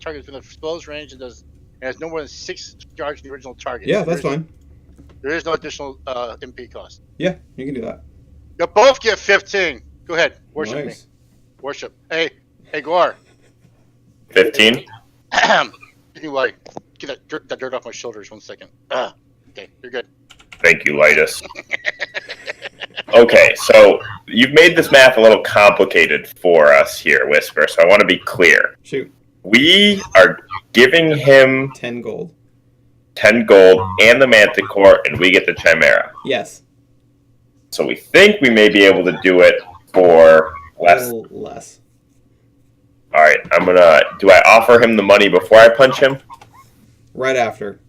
target within the spell's range and has no more than 6 charge to the original target. Yeah, that's fine. There is no additional MP cost. Yeah, you can do that. You both get 15. Go ahead. Worship Nice. me. Worship. Hey, Gore. 15. Anyway, get that dirt off my shoulders 1 second. Okay, you're good. Thank you, Lightus. Okay, so you've made this math a little complicated for us here, Whisper, so I want to be clear. Shoot. We are giving him 10 gold. 10 gold and the Manticore, and we get the Chimera. Yes. So we think we may be able to do it for less. A little less. Alright, do I offer him the money before I punch him? Right after.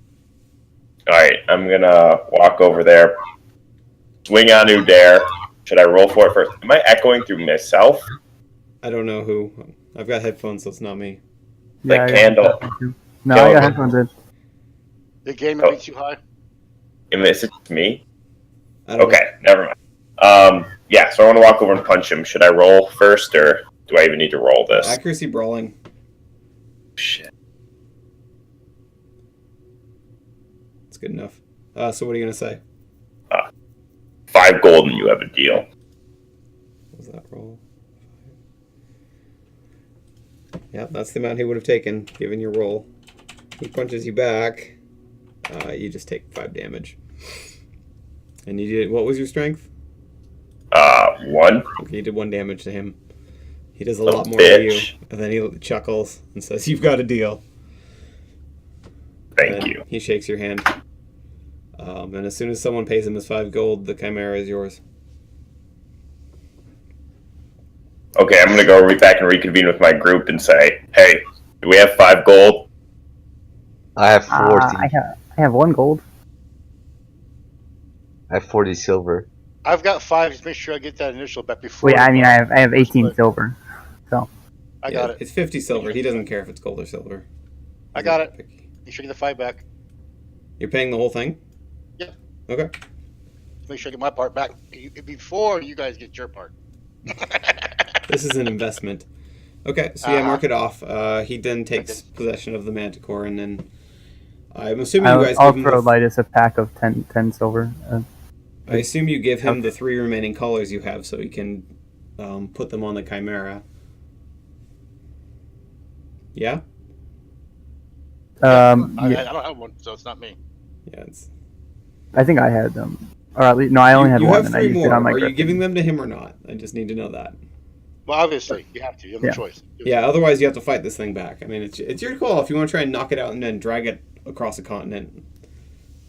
Alright, I'm gonna walk over there, swing on Udair. Should I roll for it first? Am I echoing through myself? I don't know who. I've got headphones, so it's not me. Like Candle. No, I got headphones in. The game might be too high. Is it me? I don't know. Never mind. Yeah, so I want to walk over and punch him. Should I roll first, or do I even need to roll this? Accuracy brawling. Shit. It's good enough. So what are you going to say? 5 gold and you have a deal. What was that roll? Yep, that's the amount he would have taken, given your roll. He punches you back. You just take 5 damage. And you did, what was your strength? 1. Okay, you did 1 damage to him. He does a lot more to you. And then he chuckles and says, "You've got a deal." Thank you. He shakes your hand. And as soon as someone pays him his 5 gold, the Chimera is yours. Okay, I'm going to go back and reconvene with my group and say, hey, do we have 5 gold? I have 40. I have 1 gold. I have 40 silver. I've got 5. Just make sure I get that initial bet before. Wait, I mean, I have 18 silver. So. I got it. It's 50 silver. He doesn't care if it's gold or silver. I got it. You should get the 5 back. You're paying the whole thing? Yeah. Okay. Make sure I get my part back before you guys get your part. This is an investment. Okay, so yeah, mark it off. He then takes possession of the Manticore, and then I'm assuming you guys I'll give him throw Lightus a pack of 10 silver. I assume you give him the 3 remaining colors you have, so he can put them on the Chimera. Yeah. I don't have one, so it's not me. Yeah, it's. I think I had them, or at least no, I only had you one, have and I 3 used more. it on my. Are you Griffin. giving them to him or not? I just need to know that. Well, obviously, you have to. You have no choice. Yeah, otherwise you have to fight this thing back. I mean, it's your call if you want to try and knock it out and then drag it across the continent.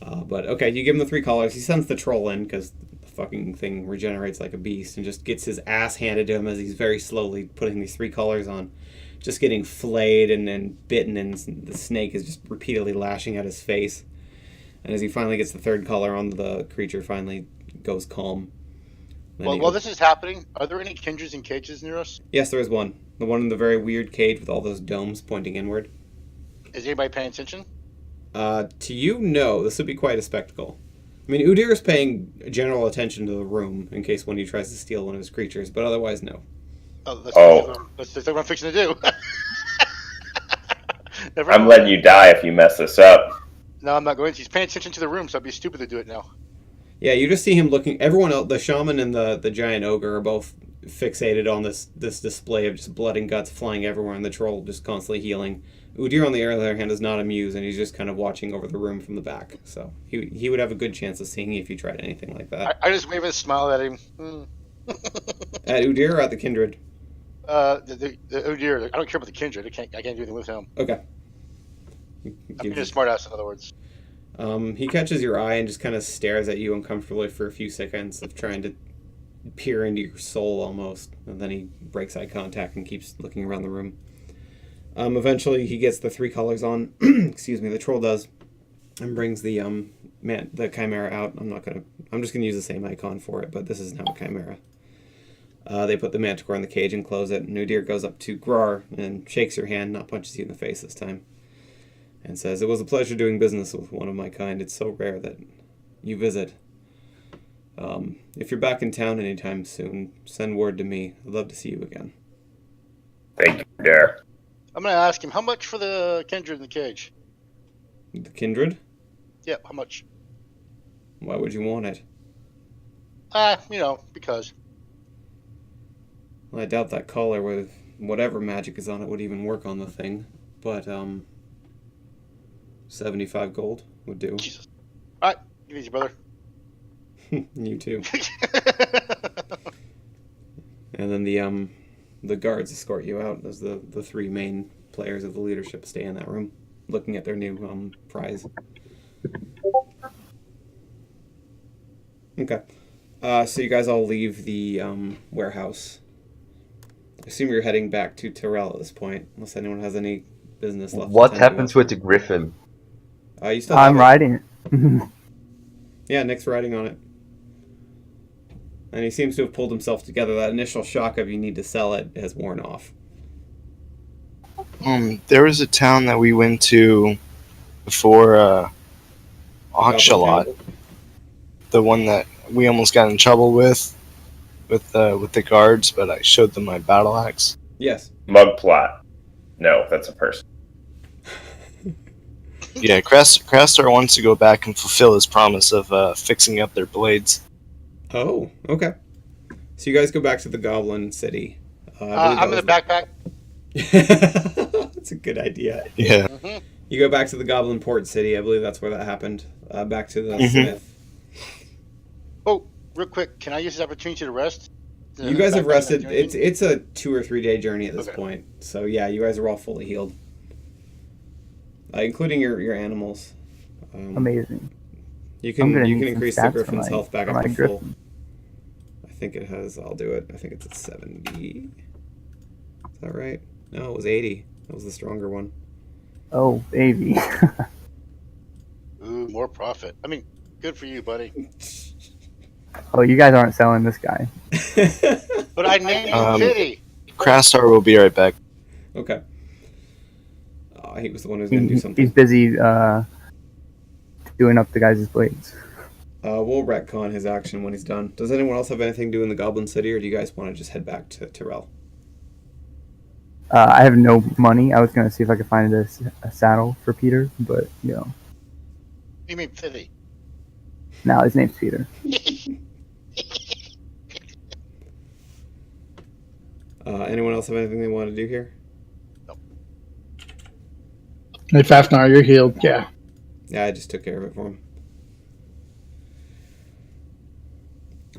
But okay, you give him the 3 colors. He sends the troll in because the fucking thing regenerates like a beast and just gets his ass handed to him as he's very slowly putting these 3 colors on. Just getting flayed and then bitten, and the snake is just repeatedly lashing at his face. And as he finally gets the 3rd color on, the creature finally goes calm. Well, while this is happening, are there any kindreds and cages near us? Yes, there is one. The one in the very weird cage with all those domes pointing inward. Is anybody paying attention? To you, no. This would be quite a spectacle. I mean, Udir is paying general attention to the room in case one of you tries to steal one of his creatures, but otherwise, no. That's what I'm fixing to do. I'm letting you die if you mess this up. No, I'm not going to. He's paying attention to the room, so I'd be stupid to do it now. Yeah, you just see him looking. Everyone else, the shaman and the giant ogre, are both fixated on this display of just blood and guts flying everywhere, and the troll just constantly healing. Udir, on the other hand, is not amused, and he's just kind of watching over the room from the back. So he would have a good chance of seeing you if you tried anything like that. I just wave a smile at him. At Udir or at the kindred? The Udir. I don't care about the kindred. I can't do anything with him. Okay. I'm being a smart ass, in other words. He catches your eye and just kind of stares at you uncomfortably for a few seconds of trying to peer into your soul almost. And then he breaks eye contact and keeps looking around the room. Eventually he gets the 3 colors on. Excuse me, the troll does. And brings the chimera out. I'm just gonna use the same icon for it, but this is now a chimera. They put the manticore in the cage and close it. Nudir goes up to Grar and shakes your hand, not punches you in the face this time. And says, "It was a pleasure doing business with one of my kind. It's so rare that you visit. If you're back in town anytime soon, send word to me. I'd love to see you again." Thank you, Dare. I'm gonna ask him how much for the kindred in the cage. The kindred? Yeah, how much? Why would you want it? Because. Well, I doubt that collar with whatever magic is on it would even work on the thing. But 75 gold would do. Jesus. All right, give it easy, brother. You too. And then the guards escort you out as the three main players of the leadership stay in that room, looking at their new prize. Okay. So you guys all leave the warehouse. I assume you're heading back to Tyrell at this point, unless anyone has any business left. What happens with the griffin? You still have I'm it. riding it. Yeah, Nick's riding on it. And he seems to have pulled himself together. That initial shock of you need to sell it has worn off. There was a town that we went to before Oxalot. The one that we almost got in trouble with the guards, but I showed them my battle axe. Yes. Mug plot. No, that's a person. Yeah, Crastar wants to go back and fulfill his promise of fixing up their blades. Oh, okay. So you guys go back to the Goblin City. I'm in the backpack. That's a good idea. Yeah. Mm-hmm. You go back to the Goblin Port City. I believe that's where that happened. Back to the Smith. Oh, real quick, can I use this opportunity to rest? You guys have rested. Journey? It's a 2 or 3 day journey at this Okay. point. So yeah, you guys are all fully healed, including your animals. Amazing. You I'm can gonna need some increase stats the for Griffin's my- health back for up my to full. Griffin. I think it has. I'll do it. I think it's at 70. Is that right? No, it was 80. That was the stronger one. Oh, baby. Ooh, more profit. I mean, good for you, buddy. Oh, you guys aren't selling this guy. But I named him Pity. Crastar will be right back. Okay. He was the one who's going to do He's something. busy doing up the guys' blades. We'll retcon his action when he's done. Does anyone else have anything to do in the Goblin City, or do you guys want to just head back to Tyrell? I have no money. I was going to see if I could find a saddle for Peter, but, You mean Pity? now his name's Peter. Anyone else have anything they want to do here? Hey, Fafnar, you're healed. Yeah. Yeah, I just took care of it for him.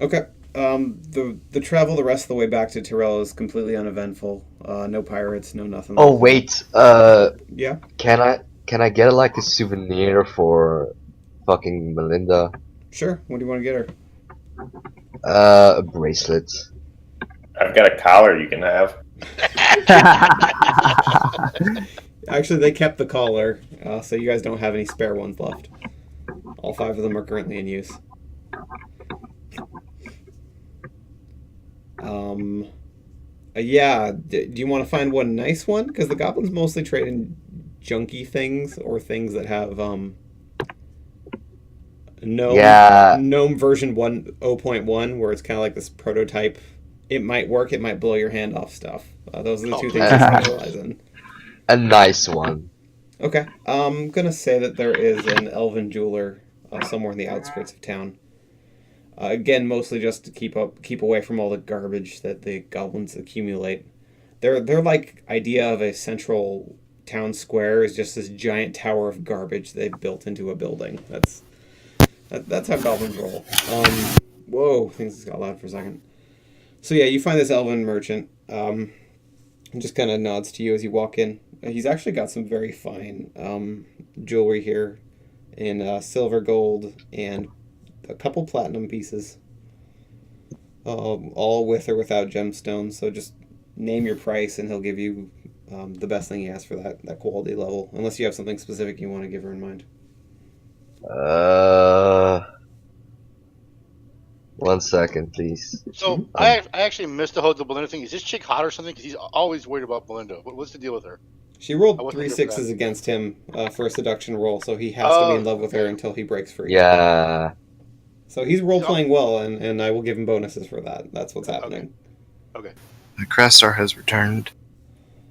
Okay. The travel the rest of the way back to Tyrell is completely uneventful. No pirates, no nothing. Oh like that. wait, Yeah. can I get like a souvenir for fucking Melinda? Sure. What do you want to get her? A bracelet. I've got a collar you can have. Actually, they kept the collar, so you guys don't have any spare ones left. All 5 of them are currently in use. Yeah. Do you want to find one nice one? Because the goblins mostly trade in junky things or things that have Gnome version 1.0.1, where it's kind of like this prototype. It might work. It might blow your hand off stuff. Those are the 2 things they specialize in. A nice one. Okay. I'm going to say that there is an elven jeweler somewhere in the outskirts of town. Again, mostly just to keep away from all the garbage that the goblins accumulate. Their like idea of a central town square is just this giant tower of garbage they've built into a building. That's how goblins roll. Whoa, things just got loud for a second. So yeah, you find this elven merchant. He just kind of nods to you as you walk in. He's actually got some very fine jewelry here in silver, gold, and a couple platinum pieces. All with or without gemstones. So just name your price and he'll give you the best thing he has for that quality level. Unless you have something specific you want to give her in mind. 1 second, please. So I actually missed the whole Belinda thing. Is this chick hot or something? Because he's always worried about Belinda. What's the deal with her? She rolled I wasn't 3 here for sixes that. against him for a seduction roll, so he has to be in love with her until he breaks free. Yeah. So he's role playing well, and I will give him bonuses for that. That's what's happening. Okay. Crastar has returned.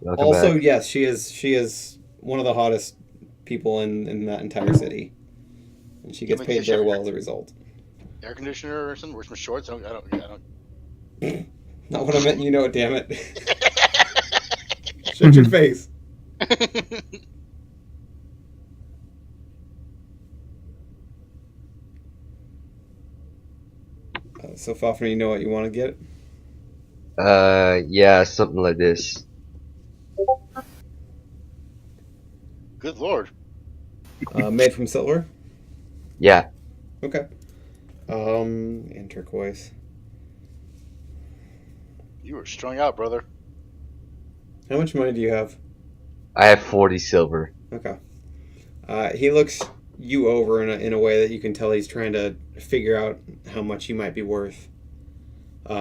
Welcome Also, back. yes, she is one of the hottest people in that entire city, and she gets Give me paid the very shot. well as a result. Air conditioner or something? Wear some shorts? I don't. Not what I meant, you know it, damn it. Shut your face. So, Fafner, you know what you want to get? Yeah, something like this. Good lord. Made from silver? Yeah. Okay. And turquoise. You were strung out, brother. How much money do you have? I have 40 silver. Okay. He looks you over in a way that you can tell he's trying to figure out how much you might be worth.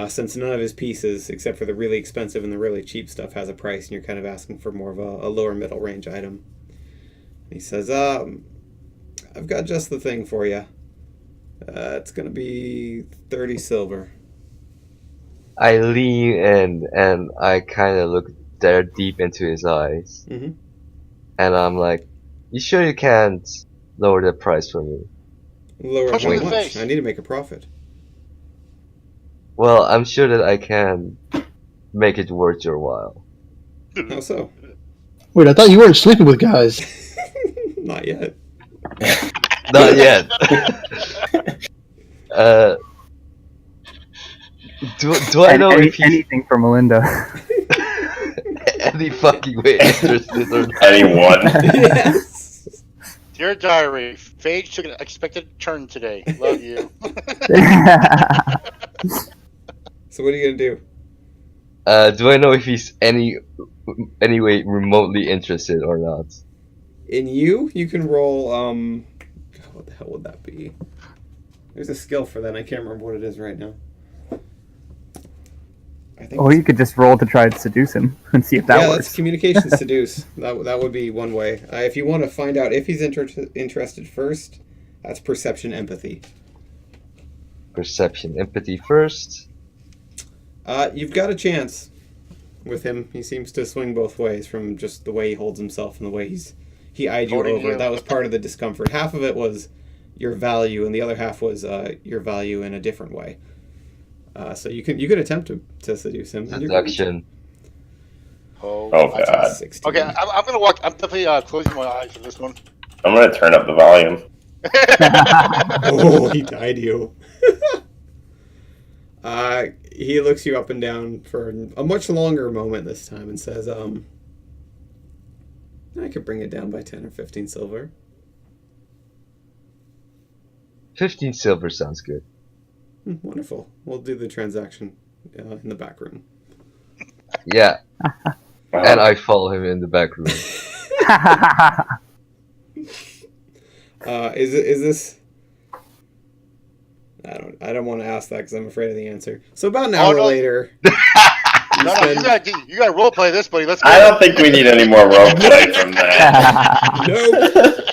Since none of his pieces, except for the really expensive and the really cheap stuff, has a price, and you're kind of asking for more of a lower middle range item. He says, I've got just the thing for you. It's going to be 30 silver. I lean in and I kind of look there deep into his eyes. Mm-hmm. And I'm like, you sure you can't lower the price for me? Lower Punch how him in the much? face. I need to make a profit. Well, I'm sure that I can make it worth your while. How so? Wait, I thought you weren't sleeping with guys. Not yet. Not yet. Do I know if he's anything for Melinda? any fucking way interested or not? Anyone? Yes. Dear diary, Phage took an unexpected turn today. Love you. So what are you going to do? Do I know if he's any way remotely interested or not? In you can roll, what the hell would that be? There's a skill for that, and I can't remember what it is right now. I think Or you could just roll to try to seduce him and see if that yeah, works. that's communication seduce. That would be one way. If you want to find out if he's interested first, that's perception empathy. Perception, empathy first. You've got a chance with him. He seems to swing both ways from just the way he holds himself and the way he eyed you Holding over. you. That was part of the discomfort. Half of it was your value, and the other half was your value in a different way. So you could attempt to seduce him. and you're going to. Seduction. Oh god. 16. Okay, I'm gonna walk. I'm definitely closing my eyes for this one. I'm gonna turn up the volume. Oh, he tied you. He looks you up and down for a much longer moment this time and says, I could bring it down by 10 or 15 silver. 15 silver sounds good. Wonderful. We'll do the transaction in the back room. Yeah. Wow. And I follow him in the back room. Is this... I don't want to ask that because I'm afraid of the answer. So about an hour no. later... No, you gotta role play this, buddy. Let's go. I don't think we need any more roleplay from that. Nope.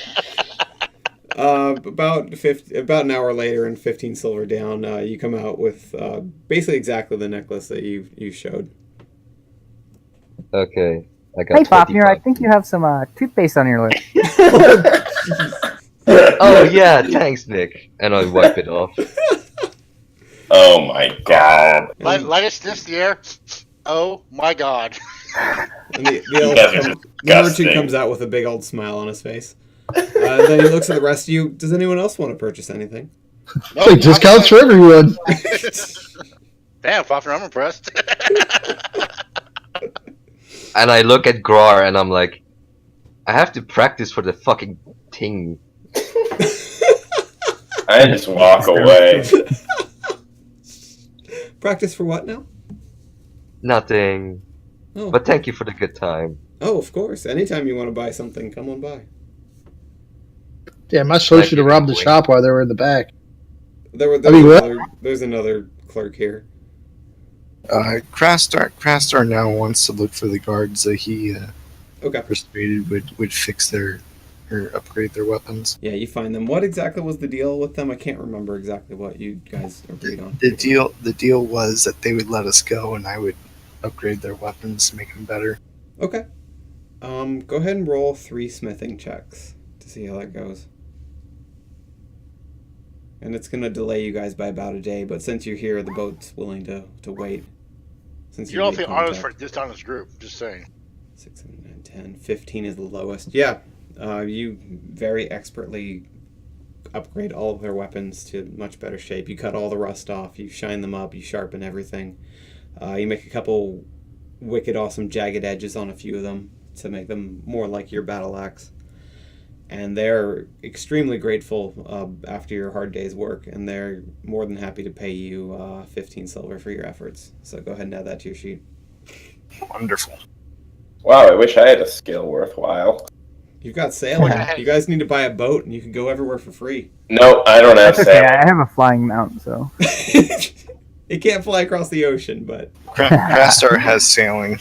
About an hour later and 15 silver down, you come out with basically exactly the necklace that you showed. Okay. I got Hey, Fafnir, 25. I think you have some toothpaste on your lip. Oh yeah, thanks, Nick. And I wipe it off. Oh my god. Let us sniff the air. Oh my god. And the You guys are merchant disgusting. comes out with a big old smile on his face. Then he looks at the rest of you. Does anyone else want to purchase anything? No, Like discounts for everyone. Damn, Fafner, I'm impressed. And I look at Grar and I'm like, I have to practice for the fucking thing. I just walk away. Practice for what now? Nothing. Oh, But thank you for the good time. oh, of course. Anytime you want to buy something, come on by. Damn, I supposed you to rob the shop while they were in the back. There's another clerk here. Crastar now wants to look for the guards that he Okay. persuaded would fix their or upgrade their weapons. Yeah, you find them. What exactly was the deal with them? I can't remember exactly what you guys agreed on. The deal was that they would let us go and I would upgrade their weapons to make them better. Okay. Go ahead and roll 3 smithing checks to see how that goes. And it's going to delay you guys by about a day, but since you're here, the boat's willing to wait. Since You don't made think honest contact. for this honest group. Just saying. 6, 7, 9, 10. 15 is the lowest. Yeah. You very expertly upgrade all of their weapons to much better shape. You cut all the rust off. You shine them up. You sharpen everything. You make a couple wicked awesome jagged edges on a few of them to make them more like your battle axe. And they're extremely grateful after your hard day's work, and they're more than happy to pay you 15 silver for your efforts. So go ahead and add that to your sheet. Wonderful. Wow, I wish I had a skill worthwhile. You've got sailing. You guys need to buy a boat, and you can go everywhere for free. No, I don't have That's okay. sailing. I have a flying mount, so. It can't fly across the ocean, but... Crastar has sailing.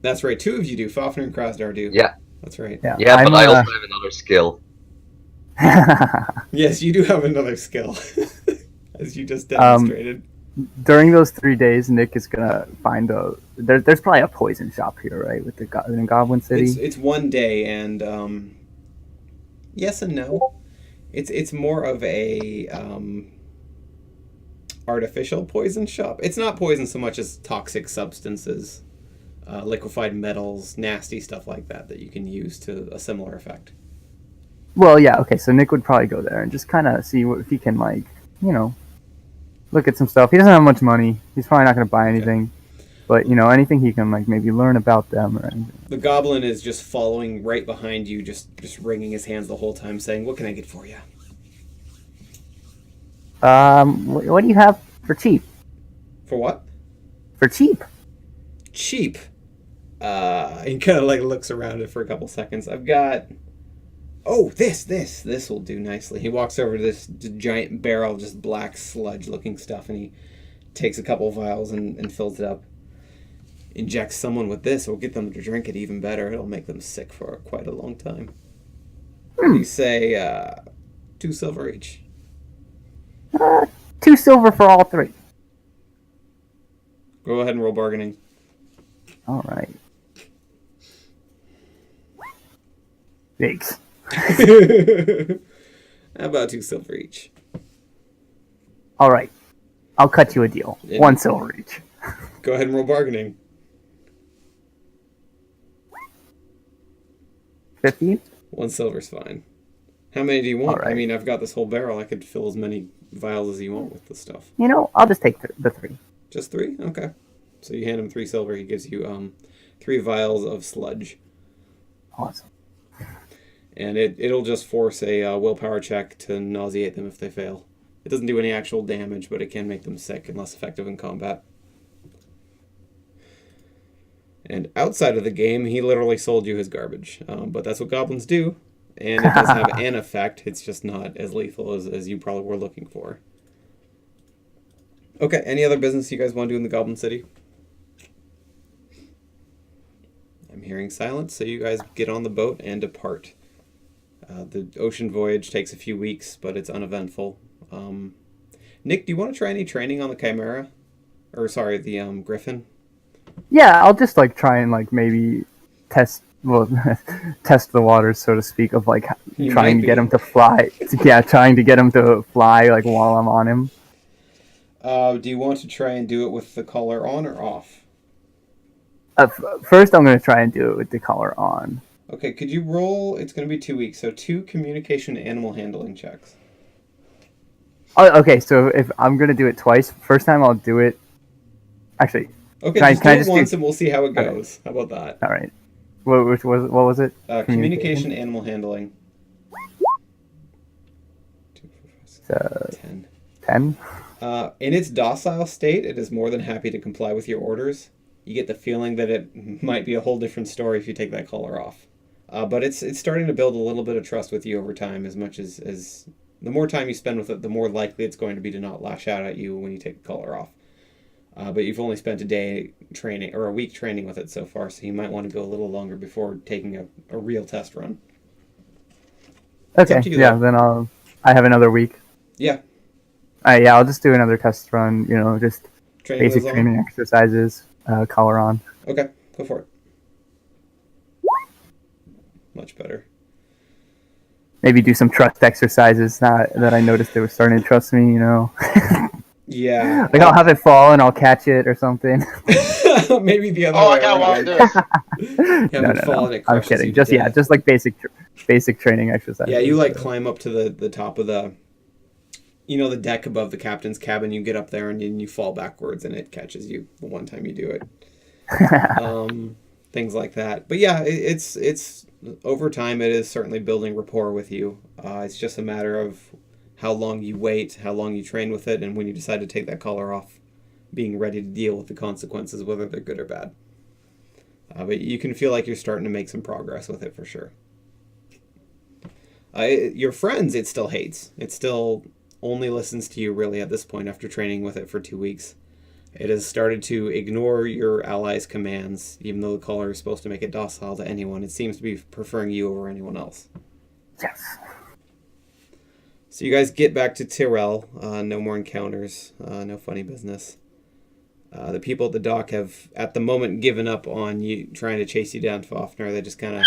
That's right. 2 of you do. Fafnir and Krasdar do. Yeah. That's right. Yeah, Yeah, but I I'm, also have another skill. Yes, you do have another skill, as you just demonstrated. During those 3 days, Nick is gonna find there's probably a poison shop here, right? With in Goblin City. It's one day, and yes and no. It's more of a artificial poison shop. It's not poison so much as toxic substances, liquefied metals, nasty stuff like that you can use to a similar effect. Well, yeah, okay. So Nick would probably go there and just kind of see if he can, like, look at some stuff. He doesn't have much money. He's probably not gonna buy anything. But, anything he can, like, maybe learn about them or anything. The goblin is just following right behind you, just wringing his hands the whole time, saying, "What can I get for you?" What do you have for cheap? For what? For cheap? Cheap. He kind of like looks around it for a couple seconds. I've got... Oh, this will do nicely. He walks over to this giant barrel of just black sludge-looking stuff, and he takes a couple vials and fills it up. Injects someone with this, or get them to drink it even better. It'll make them sick for quite a long time. You say 2 silver each. 2 silver for all 3. Go ahead and roll bargaining. All right. Thanks. How about 2 silver each? All right. I'll cut you a deal. 1 silver each. Go ahead and roll bargaining. 15? 1 silver's fine. How many do you want? All right. I mean, I've got this whole barrel. I could fill as many vials as you want with the stuff. I'll just take the 3. Just 3? Okay. So you hand him 3 silver. He gives you 3 vials of sludge. Awesome. And it'll just force a willpower check to nauseate them if they fail. It doesn't do any actual damage, but it can make them sick and less effective in combat. And outside of the game, he literally sold you his garbage. But that's what goblins do. And it does have an effect. It's just not as lethal as you probably were looking for. Okay, any other business you guys want to do in the Goblin City? I'm hearing silence, so you guys get on the boat and depart. The ocean voyage takes a few weeks, but it's uneventful. Nick, do you want to try any training on the Chimera? Or, sorry, the Griffin? Yeah, I'll just, like, try and, like, maybe test the waters, so to speak, of, like, trying to get him to fly. Yeah, trying to get him to fly, like, while I'm on him. Do you want to try and do it with the collar on or off? First, I'm going to try and do it with the collar on. Okay, could you roll... It's going to be 2 weeks, so 2 communication animal handling checks. Oh, okay, so if I'm going to do it twice, first time I'll do it... Actually... Okay, can I just do it once and we'll see how it goes. Okay. How about that? All right. What was it? Communication animal handling. 2, 4, 5, 6, 10. 10? In its docile state, it is more than happy to comply with your orders. You get the feeling that it might be a whole different story if you take that collar off. But it's starting to build a little bit of trust with you over time, as much as the more time you spend with it, the more likely it's going to be to not lash out at you when you take the collar off. But you've only spent a day training, or a week training with it so far, so you might want to go a little longer before taking a real test run. Okay, yeah, then I have another week. Yeah. Yeah, I'll just do another test run, just Training basic training exercises, collar on. Okay, go for it. Much better. Maybe do some trust exercises that I noticed they were starting to trust me, Yeah. Like I'll have it fall and I'll catch it or something. Maybe the other Oh, way I got around. one. This. Have it fall and it I'm crushes kidding. you to Just death. just like basic training exercises. Yeah, you like climb up to the top of the the deck above the captain's cabin. You get up there and you fall backwards and it catches you the one time you do it. Things like that. But yeah, it's over time it is certainly building rapport with you. It's just a matter of how long you wait, how long you train with it, and when you decide to take that collar off, being ready to deal with the consequences, whether they're good or bad. But you can feel like you're starting to make some progress with it for sure. Your friends, it still hates. It still only listens to you really at this point after training with it for 2 weeks. It has started to ignore your allies' commands, even though the collar is supposed to make it docile to anyone. It seems to be preferring you over anyone else. Yes. So you guys get back to Tyrell. No more encounters. No funny business. The people at the dock have, at the moment, given up on you trying to chase you down, Fafnir. They just kind of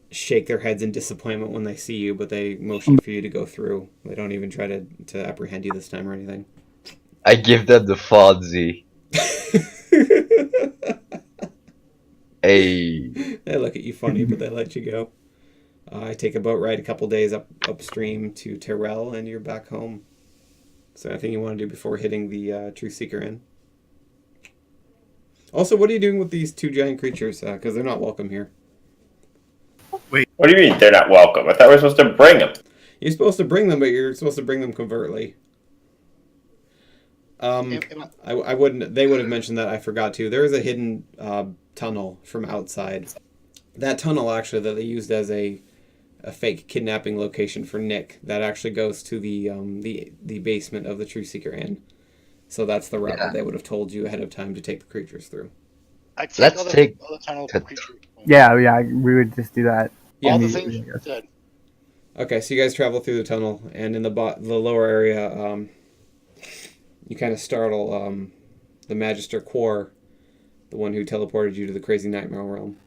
shake their heads in disappointment when they see you, but they motion for you to go through. They don't even try to apprehend you this time or anything. I give them the Fonzie. Hey. They look at you funny, but they let you go. I take a boat ride a couple days upstream to Tyrell, and you're back home. So anything you want to do before hitting the Truth Seeker Inn? Also, what are you doing with these two giant creatures? Because they're not welcome here. What do you mean they're not welcome? I thought we were supposed to bring them. You're supposed to bring them, but you're supposed to bring them covertly. I wouldn't. They would have mentioned that. I forgot to. There is a hidden tunnel from outside. That tunnel actually that they used as a fake kidnapping location for Nick. That actually goes to the basement of the Truth Seeker Inn. So that's the route that they would have told you ahead of time to take the creatures through. Let's take. Yeah, we would just do that. Yeah. All the things you said. Okay, so you guys travel through the tunnel, and in the lower area, you kind of startle the Magister Quor, the one who teleported you to the Crazy Nightmare Realm.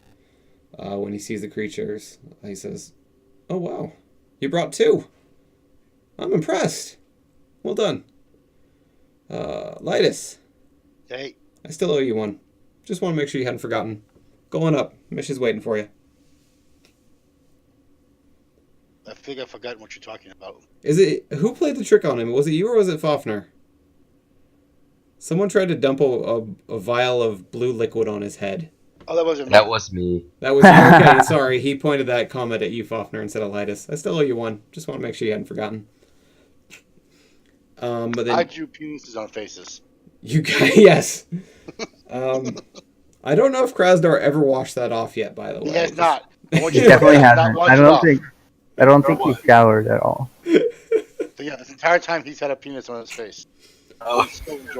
When he sees the creatures, he says, "Oh wow, you brought two. I'm impressed. Well done. Lytus, Hey, I still owe you one. Just want to make sure you hadn't forgotten. Go on up. Mish is waiting for you." I think I've forgotten what you're talking about. Is it who played the trick on him? Was it you or was it Fafnir? Someone tried to dump a vial of blue liquid on his head. Oh, that wasn't me. That was me. That was you. Okay, sorry. He pointed that comment at you, Fafnir, instead of Lytus. I still owe you one. Just want to make sure you hadn't forgotten. But then I drew penises on faces. you guys, yes. I don't know if Krasdar ever washed that off yet. By the way, He has not. I want He you to definitely not hasn't. wash I it don't off. think he showered at all. So yeah, this entire time he's had a penis on his face. Oh.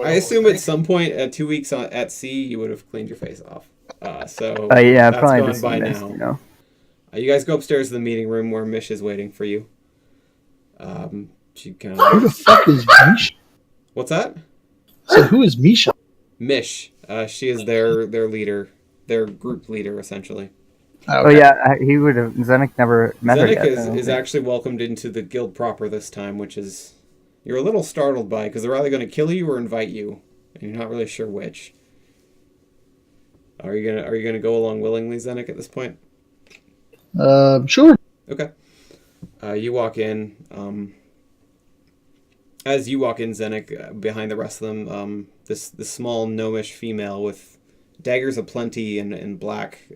I assume at some point, at 2 weeks at sea, you would have cleaned your face off. So Yeah, that's probably gone just by missed, now. You guys go upstairs to the meeting room where Mish is waiting for you. She kind Who the of. fuck is Misha? What's that? So who is Misha? Mish. She is their leader, their group leader, essentially. Oh yeah, he would have. Zenik never met her Zenik yet. is actually welcomed into the guild proper this time, which is you're a little startled by because they're either going to kill you or invite you, and you're not really sure which. Are you gonna go along willingly, Zenik, at this point? Sure. Okay. You walk in. As you walk in, Zenik, behind the rest of them, this small gnomish female with daggers aplenty and black,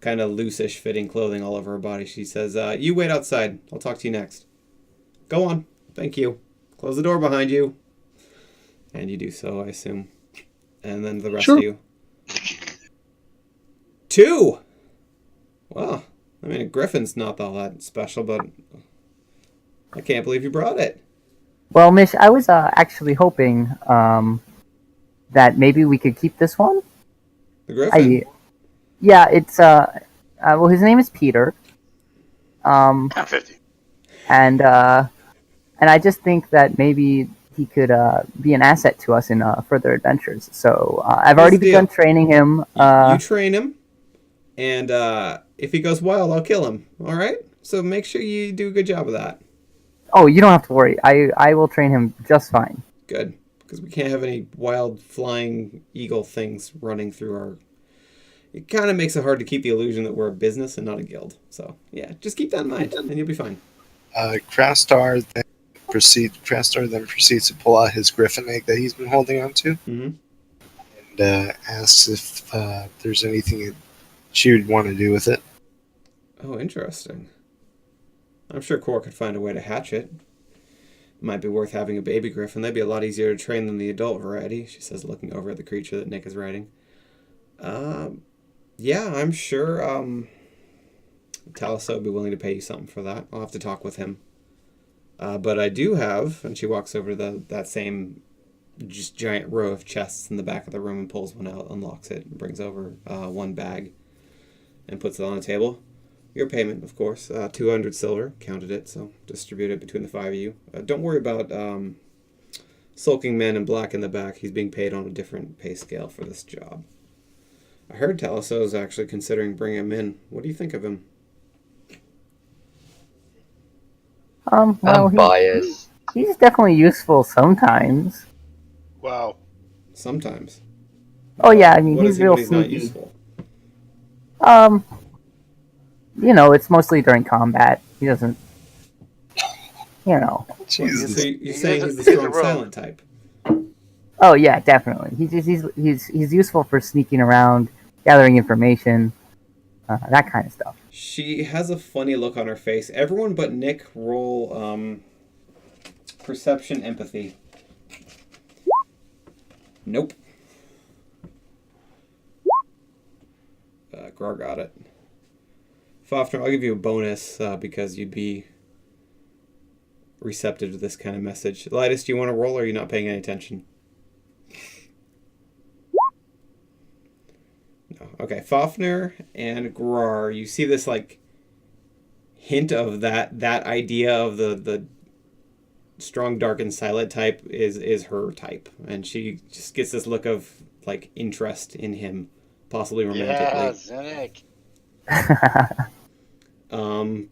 kind of loose-ish fitting clothing all over her body. She says, "You wait outside. I'll talk to you next." "Go on. Thank you. Close the door behind you." And you do so, I assume. And then the rest of you. 2! Well, I mean, a griffin's not all that special, but I can't believe you brought it. Well, Mish, I was actually hoping that maybe we could keep this one. The griffin? Yeah, it's well, his name is Peter. I'm 50. And I just think that maybe he could be an asset to us in further adventures. So I've already begun training him. You train him, And if he goes wild, I'll kill him. All right? So make sure you do a good job of that. Oh, you don't have to worry. I will train him just fine. Good. Because we can't have any wild flying eagle things running through our... It kind of makes it hard to keep the illusion that we're a business and not a guild. So, yeah, just keep that in mind, and you'll be fine. Crastar then proceeds to pull out his griffin egg that he's been holding on to, Mm-hmm. and asks if there's anything that she would want to do with it. Oh, interesting. I'm sure Cor could find a way to hatch it. Might be worth having a baby griffin. That'd be a lot easier to train than the adult variety, she says, looking over at the creature that Nick is riding. Yeah, I'm sure Taliesin would be willing to pay you something for that. I'll have to talk with him. But I do have, and she walks over to that same just giant row of chests in the back of the room and pulls one out, unlocks it, and brings over one bag and puts it on the table. Your payment, of course, 200 silver, counted it, so distribute it between the 5 of you. Don't worry about sulking man in black in the back. He's being paid on a different pay scale for this job. I heard Taliesin is actually considering bringing him in. What do you think of him? Well, I'm biased. he's definitely useful sometimes. Wow. Sometimes. Oh yeah, I mean What he's is he real when he's not sneaky. useful? It's mostly during combat. He doesn't, Jesus. So you're He saying is a- he's the he's a strong rogue. silent type? Oh yeah, definitely. He's useful for sneaking around, gathering information, that kind of stuff. She has a funny look on her face. Everyone but Nick roll perception empathy. Nope. Grar got it. Fafner, I'll give you a bonus because you'd be receptive to this kind of message. Lytus, do you want to roll or are you not paying any attention? No. Okay, Fafner and Grar, you see this like hint of that idea of the strong, dark, and silent type is her type, and she just gets this look of like interest in him, possibly romantically. Yeah, Zinnick.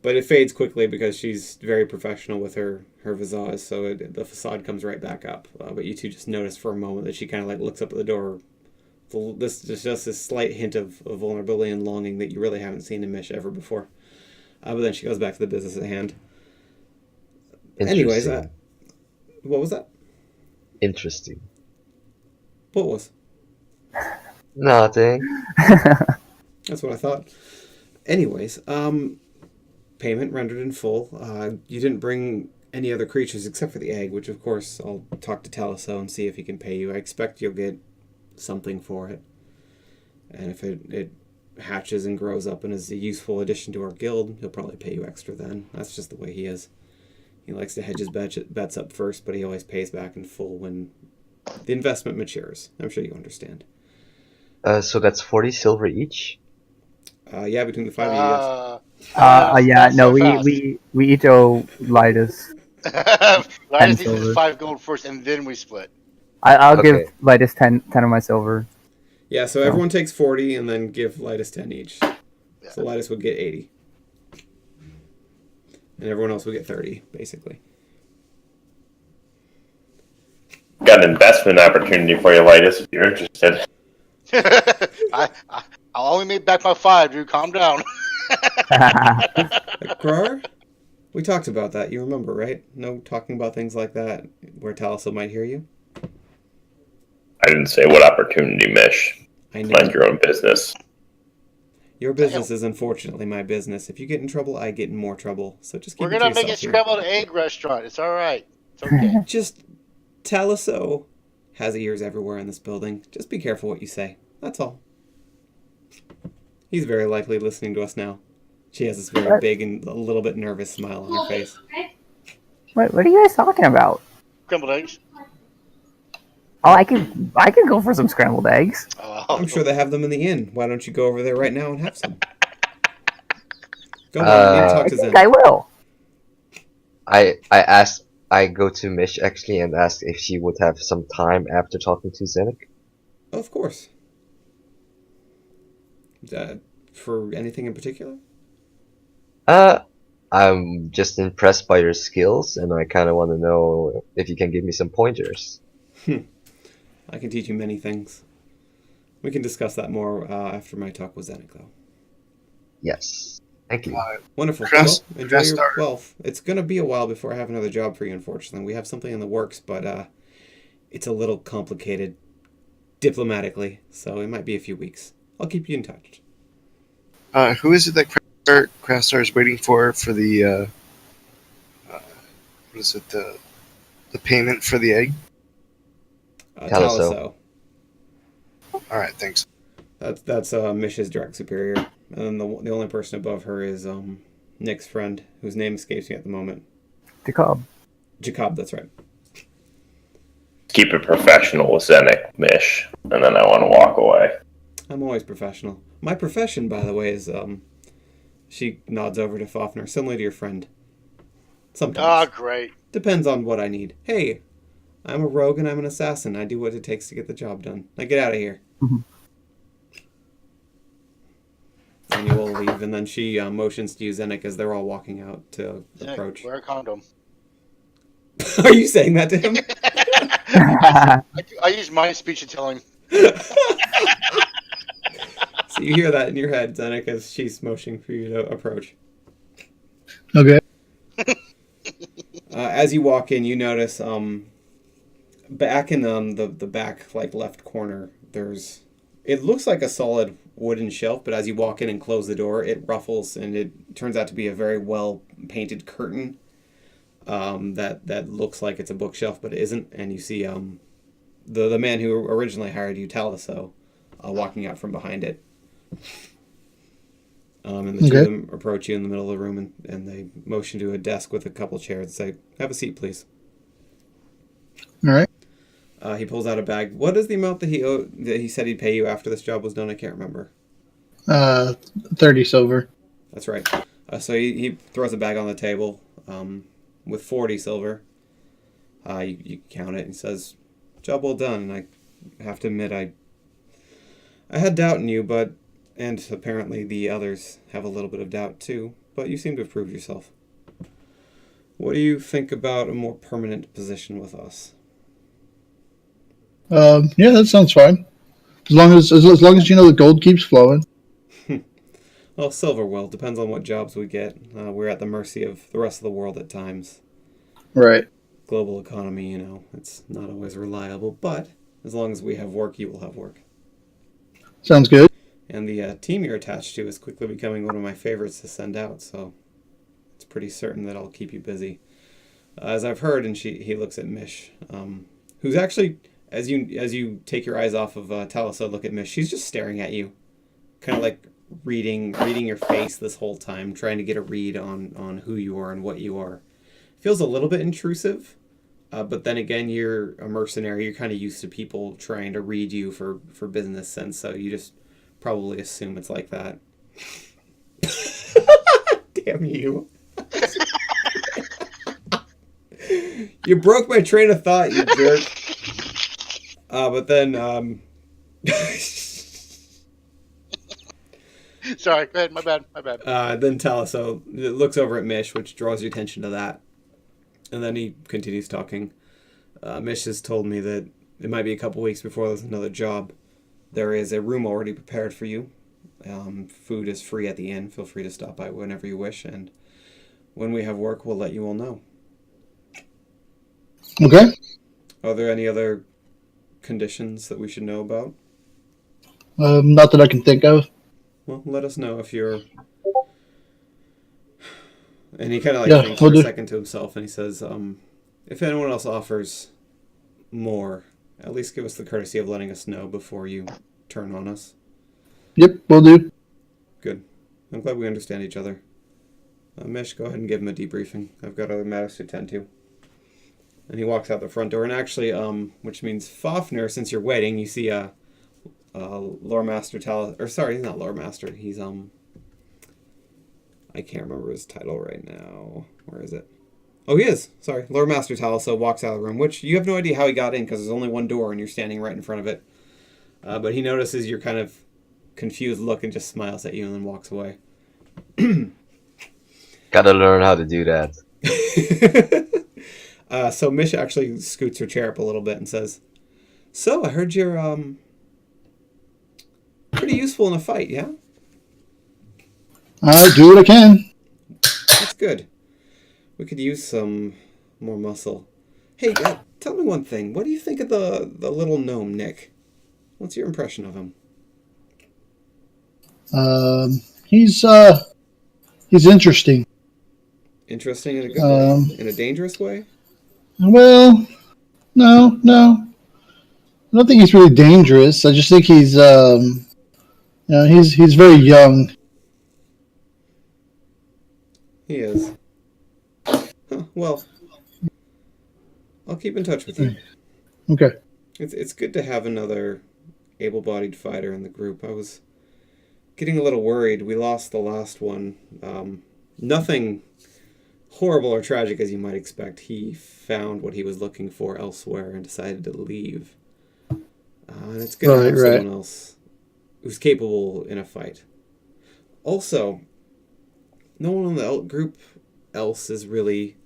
But it fades quickly because she's very professional with her visage, so the facade comes right back up. But you two just notice for a moment that she kind of like looks up at the door. This is just this slight hint of vulnerability and longing that you really haven't seen in Mish ever before. But then she goes back to the business at hand. Anyways, Interesting. what was that? Interesting. What was? Nothing. That's what I thought. Anyways, payment rendered in full. You didn't bring any other creatures except for the egg, which of course I'll talk to Taliesin and see if he can pay you. I expect you'll get something for it. And if it hatches and grows up and is a useful addition to our guild, he'll probably pay you extra then. That's just the way he is. He likes to hedge his bets up first, but he always pays back in full when the investment matures. I'm sure you understand. So that's 40 silver each? Yeah, between the 5 of you, Yeah, no, so fast. we each owe Lytus. Linus needs silver. his 5 gold first, and then we split. I'll Okay. give Lytus 10 of my silver. Yeah, so everyone takes 40 and then give Lytus 10 each. So Lytus would get 80. And everyone else would get 30, basically. Got an investment opportunity for you, Lytus, if you're interested. I'll only make back my 5, dude. Calm down. Grar, we talked about that. You remember, right? No talking about things like that where Taliesin might hear you? I didn't say what opportunity, Mish. I know. Mind your own business. Your business is unfortunately my business. If you get in trouble, I get in more trouble. So just keep We're it to gonna make a yourself here. scrambled egg restaurant. It's all right. It's okay. Just Taliesin has ears everywhere in this building. Just be careful what you say. That's all. He's very likely listening to us now. She has this very big and a little bit nervous smile on her face. What are you guys talking about? Scrambled eggs. Oh, I could go for some scrambled eggs. I'm sure they have them in the inn. Why don't you go over there right now and have some? Go on, I need to talk I to think Zen. I will. I go to Mish actually and ask if she would have some time after talking to Zenik. Of course. For anything in particular? I'm just impressed by your skills, and I kind of want to know if you can give me some pointers. I can teach you many things. We can discuss that more after my talk with Zenik, though. Yes. Thank you. Wonderful. Crest- Well, enjoy your... Crest- Well, it's going to be a while before I have another job for you, unfortunately. We have something in the works, but it's a little complicated diplomatically, so it might be a few weeks. I'll keep you in touch. Who is it that Craftstar is waiting for the what is it, the payment for the egg? Taliso. All right, thanks. That's Mish's direct superior, and then the only person above her is Nick's friend, whose name escapes me at the moment. Jacob. Jacob, that's right. Keep it professional with Zenik, Mish, and then I want to walk away. I'm always professional. My profession, by the way, is she nods over to Fafnir, similar to your friend. Sometimes. Great. Depends on what I need. Hey, I'm a rogue and I'm an assassin. I do what it takes to get the job done. Now get out of here. Mhm. And you will leave, and then she motions to you, Zenik, as they're all walking out to approach. Wear a condom. Are you saying that to him? I use mind speech to tell him. So you hear that in your head, Zenik, as she's motioning for you to approach. Okay. As you walk in, you notice back in the back, like, left corner, it looks like a solid wooden shelf, but as you walk in and close the door, it ruffles, and it turns out to be a very well painted curtain that looks like it's a bookshelf, but it isn't. And you see the man who originally hired you, Taliso, walking out from behind it. And the two of them approach you in the middle of the room, and they motion to a desk with a couple chairs and say, "Have a seat, please." All right. He pulls out a bag. What is the amount that he said he'd pay you after this job was done? I can't remember. 30 silver. That's right. So he throws a bag on the table with 40 silver. You count it and says, "Job well done." And I have to admit, I had doubt in you, and apparently the others have a little bit of doubt too, but you seem to have proved yourself. What do you think about a more permanent position with us? Yeah, that sounds fine. As long as you know the gold keeps flowing. Well, silver will. Depends on what jobs we get. We're at the mercy of the rest of the world at times. Right. Global economy, it's not always reliable, but as long as we have work, you will have work. Sounds good. And the team you're attached to is quickly becoming one of my favorites to send out, so it's pretty certain that I'll keep you busy. As I've heard, and he looks at Mish, who's actually, as you take your eyes off of Taliso, look at Mish, she's just staring at you, kind of like reading your face this whole time, trying to get a read on who you are and what you are. Feels a little bit intrusive, but then again, you're a mercenary. You're kind of used to people trying to read you for business sense, so you just probably assume it's like that. Damn you. You broke my train of thought, you jerk. But then, Sorry, go ahead. My bad. then Taliso looks over at Mish, which draws your attention to that. And then he continues talking. Mish has told me that it might be a couple weeks before there's another job. There is a room already prepared for you. Food is free at the inn. Feel free to stop by whenever you wish. And when we have work, we'll let you all know. Okay. Are there any other conditions that we should know about? Not that I can think of. Well, let us know if you're... And he kind of thinks we'll for a do. second to himself, and he says, if anyone else offers more, at least give us the courtesy of letting us know before you turn on us. Yep, we'll do. Good. I'm glad we understand each other. Mish, go ahead and give him a debriefing. I've got other matters to attend to. And he walks out the front door, and actually, which means Fafnir, since you're waiting, you see Lore Master he's not Lore Master, he's, I can't remember his title right now. Where is it? Oh, he is. Sorry. Lore Master Taliso walks out of the room, which you have no idea how he got in because there's only one door and you're standing right in front of it. But he notices you're kind of confused look and just smiles at you and then walks away. Gotta learn how to do that. So Mish actually scoots her chair up a little bit and says, "So I heard you're pretty useful in a fight, yeah? I'll do what I can. That's good. We could use some more muscle. Hey, tell me one thing. What do you think of the little gnome, Nick? What's your impression of him?" He's interesting. Interesting in a good way? In a dangerous way? Well, no. I don't think he's really dangerous. I just think he's he's very young. He is. Huh, well, I'll keep in touch with you. Okay. It's good to have another able-bodied fighter in the group. I was getting a little worried. We lost the last one. Nothing horrible or tragic as you might expect. He found what he was looking for elsewhere and decided to leave. And it's good to have someone else who's capable in a fight. Also, no one in the group else is really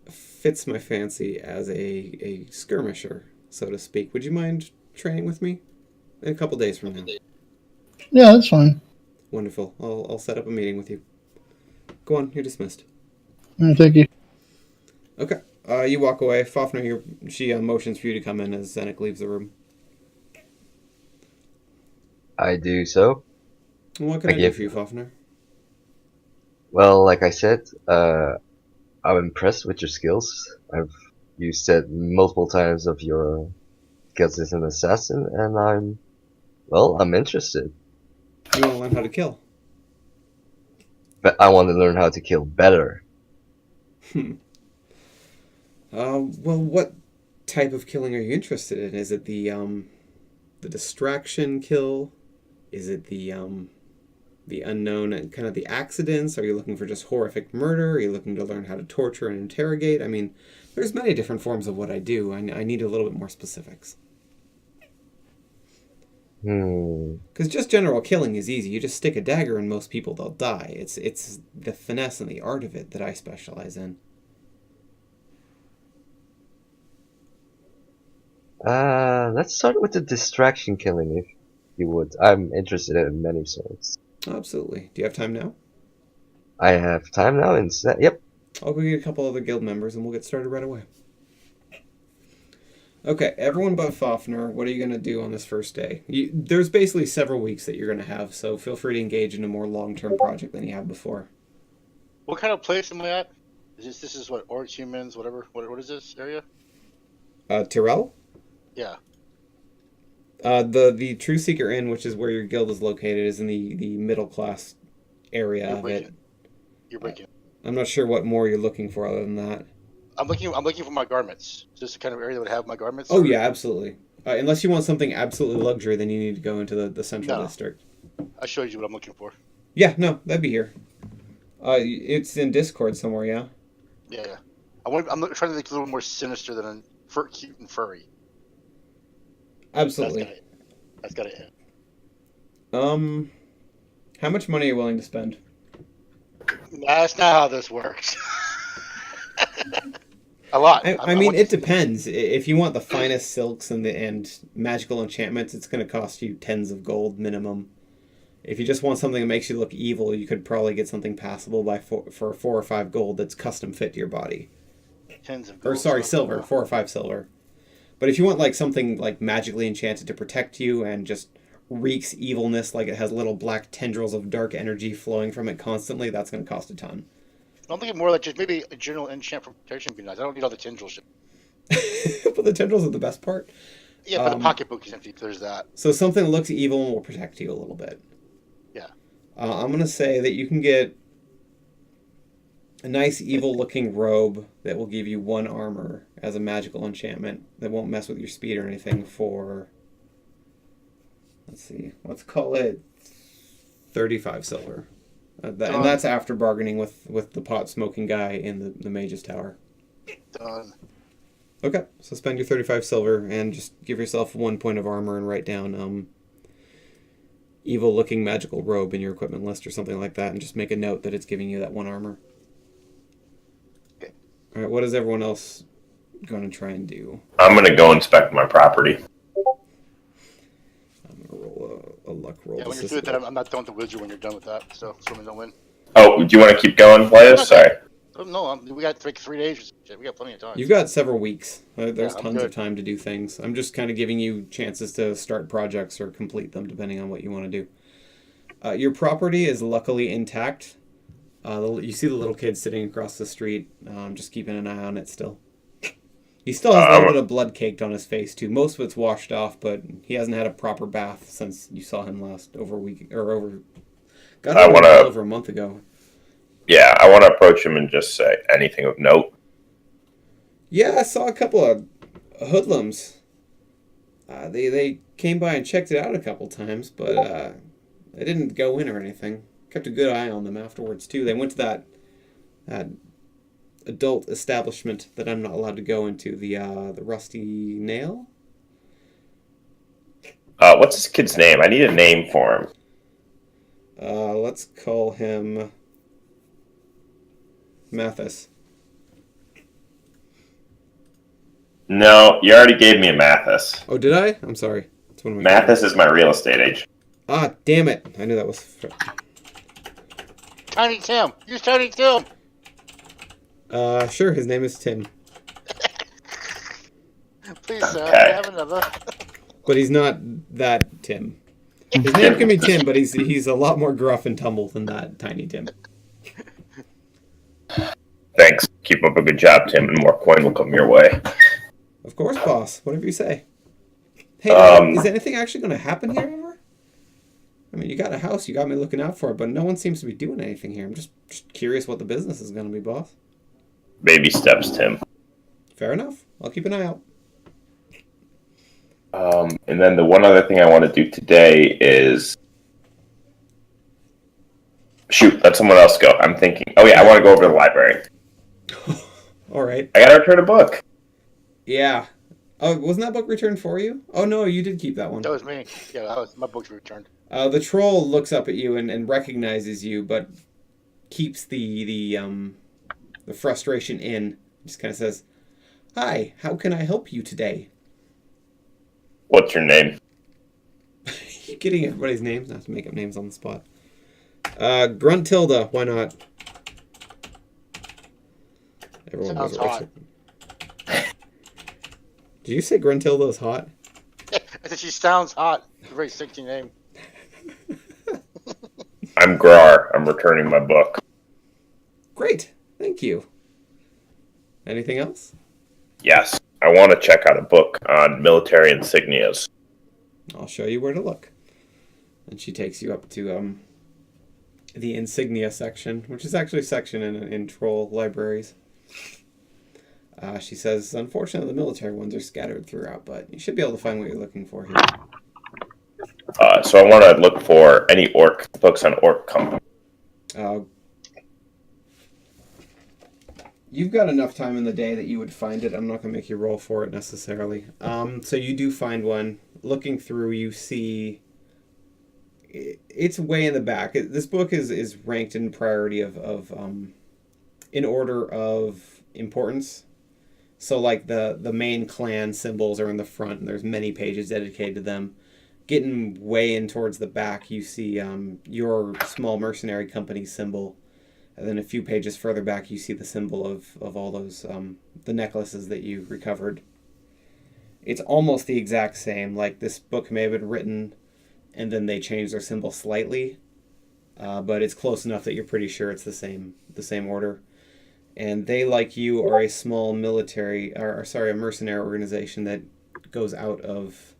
fits my fancy as a skirmisher, so to speak. Would you mind training with me in a couple days from now? Yeah, that's fine. Wonderful. I'll set up a meeting with you. Go on, you're dismissed. Thank you. Okay. You walk away. Fafnir, she motions for you to come in as Zenek leaves the room. I do so. What can I do for you, Fafnir? Well, like I said, I'm impressed with your skills. You said multiple times of your skills as an assassin, and I'm interested. You want to learn how to kill? But I want to learn how to kill better. Well, what type of killing are you interested in? Is it the distraction kill? Is it the unknown and kind of the accidents? Are you looking for just horrific murder? Are you looking to learn how to torture and interrogate? I mean, there's many different forms of what I do. I need a little bit more specifics. Because just general killing is easy. You just stick a dagger in most people, they'll die. It's the finesse and the art of it that I specialize in. Let's start with the distraction killing, if you would. I'm interested in many sorts. Absolutely. Do you have time now? I have time now, and yep. I'll go get a couple other guild members, and we'll get started right away. Okay, everyone but Fafnir, what are you going to do on this first day? There's basically several weeks that you're going to have, so feel free to engage in a more long-term project than you have before. What kind of place am I at? This is what, orcs, humans, whatever? What is this area? Tyrell? Yeah. The True Seeker Inn, which is where your guild is located, is in the middle class area of it. You're breaking. I'm not sure what more you're looking for other than that. I'm looking for my garments. Is this the kind of area that would have my garments? Oh yeah, absolutely. Unless you want something absolutely luxury, then you need to go into the central district. I showed you what I'm looking for. Yeah, no, that'd be here. It's in Discord somewhere, yeah. Yeah. I'm trying to think a little more sinister than cute and furry. Absolutely. That's gotta hit. How much money are you willing to spend? That's not how this works. A lot. I mean, it depends. If you want the finest silks and magical enchantments, it's going to cost you tens of gold minimum. If you just want something that makes you look evil, you could probably get something passable for 4 or 5 gold that's custom fit to your body. Tens of gold. Or sorry, silver. 4 or 5 silver. But if you want like something like magically enchanted to protect you and just reeks evilness, like it has little black tendrils of dark energy flowing from it constantly, that's going to cost a ton. I'm thinking more like just maybe a general enchant for protection would be nice. I don't need all the tendril shit. But the tendrils are the best part. Yeah, but the pocketbook is empty. There's that. So something that looks evil and will protect you a little bit. Yeah. I'm going to say that you can get a nice evil-looking robe that will give you 1 armor as a magical enchantment that won't mess with your speed or anything for, let's see, let's call it 35 silver. And that's after bargaining with the pot-smoking guy in the Mage's Tower. Done. Okay, so spend your 35 silver and just give yourself 1 point of armor and write down evil-looking magical robe in your equipment list or something like that, and just make a note that it's giving you that 1 armor. Okay. All right, what is everyone else going to try and do? I'm going to go inspect my property. I'm going to roll a luck roll. Yeah, when you're through with that, I'm not done with the wizard when you're done with that, so someone don't win. Oh, do you want to keep going, Players? Sorry. Oh, no, we got like 3 days or some shit. We got plenty of time. You've got several weeks. There's Yeah, I'm tons of good. time to do things. I'm just kind of giving you chances to start projects or complete them, depending on what you want to do. Your property is luckily intact. You see the little kid sitting across the street, just keeping an eye on it still. He still has a little bit of blood caked on his face, too. Most of it's washed off, but he hasn't had a proper bath since you saw him last over a week, or over a month ago. Yeah, I want to approach him and just say anything of note. Yeah, I saw a couple of hoodlums. They came by and checked it out a couple times, but they didn't go in or anything. Kept a good eye on them afterwards, too. They went to that adult establishment that I'm not allowed to go into, the Rusty Nail. What's this kid's name? I need a name for him. Let's call him Mathis. No, you already gave me a Mathis. Oh, did I? I'm sorry. That's one of my Mathis is my real estate agent. Ah, damn it. I knew that was... Tiny Tim! Use Tiny Tim! Sure, his name is Tim. Please, sir, Okay. I have another. But he's not that Tim. His name can be Tim, but he's a lot more gruff and tumble than that Tiny Tim. Thanks. Keep up a good job, Tim, and more coin will come your way. Of course, boss. Whatever you say. Hey, is anything actually going to happen here ever? I mean, you got a house, you got me looking out for it, but no one seems to be doing anything here. I'm just curious what the business is going to be, boss. Baby steps, Tim. Fair enough. I'll keep an eye out. And then the one other thing I want to do today is... Shoot, let someone else go. I'm thinking... Oh, yeah, I want to go over to the library. All right. I got to return a book. Yeah. Oh, wasn't that book returned for you? Oh, no, you did keep that one. That was me. Yeah, my book's returned. The troll looks up at you and recognizes you, but keeps the frustration in. Just kind of says, "Hi, how can I help you today?" What's your name? You getting everybody's names? Not to make up names on the spot. Gruntilda, why not? Everyone knows Sounds what Richard. Did you say Gruntilda's hot? I said she sounds hot. It's a very sexy name. I'm Grar. I'm returning my book. Great, thank you. Anything else? Yes, I want to check out a book on military insignias. I'll show you where to look. And she takes you up to the insignia section, which is actually a section in troll libraries. She says, unfortunately, the military ones are scattered throughout, but you should be able to find what you're looking for here. So I want to look for any orc books on orc company. You've got enough time in the day that you would find it. I'm not going to make you roll for it necessarily. So you do find one. Looking through, you see it's way in the back. This book is ranked in priority of in order of importance. So like the main clan symbols are in the front, and there's many pages dedicated to them. Getting way in towards the back, you see your small mercenary company symbol. And then a few pages further back, you see the symbol of all those, the necklaces that you recovered. It's almost the exact same. Like, this book may have been written, and then they changed their symbol slightly. But it's close enough that you're pretty sure it's the same order. And they, like you, are a small military, a mercenary organization that goes out of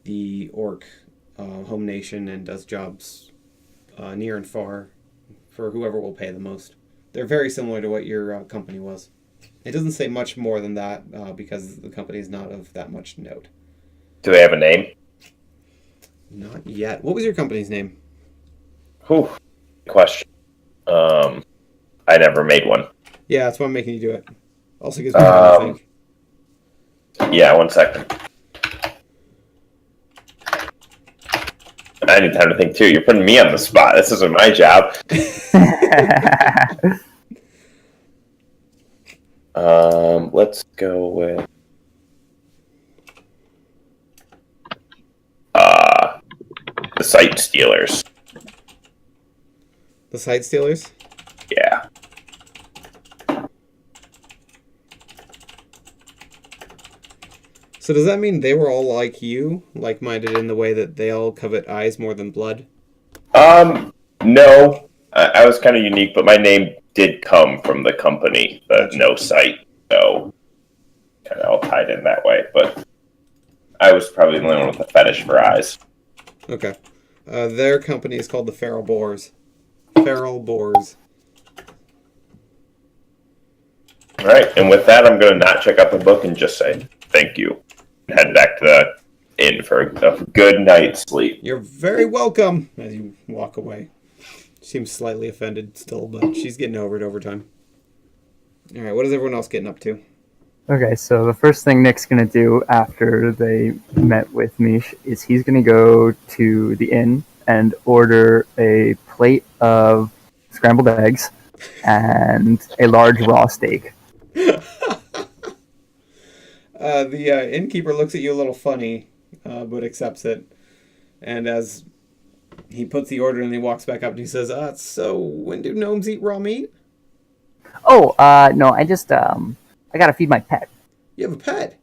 the orc home nation and does jobs near and far for whoever will pay the most. They're very similar to what your company was. It doesn't say much more than that because the company is not of that much note. Do they have a name? Not yet. What was your company's name? Whew. Question. I never made one. Yeah, that's why I'm making you do it. Also gives me time to think. Yeah, 1 second. I need time to think too. You're putting me on the spot. This isn't my job. Let's go with the Sight Stealers. The Sight Stealers? Yeah. So does that mean they were all like you, like-minded in the way that they all covet eyes more than blood? No. I was kind of unique, but my name did come from the company, the No Sight, so kind of all tied in that way. But I was probably the only one with a fetish for eyes. Okay. Their company is called the Feral Boars. Feral Boars. All right, and with that, I'm going to not check out the book and just say thank you. And head back to the inn for a good night's sleep. You're very welcome as you walk away. Seems slightly offended still, but she's getting over it over time. All right, what is everyone else getting up to? Okay, so the first thing Nick's going to do after they met with Mish is he's going to go to the inn and order a plate of scrambled eggs and a large raw steak. The innkeeper looks at you a little funny, but accepts it. And as he puts the order in, and he walks back up and he says, so when do gnomes eat raw meat? Oh, no, I just, I gotta feed my pet. You have a pet?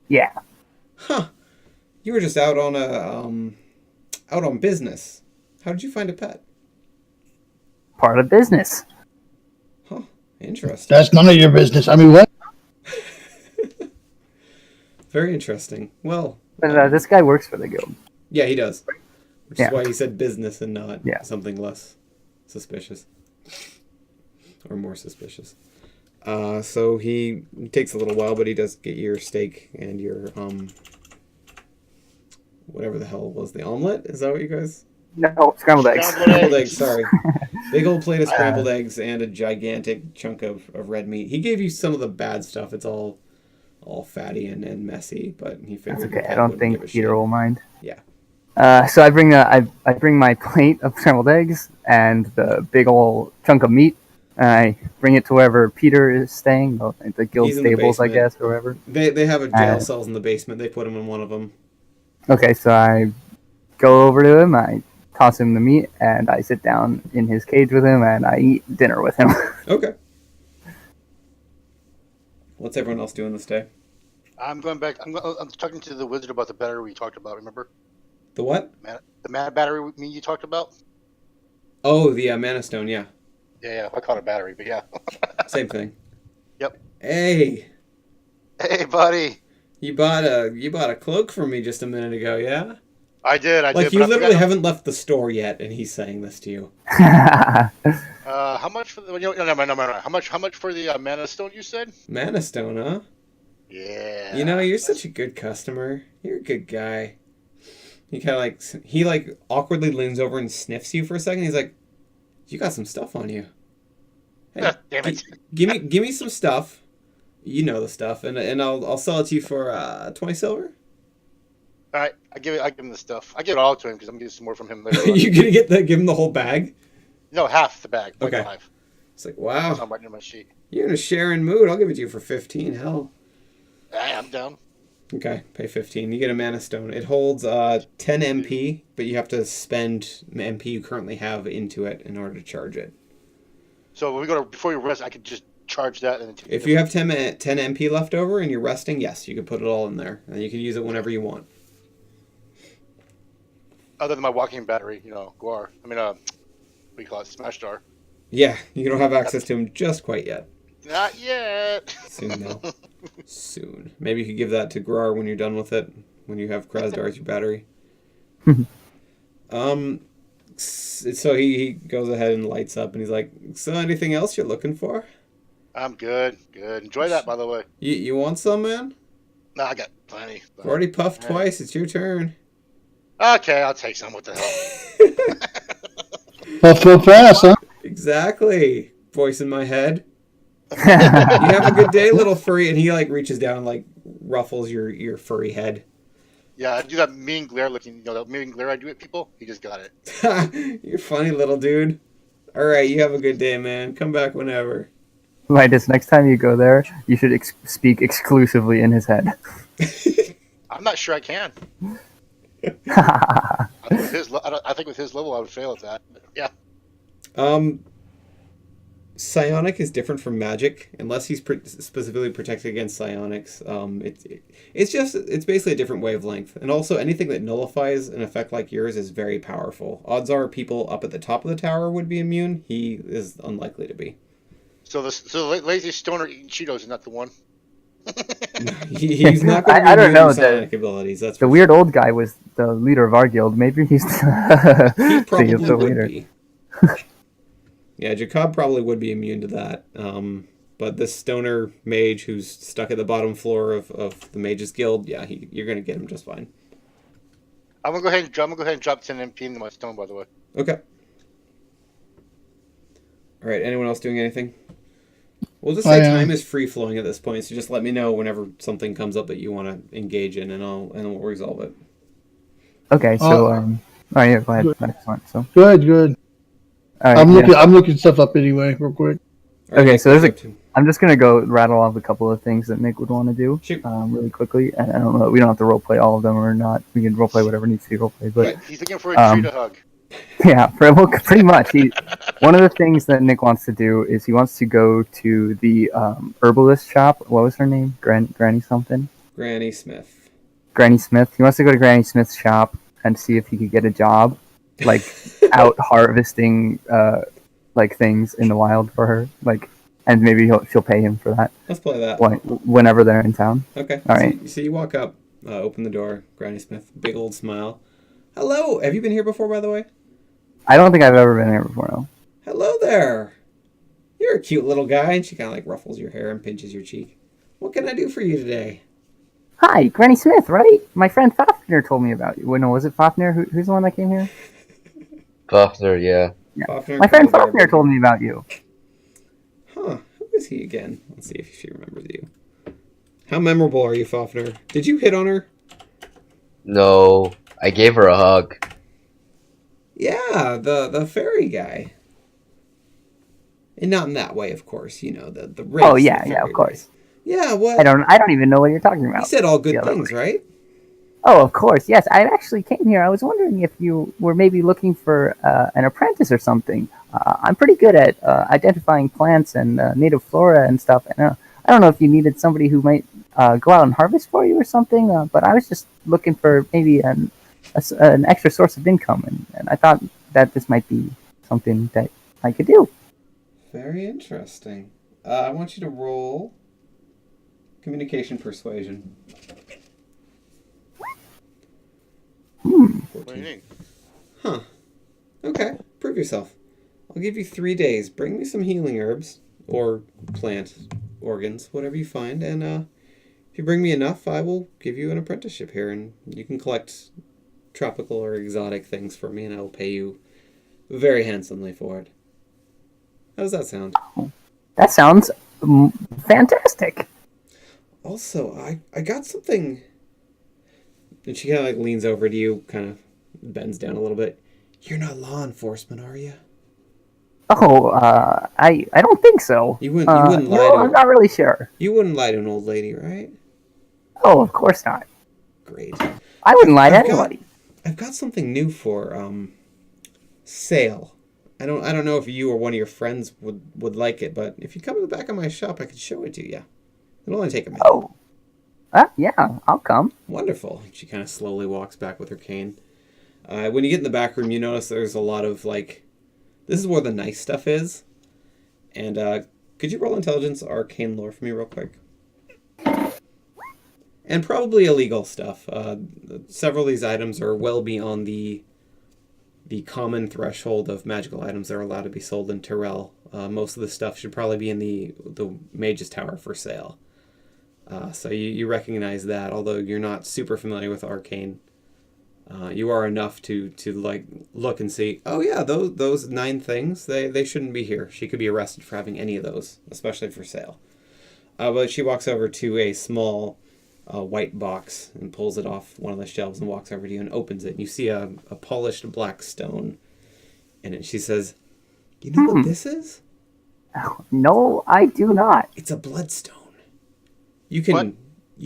Yeah. Huh. You were just out on out on business. How did you find a pet? Part of business. Huh. Interesting. That's none of your business. I mean, what? Very interesting. Well, But this guy works for the guild. yeah, he does. Which Yeah. is why he said business and not Yeah. something less suspicious. Or more suspicious. So he takes a little while, but he does get your steak and your, whatever the hell was the omelet? Is that what you guys? No, scrambled eggs. Scrambled eggs, sorry. Big old plate of scrambled eggs and a gigantic chunk of red meat. He gave you some of the bad stuff. It's all fatty and messy, but he figured That's your okay. pet I don't wouldn't think give a Peter shit. will mind. Yeah. So I bring I bring my plate of scrambled eggs and the big old chunk of meat. And I bring it to wherever Peter is staying, the guild He's in the stables, I basement. guess, or wherever. They have a jail cells in the basement. They put him in one of them. Okay, so I go over to him, I toss him the meat, and I sit down in his cage with him, and I eat dinner with him. Okay. What's everyone else doing this day? I'm going back. I'm talking to the wizard about the battery we talked about. Remember The what? the mana battery me you talked about? Oh, the Mana Stone, yeah. Yeah. I call it a battery, but yeah. Same thing. Yep. Hey, Hey, buddy. you bought a cloak from me just a minute ago, yeah? I did. Like, but you I literally forgot- haven't left the store yet, and he's saying this to you. How much for the? No. How much for the mana stone? You said? Mana Stone, huh? Yeah. You know, you're such a good customer. You're a good guy. He kind of he awkwardly leans over and sniffs you for a second. He's like, you got some stuff on you. Hey, Damn it. give me some stuff. You know the stuff, and I'll sell it to you for 20 silver. All right. I give him the stuff. I give it all to him because I'm gonna get some more from him later. You gonna give him the whole bag? No, half the bag. Okay. 0.5. It's like, That's wow, how I'm writing in my sheet. you're in a sharing mood. I'll give it to you for 15. Hell. I'm down. Okay, pay 15. You get a Mana Stone. It holds 10 MP, but you have to spend MP you currently have into it in order to charge it. So when we go to before you rest, I could just charge that and then take If it. you have 10 MP left over and you're resting, yes, you can put it all in there. And you can use it whenever you want. Other than my walking battery, Guar. I mean, what do you call it? Smash Star. Yeah, you don't have access to him just quite yet. Not yet. Soon, though. Soon. Maybe you could give that to Grar when you're done with it. When you have Krasdar as your battery. So he goes ahead and lights up and he's like, so anything else you're looking for? I'm good. Good. Enjoy that, by the way. You want some, man? No, I got plenty. I've already puffed twice. It's your turn. Okay, I'll take some. What the hell? Puff real fast, huh? Exactly. Voice in my head. You have a good day, little furry. And he reaches down and ruffles your furry head. Yeah, I do that mean glare looking, that mean glare I do at people. He just got it. You're funny, little dude. All right, you have a good day, man. Come back whenever. Midas, next time you go there, you should speak exclusively in his head. I'm not sure I can. I think with his level, I would fail at that. But yeah. Psionic is different from magic, unless he's specifically protected against psionics. It's basically a different wavelength, and also anything that nullifies an effect like yours is very powerful. Odds are people up at the top of the tower would be immune. He is unlikely to be. So the lazy stoner eating Cheetos is not the one. He's not going to be I don't immune know. to psionic abilities. That's the weird old guy was the leader of our guild. Maybe he's he probably the would leader. be. Yeah, Jacob probably would be immune to that. But this stoner mage who's stuck at the bottom floor of the Mages Guild, yeah, you're gonna get him just fine. I'm gonna go ahead and drop 10 MP into my stone, by the way. Okay. All right. Anyone else doing anything? We'll just say time is free flowing at this point, so just let me know whenever something comes up that you want to engage in, and we'll resolve it. Okay, so oh yeah, go ahead. Next one. So Good. all right, I'm looking stuff up anyway, real quick. All right, Okay, Nick, so what are you up to? I'm just gonna go rattle off a couple of things that Nick would want to do, Shoot. really quickly. And I don't know, we don't have to roleplay all of them or not. We can roleplay whatever needs to be roleplayed. But Right. He's looking for a tree to hug. yeah, pretty much. One of the things that Nick wants to do is he wants to go to the herbalist shop. What was her name? Granny something? Granny Smith. Granny Smith. He wants to go to Granny Smith's shop and see if he could get a job, like out harvesting like things in the wild for her, like, and maybe she'll pay him for that. Let's play that. Whenever they're in town. Okay. All right. So you walk up, open the door. Granny Smith, big old smile. Hello. Have you been here before, by the way? I don't think I've ever been here before. No. Hello there. You're a cute little guy, and she kind of like ruffles your hair and pinches your cheek. What can I do for you today? Hi, Granny Smith, right? My friend Fafnir told me about you. Well, no, was it Fafnir? Who's the one that came here? Fafnir, yeah. Fafnir, My friend Fafnir told me about you. Huh, who is he again? Let's see if she remembers you. How memorable are you, Fafnir? Did you hit on her? No, I gave her a hug. Yeah, the fairy guy. And not in that way, of course. You know, the race. Oh yeah, the yeah, of course. Race. Yeah, what? I don't even know what you're talking about. You said all good The other things, way. right? Oh, of course, yes. I actually came here. I was wondering if you were maybe looking for an apprentice or something. I'm pretty good at identifying plants and native flora and stuff. And I don't know if you needed somebody who might go out and harvest for you or something. But I was just looking for maybe an extra source of income, and I thought that this might be something that I could do. Very interesting. I want you to roll communication persuasion. What do you need? Huh. Okay. Prove yourself. I'll give you 3 days. Bring me some healing herbs or plant organs, whatever you find, and if you bring me enough, I will give you an apprenticeship here, and you can collect tropical or exotic things for me, and I will pay you very handsomely for it. How does that sound? That sounds fantastic. Also, I got something. And she kind of like leans over to you, kind of bends down a little bit. You're not law enforcement, are you? Oh, I don't think so. You wouldn't lie to. I'm not really sure. You wouldn't lie to an old lady, right? Oh, of course not. Great. I wouldn't lie to anybody. I've got something new for sale. I don't know if you or one of your friends would like it, but if you come to the back of my shop, I could show it to you. It'll only take a minute. Oh. Yeah, I'll come. Wonderful. She kind of slowly walks back with her cane. When you get in the back room, you notice there's a lot of, like, this is where the nice stuff is. And could you roll intelligence arcane lore for me real quick? And probably illegal stuff. Several of these items are well beyond the common threshold of magical items that are allowed to be sold in Tyrell. Most of the stuff should probably be in the Mage's Tower for sale. So you recognize that, although you're not super familiar with arcane. You are enough to like look and see, oh yeah, those 9 things, they shouldn't be here. She could be arrested for having any of those, especially for sale. But she walks over to a small a white box and pulls it off one of the shelves and walks over to you and opens it. And you see a polished black stone in it. She says, "You know what this is? No, I do not. It's a bloodstone. You What?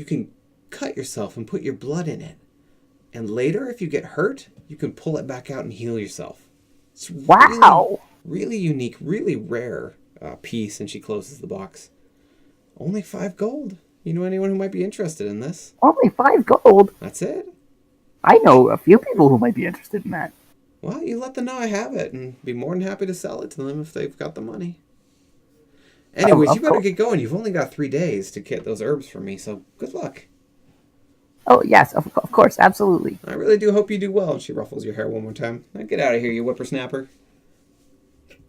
can cut yourself and put your blood in it. And later, if you get hurt, you can pull it back out and heal yourself. It's Wow. really unique, really rare piece." And she closes the box. "Only 5 gold. You know anyone who might be interested in this?" Only 5 gold. "That's it." I know a few people who might be interested in that. "Well, you let them know I have it and be more than happy to sell it to them if they've got the money." Anyways, of you better course. get going. You've only got 3 days to get those herbs for me, so good luck. Oh, yes, of course, absolutely. I really do hope you do well. And she ruffles your hair one more time. "Now get out of here, you whippersnapper."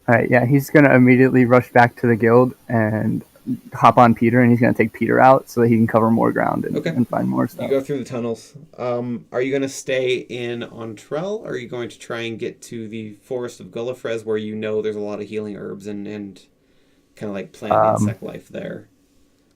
All right, yeah, he's going to immediately rush back to the guild and hop on Peter, and he's going to take Peter out so that he can cover more ground and, Okay. and find more You stuff. go through the tunnels. Are you going to stay in Ontrell, or are you going to try and get to the Forest of Gullifrez where you know there's a lot of healing herbs and kind of like plant insect life there?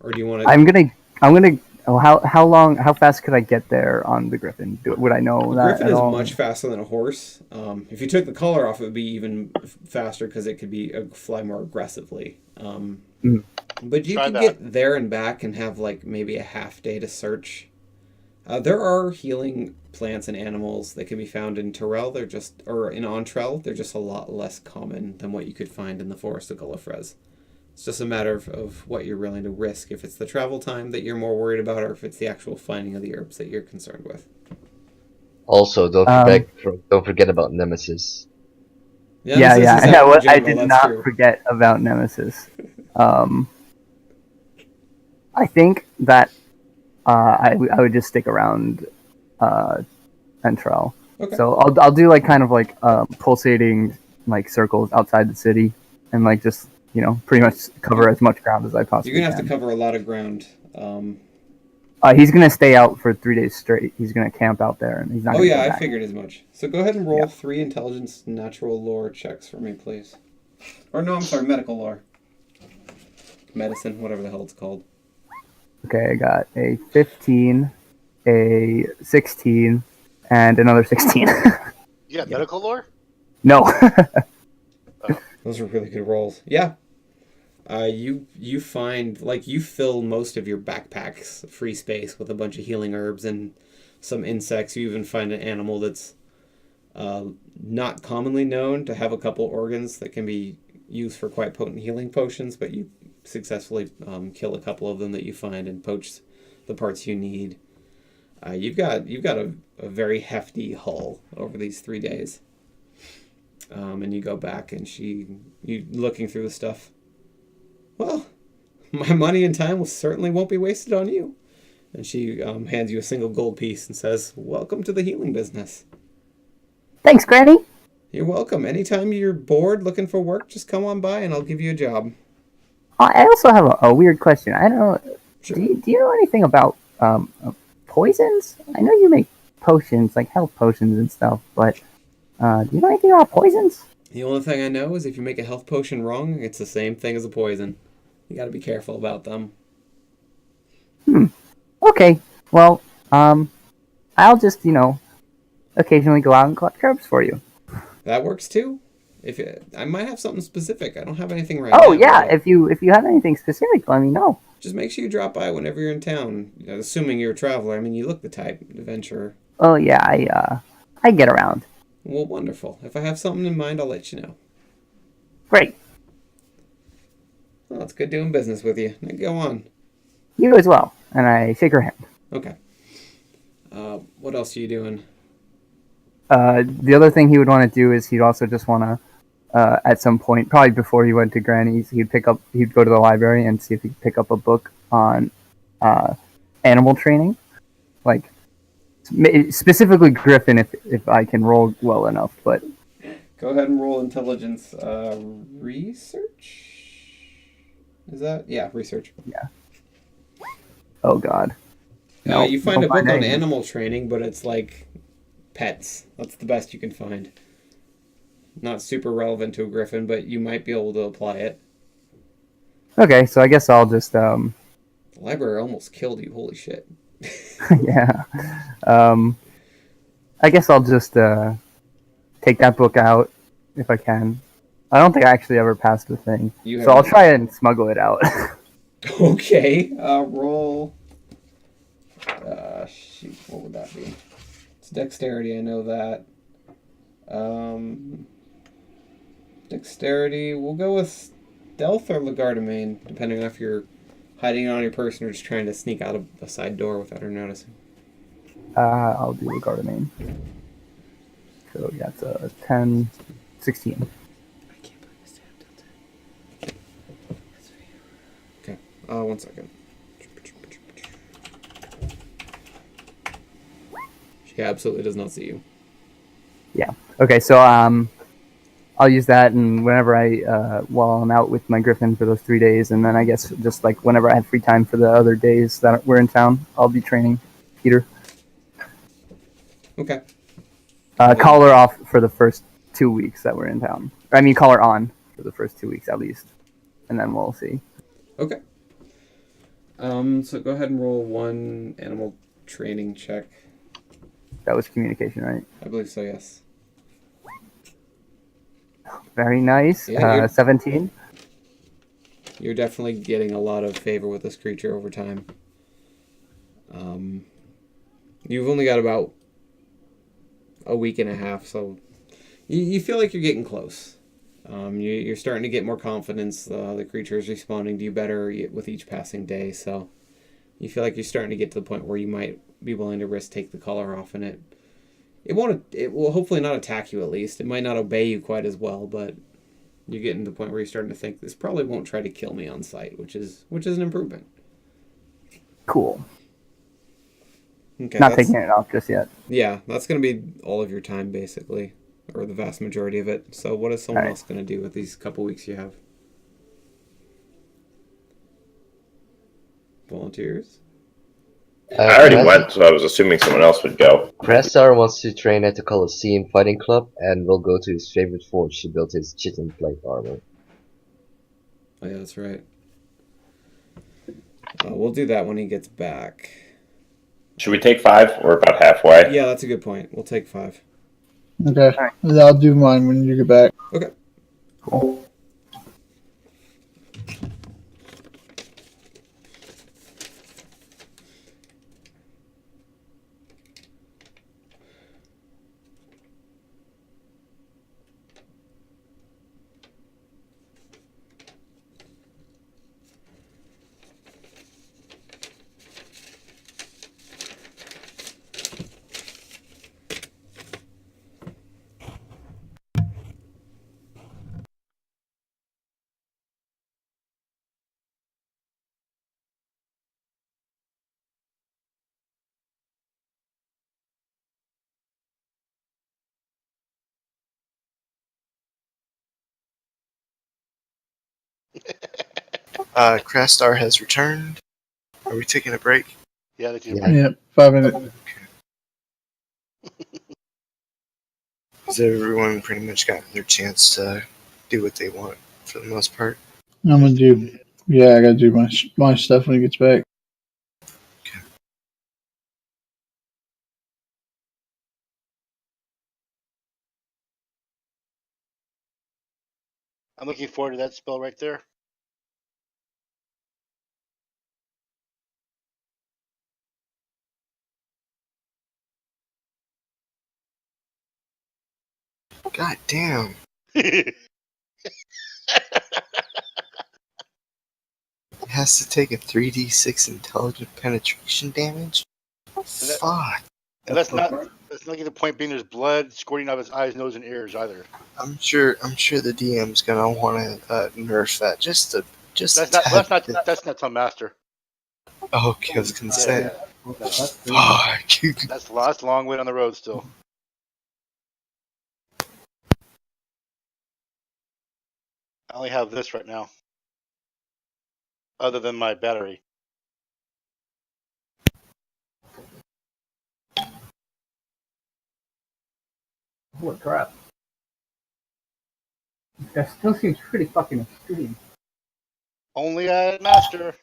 Or do you want to... I'm gonna. Oh, how fast could I get there on the Griffin? Would I know A that griffin at is all? much faster than a horse. If you took the collar off, it would be even faster because it could be fly more aggressively. But you Try could that. get there and back and have like maybe a half day to search. There are healing plants and animals that can be found in Tyrell. Or in Ontrell. They're just a lot less common than what you could find in the Forest of Gullifrez. It's just a matter of what you're willing to risk. If it's the travel time that you're more worried about, or if it's the actual finding of the herbs that you're concerned with. Also, don't forget about Nemesis. Nemesis is out in I general, did that's not true. forget about Nemesis. I think that I would just stick around Entrell. Okay. So I'll do like kind of like pulsating like circles outside the city, and like just pretty much cover as much ground as I possibly You're going to can. have to cover a lot of ground. He's gonna stay out for 3 days straight. He's gonna camp out there, and he's not. Oh gonna yeah, go I back. figured as much. So go ahead and roll Yeah. 3 intelligence natural lore checks for me, please. Or no, I'm sorry, medical lore. Medicine, whatever the hell it's called. Okay, I got a 15, a 16, and another 16. You got medical lore? No. Those are really good rolls. Yeah. You find, like, you fill most of your backpack's free space with a bunch of healing herbs and some insects. You even find an animal that's not commonly known to have a couple organs that can be used for quite potent healing potions, but you successfully kill a couple of them that you find and poach the parts you need. You've got a very hefty haul over these 3 days. And you go back and you looking through the stuff. "Well, my money and time certainly won't be wasted on you." And she hands you a single gold piece and says, "Welcome to the healing business." Thanks, Granny. "You're welcome. Anytime you're bored looking for work, just come on by and I'll give you a job." I also have a weird question. I don't know. Sure. Do you know anything about poisons? I know you make potions, like health potions and stuff, but do you know anything about poisons? The only thing I know is if you make a health potion wrong, it's the same thing as a poison. You gotta be careful about them. Okay. Well, I'll just occasionally go out and collect herbs for you. That works too. I might have something specific. I don't have anything right Oh now. yeah, but if you have anything specific, let me know. just make sure you drop by whenever you're in town. Assuming you're a traveler. I mean, you look the type, adventurer. Oh yeah, I get around. Well, wonderful. If I have something in mind, I'll let you know. Great. Well, it's good doing business with you. Now go on. You as well. And I shake her hand. Okay. What else are you doing? The other thing he would want to do is he'd also just want to, at some point, probably before he went to Granny's, he'd go to the library and see if he could pick up a book on animal training, like specifically Griffin, if I can roll well enough. But Go ahead and roll intelligence. Research? Is that? Yeah, research. oh god, You find a don't find book on anything. animal training, but it's like pets. That's the best you can find. Not super relevant to a griffin, but you might be able to apply it. Okay, so I guess I'll just The library almost killed you. Holy shit. Yeah. I guess I'll just take that book out if I can. I don't think I actually ever passed the thing, You so I'll haven't- try and smuggle it out. Okay. Roll. Shoot, what would that be? It's dexterity. I know that. Dexterity. We'll go with stealth or legardemain, depending on if you're hiding on your person or just trying to sneak out of a side door without her noticing. I'll do the Gardening. So yeah, it's a 10, 16. I can't believe I stabbed it. Okay. 1 second. She absolutely does not see you. Yeah. Okay, so I'll use that, and whenever while I'm out with my Griffin for those 3 days, and then I guess just like whenever I have free time for the other days that we're in town, I'll be training Peter. Okay. Call her off for the first 2 weeks that we're in town. I mean, call her on for the first 2 weeks at least, and then we'll see. Okay. So go ahead and roll 1 animal training check. That was communication, right? I believe so, yes. Very nice. Yeah, 17. You're definitely getting a lot of favor with this creature over time. You've only got about a week and a half, so you feel like you're getting close. You're starting to get more confidence. The creature is responding to you better with each passing day, so you feel like you're starting to get to the point where you might be willing to take the collar off, and it will hopefully not attack you. At least it might not obey you quite as well, but you're getting to the point where you're starting to think this probably won't try to kill me on sight, which is an improvement. Cool. Okay, Not taking it off just yet. Yeah, that's going to be all of your time basically, or the vast majority of it. So what is someone else going to do with these couple weeks you have? Volunteers? I already went, so I was assuming someone else would go. Prestar wants to train at the Colosseum Fighting Club and will go to his favorite forge to build his chitin plate armor. Oh yeah, that's right. We'll do that when he gets back. Should we take 5? We're about halfway. Yeah, that's a good point. We'll take 5. Okay. I'll do mine when you get back. Okay. Cool. Crastar has returned. Are we taking a break? Yeah, that's your Yeah. break. Yeah, 5 minutes. Has everyone pretty much gotten their chance to do what they want for the most part? I'm gonna do. Yeah, I gotta do my stuff when he gets back. I'm looking forward to that spell right there. God damn. It has to take a 3d6 intelligent penetration damage? Fuck. And let's not get the point being there's blood squirting out of his eyes, nose, and ears either. I'm sure the DM's gonna want to nerf that just That's not some master. Okay, I was gonna say. Yeah. Fuck. That's the last long way on the road still. I only have this right now, other than my battery. Holy crap. That still seems pretty fucking extreme. Only at master.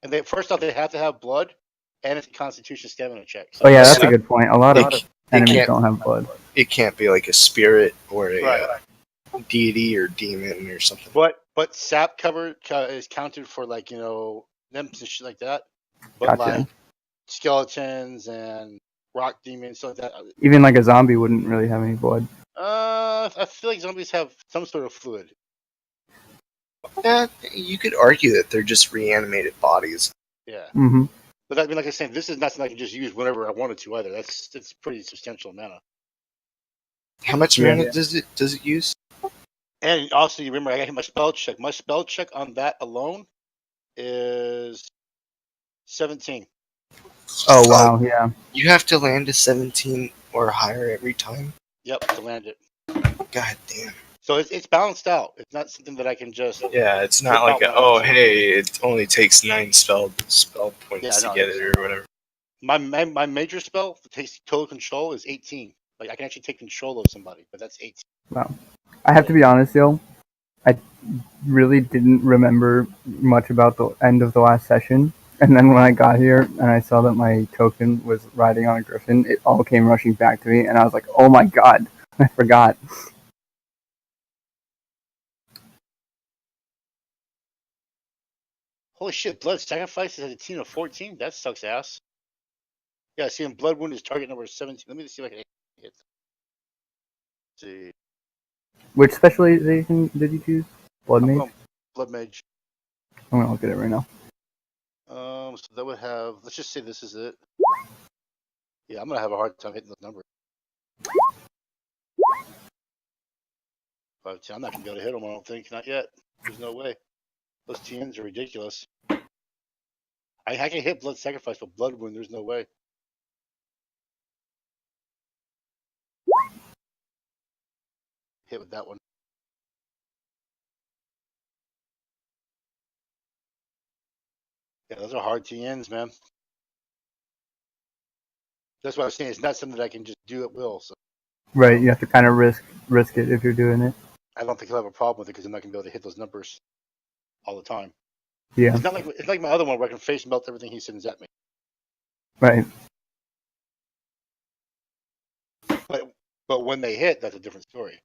And first off, they have to have blood, and it's a Constitution stamina check. So Oh yeah, that's So a good point. A lot of it enemies can't- don't have blood. It can't be like a spirit or a Right. deity or demon or something. But sap cover is counted for like nymphs and shit like that. But Gotcha. like skeletons and rock demons, stuff like that. Even like a zombie wouldn't really have any blood. I feel like zombies have some sort of fluid. Yeah, you could argue that they're just reanimated bodies. Yeah. Mm-hmm. But I mean, like I said, this is not something I can just use whenever I wanted to either. It's pretty substantial mana. How much Yeah. mana does it use? And also, you remember, I got hit my spell check. My spell check on that alone is 17. Oh wow, yeah. You have to land a 17 or higher every time? Yep, to land it. God damn. So it's balanced out. It's not something that I can just. Yeah, it's not like hey, it only takes 9 spell points Yeah, to no, get it or whatever. My major spell that takes total control is 18. Like I can actually take control of somebody, but that's 18. Wow. I have to be honest, though. I really didn't remember much about the end of the last session. And then when I got here and I saw that my token was riding on a griffin, it all came rushing back to me, and I was like, oh my god, I forgot. Holy shit! Blood sacrifices has a team of 14. That sucks ass. Yeah, see, in Blood Wound is target number 17. Let me see if I can hit. Let's see. Which specialization did you choose? Blood Mage? Blood Mage. I'm gonna look at it right now. So that would have. Let's just say this is it. Yeah, I'm gonna have a hard time hitting those numbers. 5, 10. I'm not gonna be able to hit them. I don't think. Not yet. There's no way. Those TNs are ridiculous. I can hit Blood Sacrifice, but Blood Wound, there's no way. Hit with that one. Yeah, those are hard TNs, man. That's what I was saying. It's not something that I can just do at will. So Right, you have to kind of risk it if you're doing it. I don't think he'll have a problem with it because I'm not gonna be able to hit those numbers all the time. Yeah, It's like my other one where I can face melt everything he sends at me. right. But when they hit, that's a different story.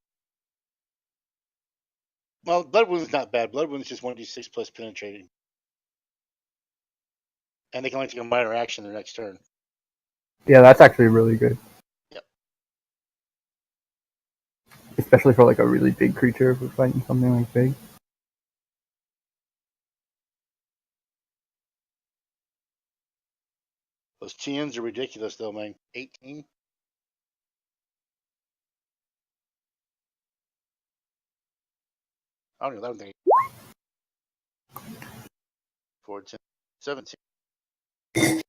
Well, Blood Wound is not bad. Blood Wound is just 1d6 plus penetrating. And they can only take a minor action their next turn. Yeah, that's actually really good. Yep. Especially for like a really big creature if we're fighting something like big. Those TNs are ridiculous, though, man. 18? I don't think. 14, 17.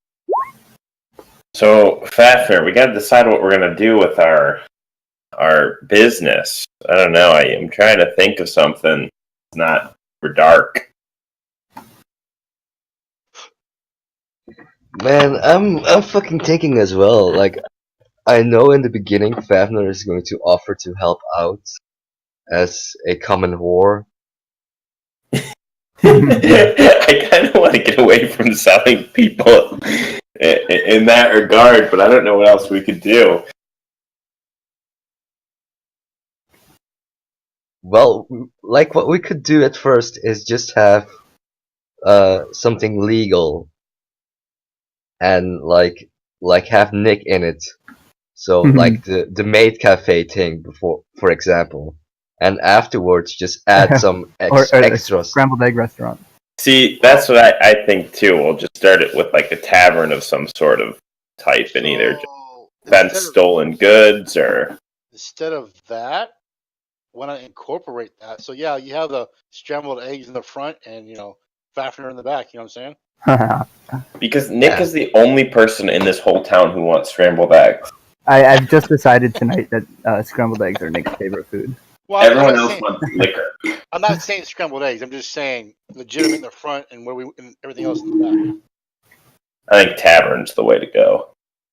So, Fafnir, we got to decide what we're going to do with our business. I don't know. I'm trying to think of something that's not for dark. Man, I'm fucking thinking as well. Like, I know in the beginning Fafnir is going to offer to help out as a common whore. I kind of want to get away from selling people in that regard, but I don't know what else we could do. Well, like what we could do at first is just have something legal and like have Nick in it. So like the maid cafe thing before, for example, and afterwards just add some or a extras. scrambled egg restaurant. See, that's what I think too. We'll just start it with like a tavern of some sort of type, and either just fence stolen goods or. Instead of that, why not incorporate that? So yeah, you have the scrambled eggs in the front and Fafnir in the back. You know what I'm saying? Because Nick is the only person in this whole town who wants scrambled eggs. I've just decided tonight that scrambled eggs are Nick's favorite food. Well, Everyone else wants liquor. I'm not saying scrambled eggs. I'm just saying legitimate in the front and and everything else in the back. I think tavern's the way to go.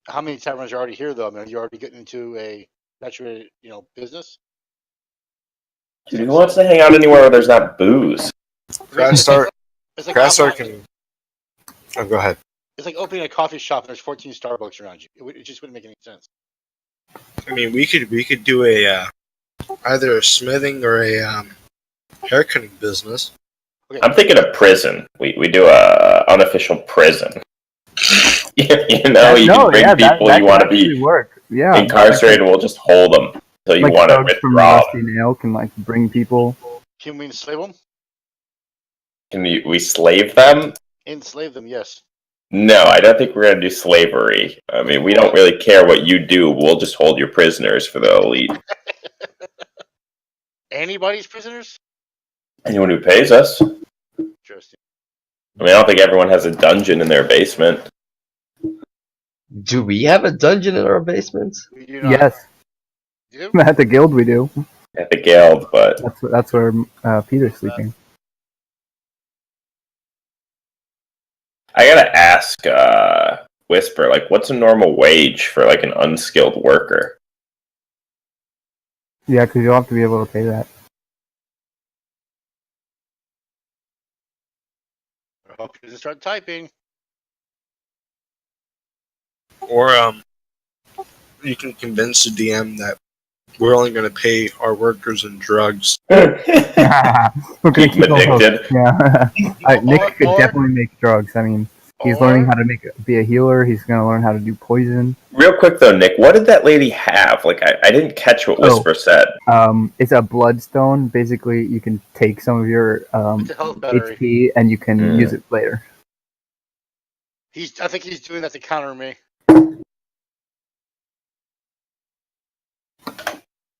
How many taverns are already here, though? I mean, are you already getting into a saturated, business? Dude, who wants to hang out anywhere where there's not booze? Craftstar It's like Craftstar can Oh, go ahead. It's like opening a coffee shop and there's 14 Starbucks around you. It just wouldn't make any sense. I mean, we could do a either a smithing or a haircutting business. Okay. I'm thinking of prison. We do a unofficial prison. You know, you can bring people you want to be work. incarcerated. We'll just hold them until you want to withdraw. Rusty Nail can like bring people. Can we enslave them? Can we slave them? Enslave them, yes. No, I don't think we're going to do slavery. I mean, we don't really care what you do. We'll just hold your prisoners for the elite. Anybody's prisoners? Anyone who pays us. Interesting. I mean, I don't think everyone has a dungeon in their basement. Do we have a dungeon in our basement? We do not. Yes, Do? at the guild we do. At the guild, but That's where Peter's sleeping. I gotta ask Whisper, like, what's a normal wage for like an unskilled worker? Yeah, because you'll have to be able to pay that. I hope you start typing. Or you can convince the DM that we're only going to pay our workers in drugs. We're gonna Keep them all those- addicted. Yeah, Nick could Or- definitely make drugs. I mean, he's learning how to be a healer. He's gonna learn how to do poison. Real quick though, Nick, what did that lady have? Like, I didn't catch what Whisper said. It's a bloodstone. Basically, you can take some of your It's a health battery. HP and you can use it later. I think he's doing that to counter me.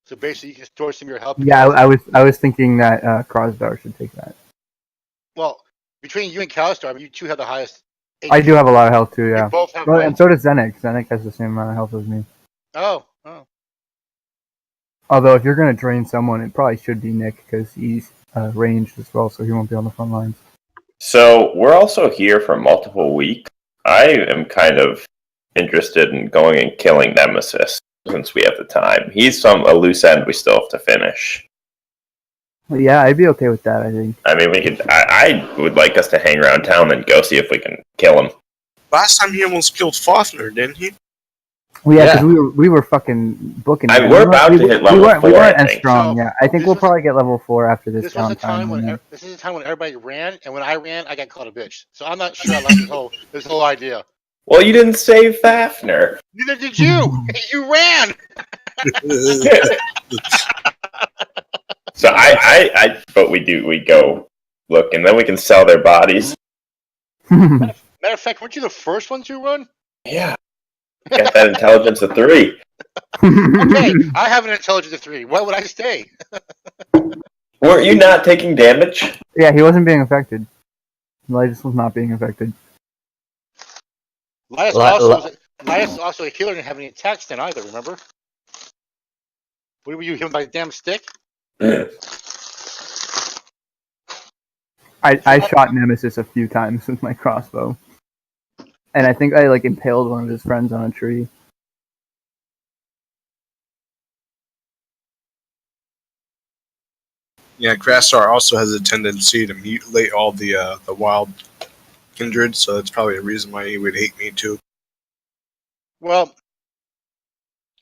So basically, you can store some of your health. Yeah, I was thinking that Crosdar should take that. Well, between you and Calistar, I mean, you two have the highest. I do have a lot of health too. You Yeah, both have. well, and so does Zenek. Zenek has the same amount of health as me. Oh. Although if you're gonna drain someone, it probably should be Nick because he's ranged as well, so he won't be on the front lines. So we're also here for multiple weeks. I am kind of interested in going and killing Nemesis since we have the time. He's a loose end we still have to finish. Well, yeah, I'd be okay with that. I think. I mean, we could. I would like us to hang around town and go see if we can kill him. Last time he almost killed Fafnir, didn't he? Well, yeah, because we were fucking booking. We're about to hit level 4. We weren't I as think. strong. So, yeah, I think this we'll was- probably get level 4 after this This was the time downtime. this is the time when everybody ran, and when I ran, I got called a bitch. So I'm not sure I like this whole idea. Well, you didn't save Fafnir. Neither did you. You ran. So but we go look, and then we can sell their bodies. Matter of fact, weren't you the first one to run? Yeah. Got that intelligence of 3. Okay, I have an intelligence of 3. Why would I stay? Weren't you not taking damage? Yeah, he wasn't being affected. Elias was not being affected. Linus also a healer, didn't have any attacks then either. Remember? What were you hit by a damn stick? I shot Nemesis a few times with my crossbow. And I think I like impaled one of his friends on a tree. Yeah, Grassar also has a tendency to mutilate all the wild kindred, so that's probably a reason why he would hate me too. Well,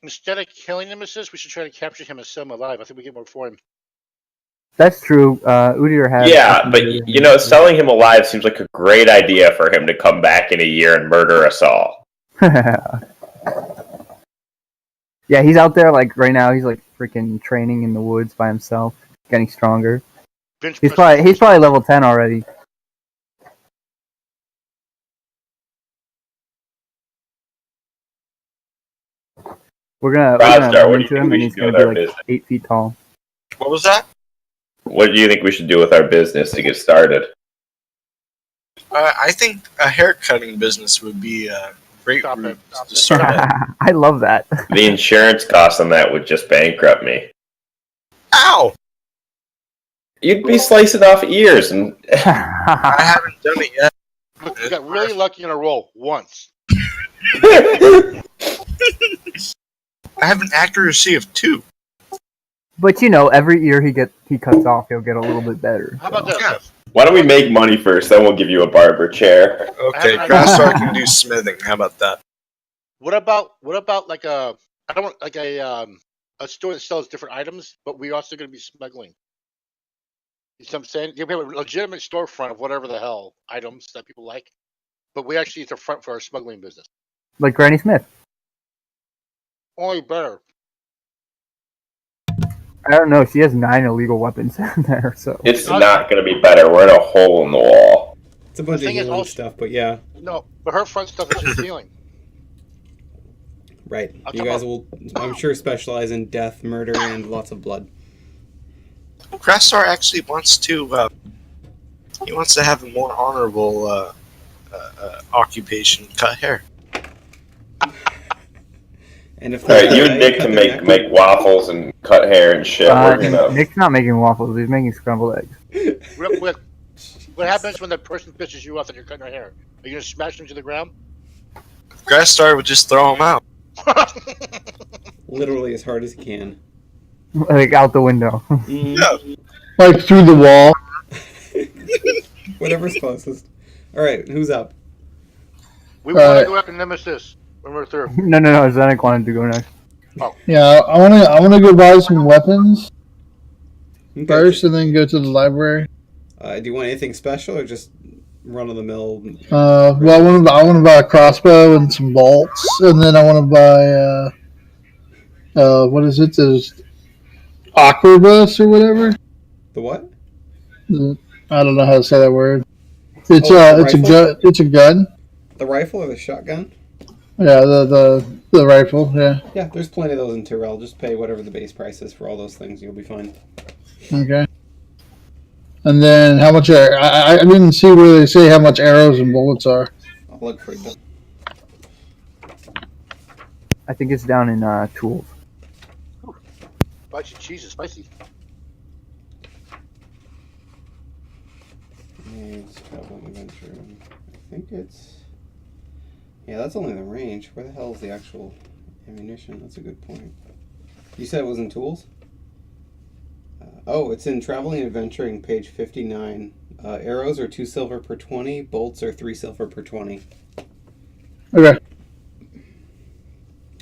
instead of killing Nemesis, we should try to capture him and sell him alive. I think we get more for him. That's true. Udyr has. Yeah, but you know, selling him alive seems like a great idea for him to come back in a year and murder us all. Yeah, he's out there like right now. He's like freaking training in the woods by himself, getting stronger. He's probably level 10 already. We're gonna Rostar, what run do you into think him, we and he's should do gonna with be our like business? 8 feet tall. What was that? What do you think we should do with our business to get started? I think a haircutting business would be a great Stop route it. to start. I love that. The insurance cost on that would just bankrupt me. Ow! You'd be slicing off ears, and I haven't done it yet. Look, we got really lucky in a roll once. I have an accuracy of 2. But you know, every ear he cuts off, he'll get a little bit better. How about this? Yeah. Why don't we make money first, then we'll give you a barber chair. Okay, I- Grasstar can do smithing. How about that? What about like a I don't want like a store that sells different items, but we're also going to be smuggling. You see what I'm saying? You have a legitimate storefront of whatever the hell items that people like, but we actually it's a front for our smuggling business. Like Granny Smith. Only better. I don't know. She has 9 illegal weapons in there, so. It's not going to be better. We're in a hole in the wall. It's a bunch The of thing is healing also- stuff, but yeah, No, but her front stuff is just healing. right. I'll You come guys up. will, I'm sure, specialize in death, murder, and lots of blood. Grasstar actually wants to. He wants to have a more honorable occupation: cut hair. And if All right, they you and Nick cut can their neck make waffles and cut hair and shit. We're gonna. Nick's not making waffles. He's making scrambled eggs. Real quick, what happens when that person pisses you off and you're cutting her hair? Are you going to smash them to the ground? Grasstar would just throw him out. literally as hard as he can. Like out the window. Mm, Like through the wall. whatever's closest. All right, who's up? We want to go after Nemesis when we're through. No. Zenek wanted to go next. Yeah, I wanna go buy some weapons Okay. first, and then go to the library. Do you want anything special or just run of the mill? Well, I want to buy a crossbow and some bolts, and then I want to buy what is it? There's Aquabus or whatever. The what? I don't know how to say that word. It's Oh, it's a rifle? gun. It's a gun. The rifle or the shotgun? Yeah, the rifle. Yeah. Yeah, there's plenty of those in Tyrell. Just pay whatever the base price is for all those things. You'll be fine. Okay. And then how much? I didn't see where they say how much arrows and bullets are. I'll look for it. I think it's down in tools. Bunch of cheese is spicy. It's traveling adventure. I think it's. Yeah, that's only the range. Where the hell is the actual ammunition? That's a good point. You said it was in tools? Oh, it's in Traveling and Adventuring, page 59. Arrows are 2 silver per 20. Bolts are 3 silver per 20. Okay.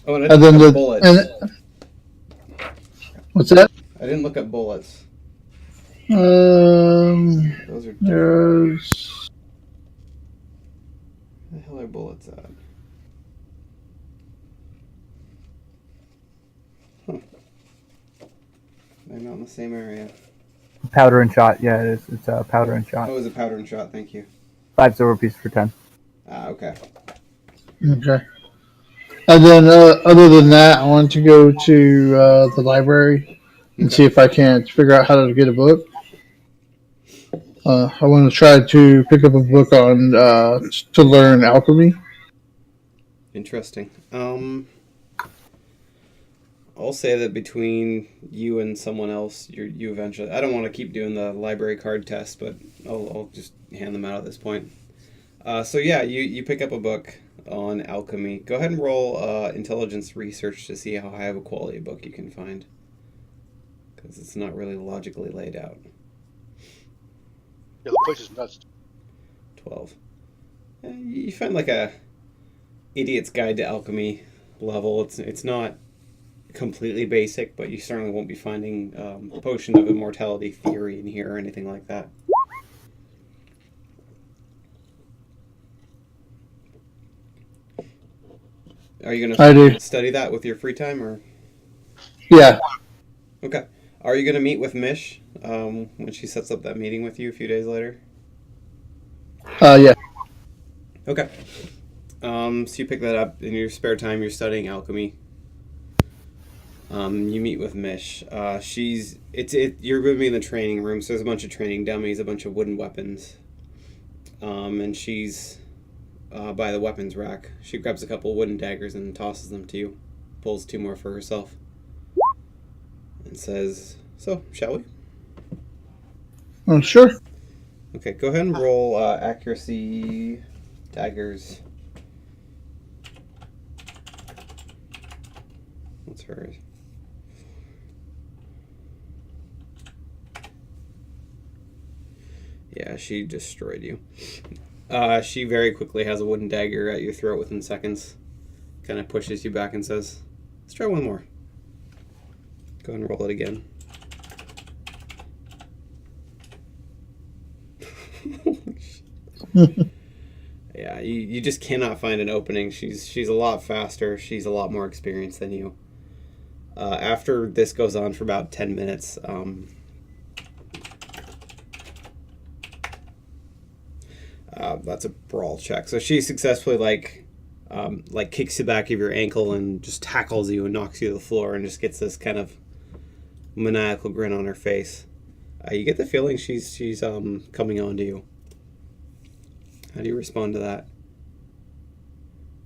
Oh, and I And didn't then look up bullets. What's that? I didn't look up bullets. Those are. There's Where the hell are bullets at? Huh. They're not in the same area. Powder and shot. Yeah, it is. It's powder and shot. Oh, it was a powder and shot. Thank you. 5 silver pieces for 10. Ah, okay. okay. And then other than that, I want to go to the library and see if I can't figure out how to get a book. I want to try to pick up a book on to learn alchemy. Interesting. I'll say that between you and someone else, you eventually. I don't want to keep doing the library card test, but I'll just hand them out at this point. So yeah, you pick up a book on alchemy. Go ahead and roll intelligence research to see how high of a quality book you can find, because it's not really logically laid out. Yeah, the place is nuts. 12. You find like a idiot's guide to alchemy level. It's not completely basic, but you certainly won't be finding potion of immortality theory in here or anything like that. Are you I going do. to study that with your free time, or? Yeah. Okay. Are you going to meet with Mish when she sets up that meeting with you a few days later? Yeah. Okay. So you pick that up in your spare time. You're studying alchemy. You meet with Mish. You're going to be in the training room. So there's a bunch of training dummies, a bunch of wooden weapons, and she's by the weapons rack. She grabs a couple wooden daggers and tosses them to you. Pulls 2 more for herself, and says, "So, shall we?" Oh, sure. Okay, go ahead and roll accuracy daggers. What's hers? Yeah, she destroyed you. She very quickly has a wooden dagger at your throat within seconds. Kind of pushes you back and says, let's try one more. Go ahead and roll it again. Yeah, you just cannot find an opening. She's a lot faster. She's a lot more experienced than you. After this goes on for about 10 minutes, that's a brawl check. So she successfully like kicks the back of your ankle and just tackles you and knocks you to the floor and just gets this kind of maniacal grin on her face. You get the feeling she's coming on to you. How do you respond to that?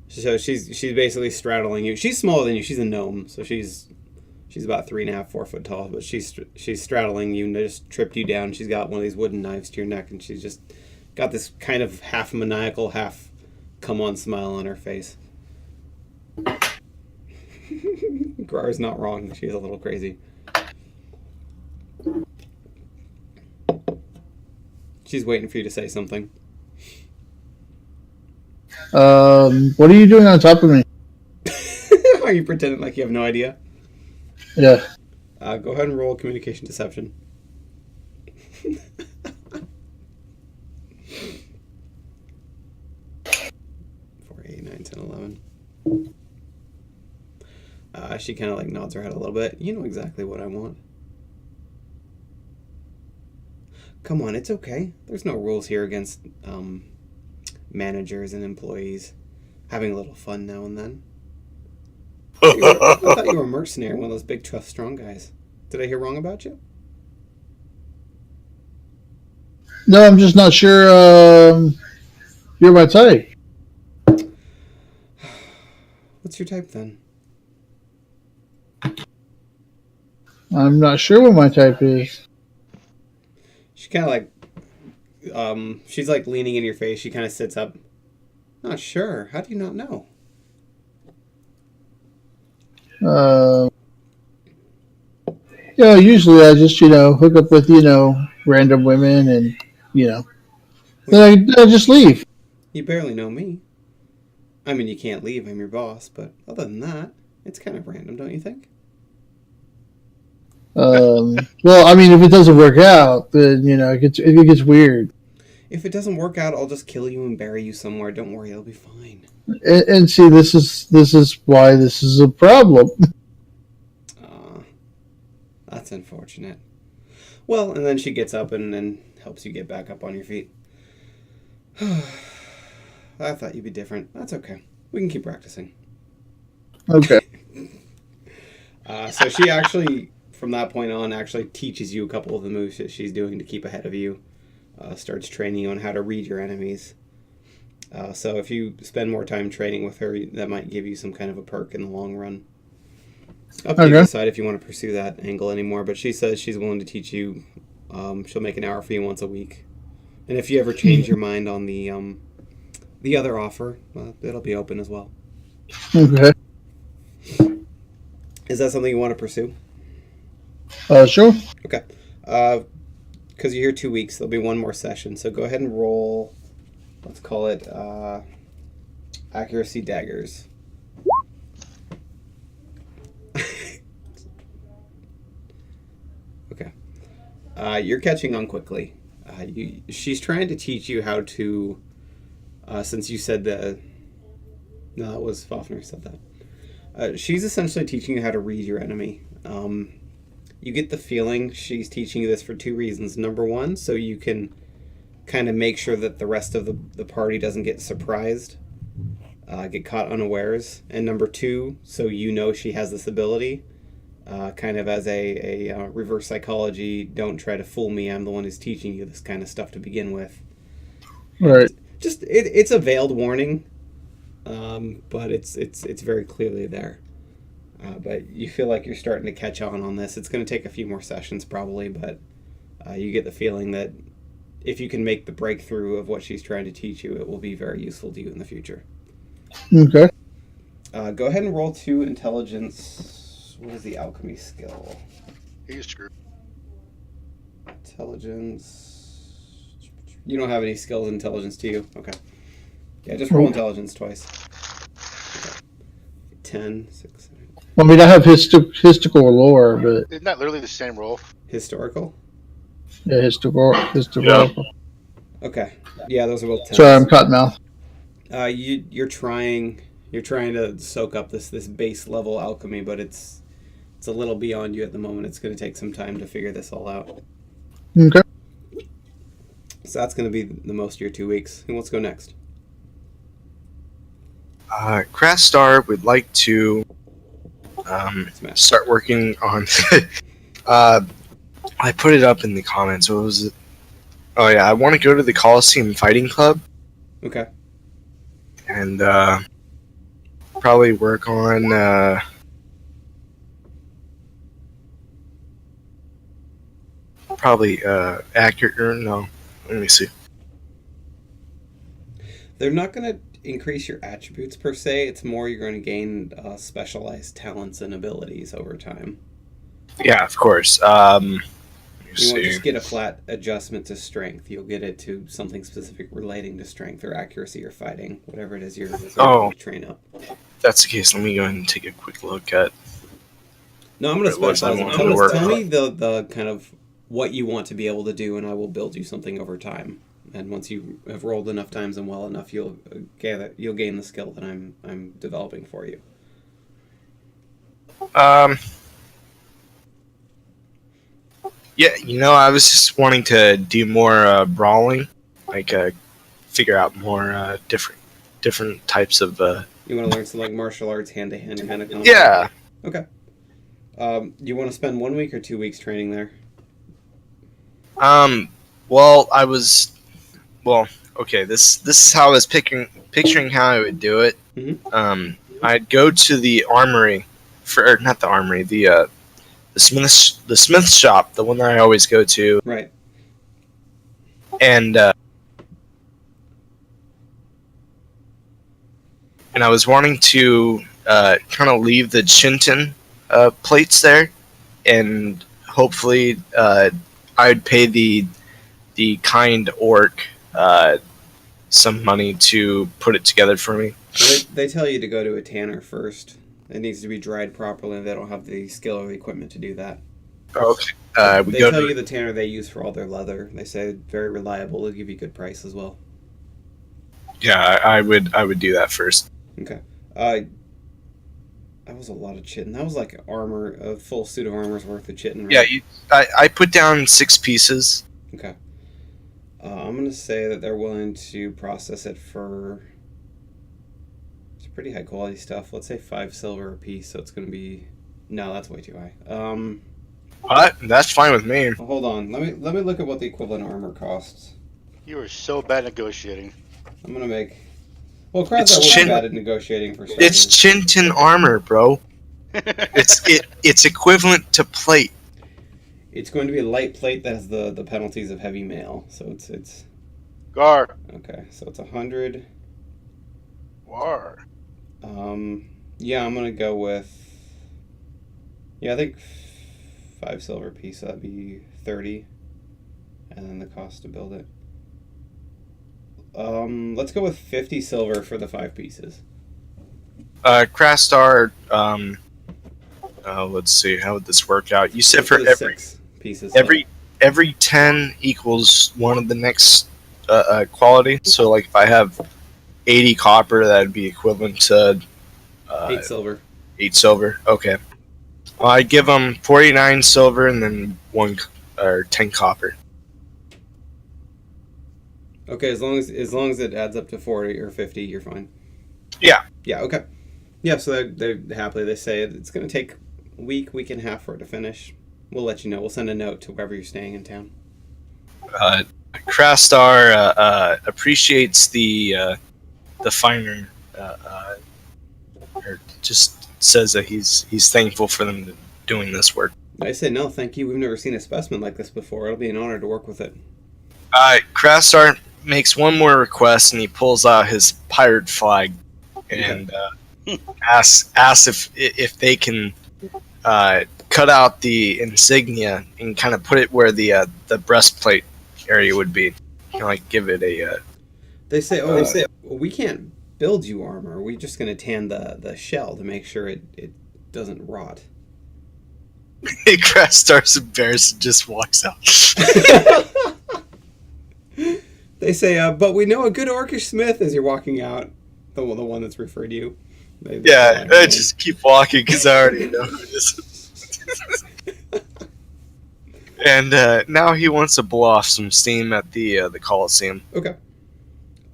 So she's basically straddling you. She's smaller than you. She's a gnome, so she's about 3.5, 4 foot tall. But she's straddling you and just tripped you down. She's got one of these wooden knives to your neck, and she's just got this kind of half maniacal, half come on smile on her face. Grar's not wrong. She's a little crazy. She's waiting for you to say something. What are you doing on top of me? Are you pretending like you have no idea? Yeah. Go ahead and roll communication deception. 4, 8, 9, 10, 11. She kind of like nods her head a little bit. You know exactly what I want. Come on, it's okay. There's no rules here against managers and employees having a little fun now and then. I thought you were a mercenary, one of those big, tough, strong guys. Did I hear wrong about you? No, I'm just not sure you're my type. What's your type then? I'm not sure what my type is. She kind of like, she's like leaning in your face. She kind of sits up. Not sure. How do you not know? Usually I just, hook up with, random women and, then I just leave. You barely know me. I mean, you can't leave. I'm your boss. But other than that, it's kind of random, don't you think? Well, I mean, if it doesn't work out, then, it gets weird. If it doesn't work out, I'll just kill you and bury you somewhere. Don't worry, it'll be fine. And see, this is why this is a problem. That's unfortunate. Well, and then she gets up and helps you get back up on your feet. I thought you'd be different. That's okay. We can keep practicing. Okay. So she actually, from that point on, actually teaches you a couple of the moves that she's doing to keep ahead of you. Starts training you on how to read your enemies. So if you spend more time training with her, that might give you some kind of a perk in the long run. Up to you to decide if you want to pursue that angle anymore. But she says she's willing to teach you. She'll make an hour for you once a week. And if you ever change your mind on the other offer, it'll be open as well. Okay. Is that something you want to pursue? Sure. Okay. Because you're here 2 weeks, there'll be one more session. So go ahead and roll, let's call it accuracy daggers. Okay. You're catching on quickly. She's trying to teach you how to, since you said that, no, that was Fafnir who said that. She's essentially teaching you how to read your enemy. You get the feeling she's teaching you this for 2 reasons. Number one, so you can kind of make sure that the rest of the party doesn't get surprised, get caught unawares. And number two, so you know she has this ability, kind of as a reverse psychology, don't try to fool me, I'm the one who's teaching you this kind of stuff to begin with. Right. Just it's a veiled warning, but it's very clearly there. But you feel like you're starting to catch on this. It's going to take a few more sessions probably, but you get the feeling that if you can make the breakthrough of what she's trying to teach you, it will be very useful to you in the future. Okay. Go ahead and roll 2 intelligence. What is the alchemy skill? He's screwed. Intelligence You don't have any skills in intelligence, do you? Okay. Yeah, just roll Nope. intelligence twice. Okay. 10, 6, 7. I mean, I have historical lore, but Isn't that literally the same roll? Historical? yeah, historical. Okay. Yeah, those are both 10s. Sorry, I'm cottonmouth. You're trying to soak up this base level alchemy, but it's a little beyond you at the moment. It's going to take some time to figure this all out. Okay. So that's going to be the most of your 2 weeks. Who wants to go next? Craftstar would like to Smash. start working on. I put it up in the comments. What was it? Oh yeah, I want to go to the Coliseum Fighting Club Okay. and probably work on. Probably accurate. Or no, let me see. They're not going to increase your attributes per se. It's more you're going to gain specialized talents and abilities over time. Yeah, of course. Let me You won't see. just get a flat adjustment to strength. You'll get it to something specific relating to strength or accuracy or fighting, whatever it is you're Oh. to train up. If that's the case, let me go ahead and take a quick look at. No, I'm going to What was I specialize. wanting to work Tell on? me the kind of what you want to be able to do, and I will build you something over time. And once you have rolled enough times and well enough, you'll gain the skill that I'm developing for you. Yeah, I was just wanting to do more brawling, like figure out more different types of. You want to learn some like martial arts, hand to hand kind of combat? Yeah. Okay. You want to spend 1 week or 2 weeks training there? Well, I was. Well, okay. This is how I was picturing how I would do it. Mhm. I'd go to the armory, not the armory, the smith shop, the one that I always go to, Right. and I was wanting to kind of leave the Chinton plates there, and hopefully I'd pay the kind orc some money to put it together for me. They tell you to go to a tanner first. It needs to be dried properly. They don't have the skill or the equipment to do that. Okay. They tell you the tanner they use for all their leather. They say very reliable. They'll give you a good price as well. Yeah, I would do that first. Okay. That was a lot of chitin. That was like armor, a full suit of armor's worth of chitin, right? Yeah, I put down 6 pieces. Okay. I'm going to say that they're willing to process it for... It's pretty high quality stuff. Let's say 5 silver a piece, so it's going to be... No, that's way too high. That's fine with me. Hold on. Let me look at what the equivalent armor costs. You are so bad negotiating. I'm going to make... Well, Krasar It's wasn't bad at negotiating for starters. It's Chinton armor, bro. It's equivalent to plate. It's going to be a light plate that has the penalties of heavy mail, so it's... Gar. Okay, so it's 100... War. Yeah, I'm gonna go with. Yeah, I think 5 silver piece. That'd be 30, and then the cost to build it. Let's go with 50 silver for the 5 pieces. Crastar. Let's see. How would this work out? You said for every 6 pieces. every 10 equals one of the next quality. So, like, if I have 80 copper, that'd be equivalent to 8 silver. 8 silver. Okay. I give them 49 silver and then 10 copper. Okay, as long as it adds up to 40 or 50, you're fine. Yeah. Yeah. Okay. Yeah. So they're happily. They say it's going to take a week and a half for it to finish. We'll let you know. We'll send a note to wherever you're staying in town. Crastar appreciates the finer, or just says that he's thankful for them doing this work. I say no, thank you. We've never seen a specimen like this before. It'll be an honor to work with it. Crastar makes one more request, and he pulls out his pirate flag and asks if they can cut out the insignia and kind of put it where the breastplate area would be. like give it a. They say, we can't build you armor. We're just going to tan the shell to make sure it doesn't rot. Crash starts embarrassed and just walks out. They say, but we know a good orcish smith as you're walking out. The one that's referred to you. I just keep walking because I already know who this is. And now he wants to blow off some steam at the Coliseum. Okay.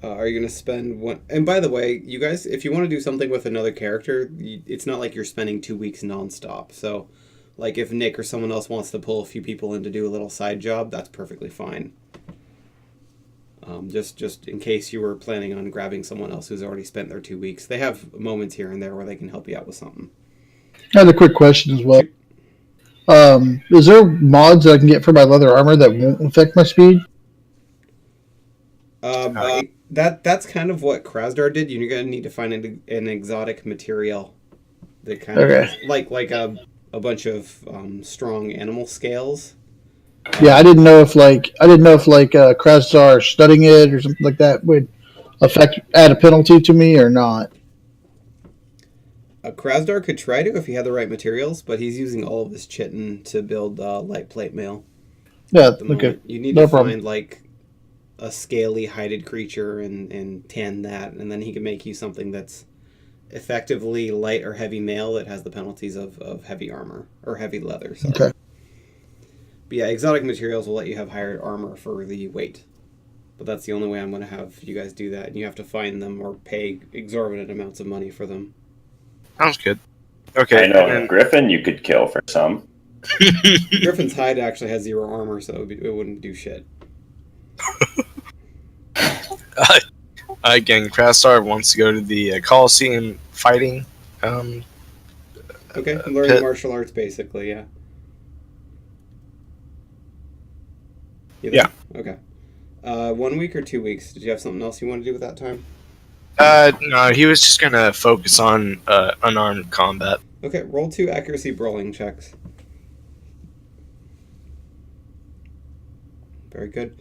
Are you going to spend one... And by the way, you guys, if you want to do something with another character, it's not like you're spending 2 weeks nonstop. So, like, if Nick or someone else wants to pull a few people in to do a little side job, that's perfectly fine. Just in case you were planning on grabbing someone else who's already spent their 2 weeks. They have moments here and there where they can help you out with something. I had a quick question as well. Is there mods that I can get for my leather armor that won't affect my speed? That's kind of what Krasdar did. You're going to need to find an exotic material that kind of like a bunch of strong animal scales. Yeah, I didn't know if Krasdar studying it or something like that would add a penalty to me or not. Krasdar could try to if he had the right materials, but he's using all of his chitin to build light plate mail. Yeah, okay. You need to find like a scaly hided creature and tan that, and then he can make you something that's effectively light or heavy mail that has the penalties of heavy armor or heavy leather. Sorry. Okay. But yeah, exotic materials will let you have higher armor for the weight. But that's the only way I'm going to have you guys do that, and you have to find them or pay exorbitant amounts of money for them. Sounds good. Okay. I know a griffin you could kill for some. Griffin's hide actually has 0 armor, so it wouldn't do shit. Again, Krasdar wants to go to the Coliseum fighting. Okay, I'm learning martial arts basically, yeah. Yeah. Okay. 1 week or 2 weeks? Did you have something else you want to do with that time? No, he was just gonna focus on unarmed combat. Okay, roll 2 accuracy brawling checks. Very good.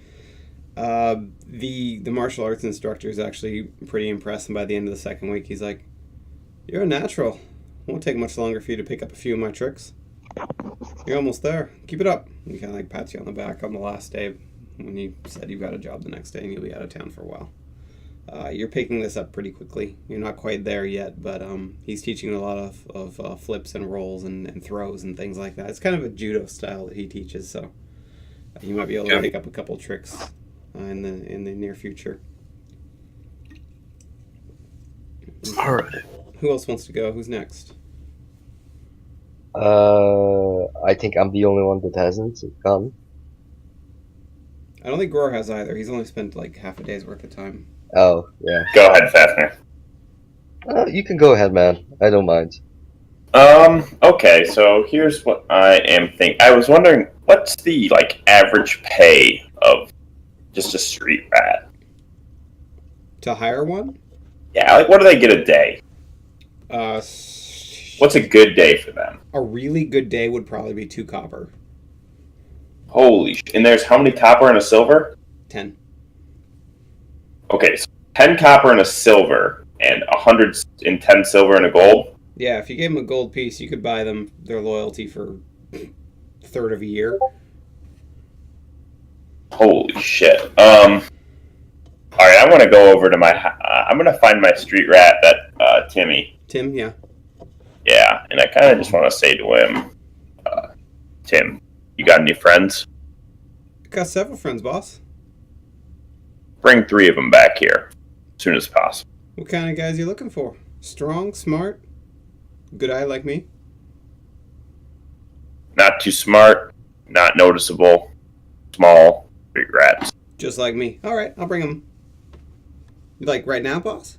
The martial arts instructor is actually pretty impressed, and by the end of the 2nd week, he's like, "You're a natural. Won't take much longer for you to pick up a few of my tricks. You're almost there. Keep it up." He kind of like pats you on the back on the last day when you said you got a job the next day and you'll be out of town for a while. You're picking this up pretty quickly. You're not quite there yet, but he's teaching you a lot of flips and rolls and throws and things like that. It's kind of a judo style that he teaches, so you might be able to pick up a couple tricks in the near future. All right. Who else wants to go? Who's next? I think I'm the only one that hasn't gone. I don't think Gror has either. He's only spent like half a day's worth of time. Oh, yeah. Go ahead, Fafnir. You can go ahead, man. I don't mind. Okay, so here's what I am thinking. I was wondering, what's the, average pay of just a street rat? To hire one? Yeah, what do they get a day? What's a good day for them? A really good day would probably be 2 copper. Holy shit. And there's how many copper and a silver? 10. Okay, so 10 copper and a silver, and 110 silver and a gold? Yeah, if you gave them a gold piece, you could buy them their loyalty for a third of a year. Holy shit. Alright, I want to go over to I'm going to find my street rat, that Timmy. Tim, yeah. Yeah, and I kind of just want to say to him, Tim, you got any friends? Got several friends, boss. Bring 3 of them back here as soon as possible. What kind of guys you looking for? Strong, smart, good eye like me? Not too smart, not noticeable, small, street rats. Just like me. All right, I'll bring them. Like right now, boss?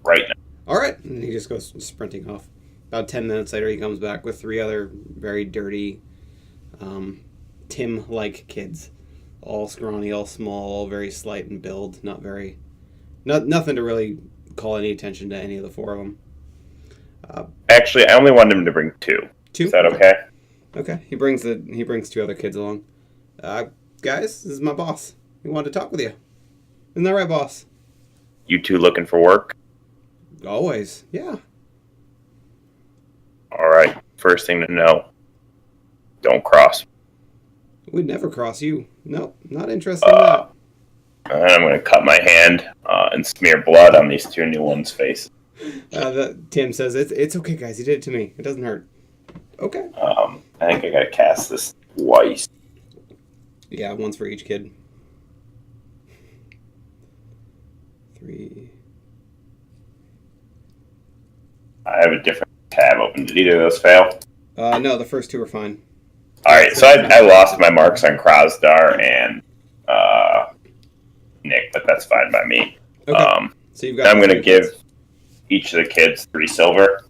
Right now. All right. And he just goes sprinting off. About 10 minutes later, he comes back with 3 other very dirty, Tim-like kids. All scrawny, all small, all very slight in build. Nothing to really call any attention to any of the 4 of them. Actually, I only wanted him to bring 2. 2? Is that okay? Okay. He brings 2 other kids along. Guys, this is my boss. He wanted to talk with you. Isn't that right, boss? You two looking for work? Always. Yeah. All right. First thing to know, don't cross. We'd never cross you. Nope. Not interested in that. And I'm going to cut my hand and smear blood on these two new ones' faces. Tim says, it's okay, guys. You did it to me. It doesn't hurt. Okay. I think I got to cast this twice. Yeah, once for each kid. 3. I have a different tab open. Did either of those fail? No, the first 2 are fine. All right, so I lost my marks on Krasdar and Nick, but that's fine by me. Okay. So you've got. I'm going to give each of the kids 3 silver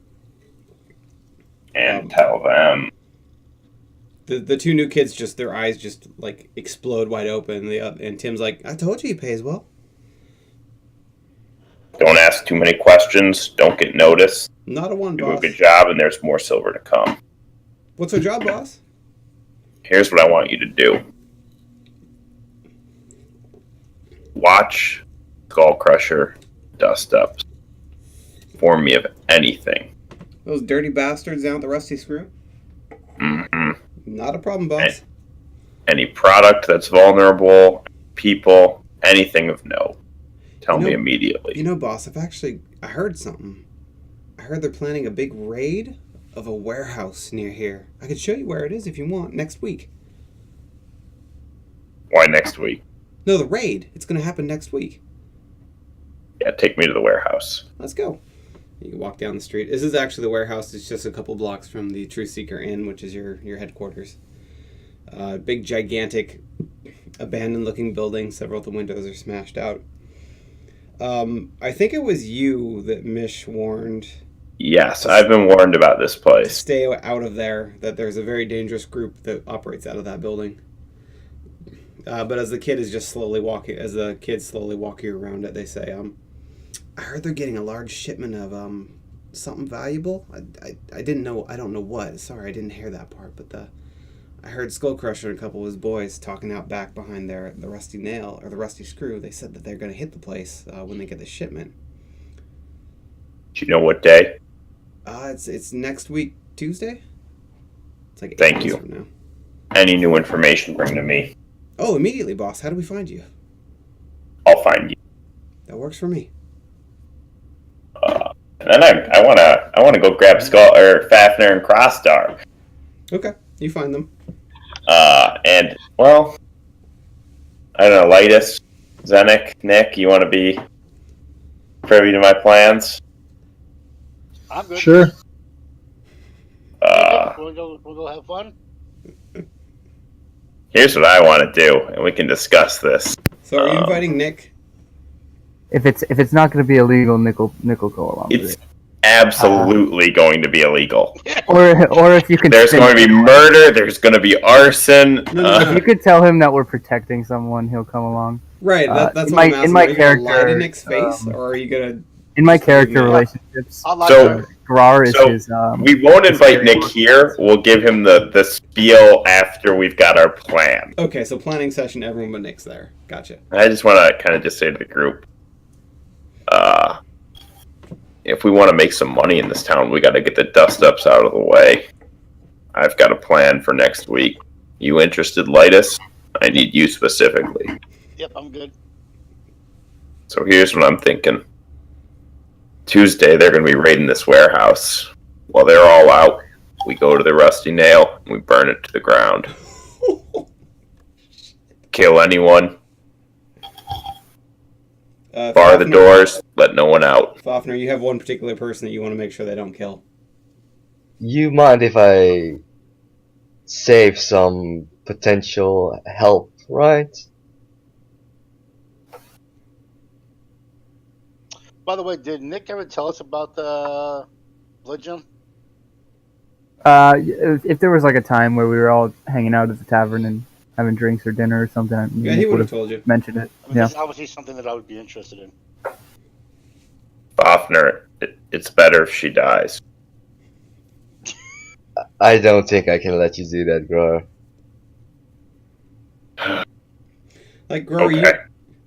and tell them. The 2 new kids, just their eyes just like explode wide open. And Tim's like, I told you he pays well. Don't ask too many questions. Don't get noticed. Not a one, Do boss. a good job, and there's more silver to come. What's our job, boss? Here's what I want you to do. Watch Skull Crusher dust ups. Inform me of anything. Those dirty bastards down at the Rusty Screw? Mm-hmm. Not a problem, boss. Any product that's vulnerable, people, anything of note. Tell me immediately. You know, boss, I heard something. I heard they're planning a big raid of a warehouse near here. I could show you where it is if you want, next week. Why next week? No, the raid. It's going to happen next week. Yeah, take me to the warehouse. Let's go. You can walk down the street. This is actually the warehouse. It's just a couple blocks from the Truth Seeker Inn, which is your headquarters. Big, gigantic, abandoned-looking building. Several of the windows are smashed out. I think it was you that Mish warned. Yes, I've been warned about this place. Stay out of there. That there's a very dangerous group that operates out of that building. But as the kids slowly walk you around it, they say, I heard they're getting a large shipment of something valuable. I didn't know. I don't know what. Sorry, I didn't hear that part. But I heard Skullcrusher and a couple of his boys talking out back behind the Rusty Nail or the Rusty Screw. They said that they're going to hit the place when they get the shipment. Do you know what day? It's next week, Tuesday. It's like 8 Thank days you. from now. Any new information, bring to me. Oh, immediately, boss. How do we find you? I'll find you. That works for me. And then I wanna go grab Fafnir and Krasdar. Okay, you find them. And well, I don't know, Lytus, Zenik, Nick, you want to be privy to my plans? I'm good. Sure. We'll go have fun. Here's what I want to do, and we can discuss this. So, are you inviting Nick? If it's not going to be illegal, Nick will go along with It's it. absolutely going to be illegal. Or if you could. There's going to be murder. There's going to be arson. If you could tell him that we're protecting someone, he'll come along. Right. That's in what I'm my- asking. in my Are you gonna lie to character, Nick's face, or are you gonna? In my Just character leave it. relationships, I'll lie So- to him. Grar is So, his. We won't invite Nick here. We'll give him the spiel after we've got our plan. Okay, so planning session. Everyone but Nick's there. Gotcha. I just want to kind of just say to the group, if we want to make some money in this town, we got to get the dust-ups out of the way. I've got a plan for next week. You interested, Lytus? I need you specifically. Yep, I'm good. So here's what I'm thinking. Tuesday, they're going to be raiding this warehouse. While they're all out, we go to the Rusty Nail, and we burn it to the ground. Kill anyone. Bar the doors. Let no one out. Fafnir, you have one particular person that you want to make sure they don't kill. You mind if I save some potential help, right? By the way, did Nick ever tell us about the blood gem? If there was like a time where we were all hanging out at the tavern and having drinks or dinner or something, Yeah, he Nick would have told you. mentioned it. I mean, Yeah. that's obviously something that I would be interested in. Fafnir, it's better if she dies. I don't think I can let you do that, Grar. Like, Gro, Okay.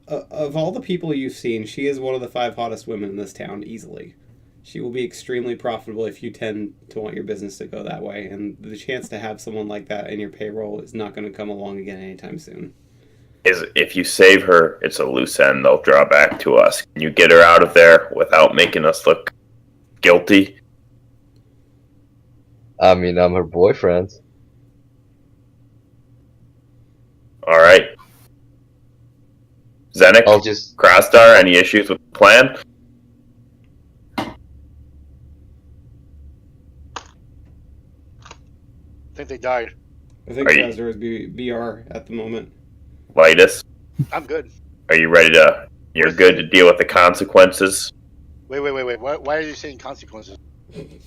of all the people you've seen, she is one of the 5 hottest women in this town, easily. She will be extremely profitable if you tend to want your business to go that way, and the chance to have someone like that in your payroll is not going to come along again anytime soon. If you save her, it's a loose end. They'll draw back to us. Can you get her out of there without making us look guilty? I mean, I'm her boyfriend. All right. Zenik, I'll just. Krastar, any issues with the plan? I think they died. I think Are you- Krasner is BR at the moment. Lightus, I'm good. are you ready to... You're good to deal with the consequences? Wait. Why are you saying consequences?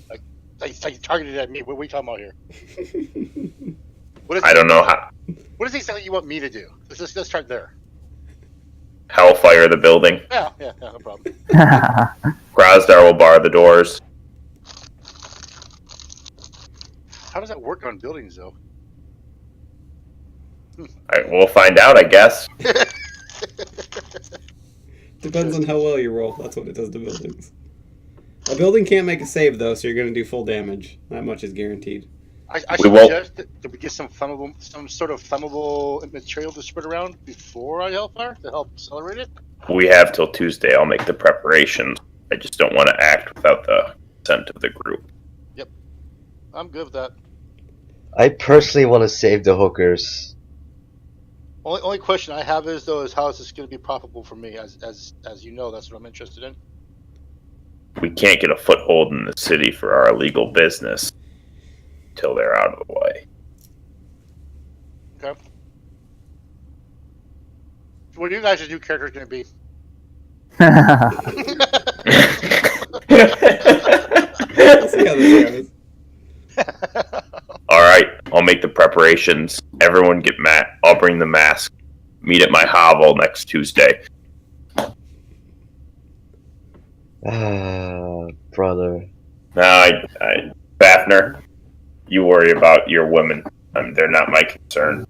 Like you targeted at me. What are we talking about here? What is I don't know how... What is exactly you want me to do? Let's start there. Hellfire the building. Yeah, no problem. Krasdar will bar the doors. How does that work on buildings, though? We'll find out, I guess. Depends on how well you roll. That's what it does to buildings. A building can't make a save, though, so you're going to do full damage. That much is guaranteed. I We should won't- suggest that we get some sort of flammable material to spread around before I Hellfire to help accelerate it. We have till Tuesday. I'll make the preparations. I just don't want to act without the consent of the group. I'm good with that. I personally want to save the hookers. Only question I have is how is this going to be profitable for me? As you know, that's what I'm interested in. We can't get a foothold in the city for our illegal business till they're out of the way. Okay. What are you guys' new characters going to be? We'll see how this goes. All right, I'll make the preparations. Everyone get I'll bring the mask. Meet at my hovel next Tuesday. Brother. Fafner, you worry about your women. They're not my concern.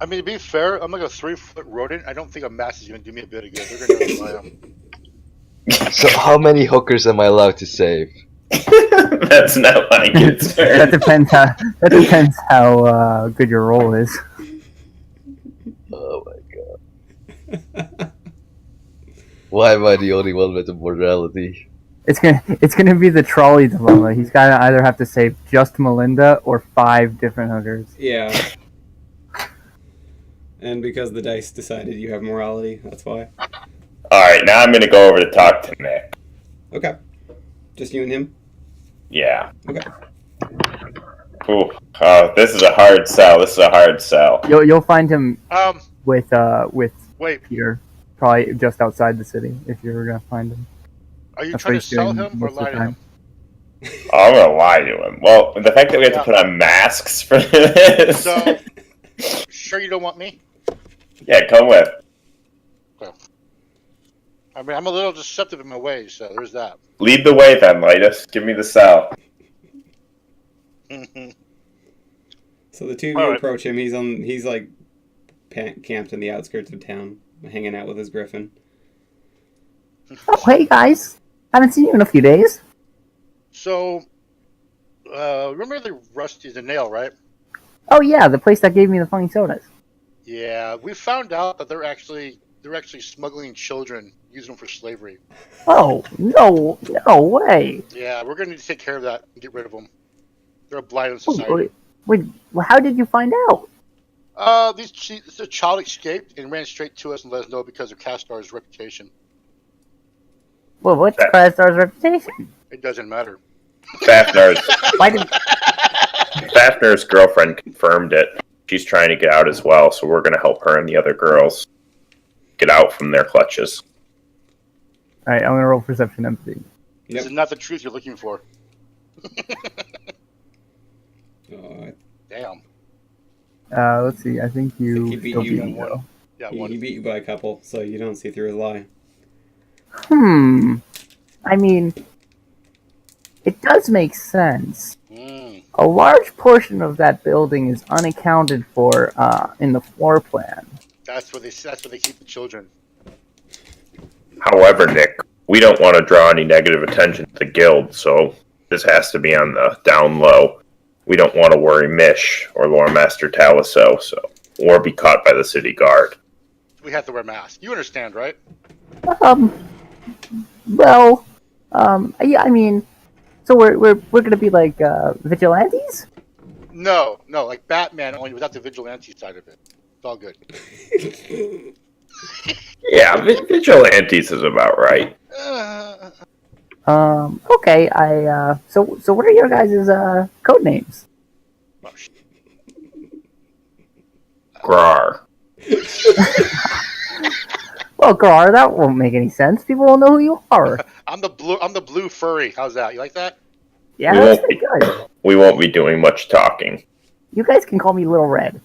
I mean, to be fair, I'm like a 3-foot rodent. I don't think a mask is going to do me a bit of good. They're going to know who I am. So how many hookers am I allowed to save? That's not my concern. That depends how good your roll is. Oh my god. Why am I the only one with immortality? It's gonna be the trolley dilemma. He's gotta either have to save just Melinda or 5 different hookers. Yeah. And because the dice decided you have morality, that's why. Alright, now I'm going to go over to talk to Nick. Okay. Just you and him? Yeah. Okay. Ooh, this is a hard sell. You'll find him with Wait, Peter, probably just outside the city if you're gonna find him. are you That's trying what to he's sell doing him or most of the lie to time. him? Oh, I'm going to lie to him. Well, the fact that we have to put on masks for this. So, sure you don't want me? Yeah, come with. I mean, I'm a little deceptive in my ways, so there's that. Lead the way then, Lightus. Give me the sell. So the two of you Alright. approach him. He's like camped in the outskirts of town, hanging out with his griffin. Oh, hey guys! Haven't seen you in a few days. So, remember the nail, right? Oh yeah, the place that gave me the funny sodas. Yeah, we found out that they're actually smuggling children, using them for slavery. Oh no way! Yeah, we're gonna need to take care of that and get rid of them. They're a blight on society. Wait, how did you find out? The child escaped and ran straight to us and let us know because of Castar's reputation. Well, what's Krastar's reputation? It doesn't matter. Why did? Fafner's girlfriend confirmed it. She's trying to get out as well, so we're going to help her and the other girls get out from their clutches. All right, I'm gonna roll perception empathy. This is not the truth you're looking for. Damn. Let's see. I think you. He beat still you beat me, one. though. Yeah, He beat you by a couple, so you don't see through his lie. I mean, it does make sense. Mm. A large portion of that building is unaccounted for in the floor plan. That's where they keep the children. However, Nick, we don't want to draw any negative attention to the guild, so this has to be on the down low. We don't want to worry Mish or Lore Master Taliso, or be caught by the city guard. We have to wear masks. You understand, right? Well, yeah, I mean, so we're gonna be like vigilantes? No, like Batman, only without the vigilante side of it. It's all good. Yeah, Vigilantes is about right. Okay, so what are your guys' code names? Oh, shit. Grar. Well, Gar, that won't make any sense. People won't know who you are. I'm the blue furry. How's that? You like that? Yeah, We that's won't pretty good. We won't be doing much talking. You guys can call me Little Red.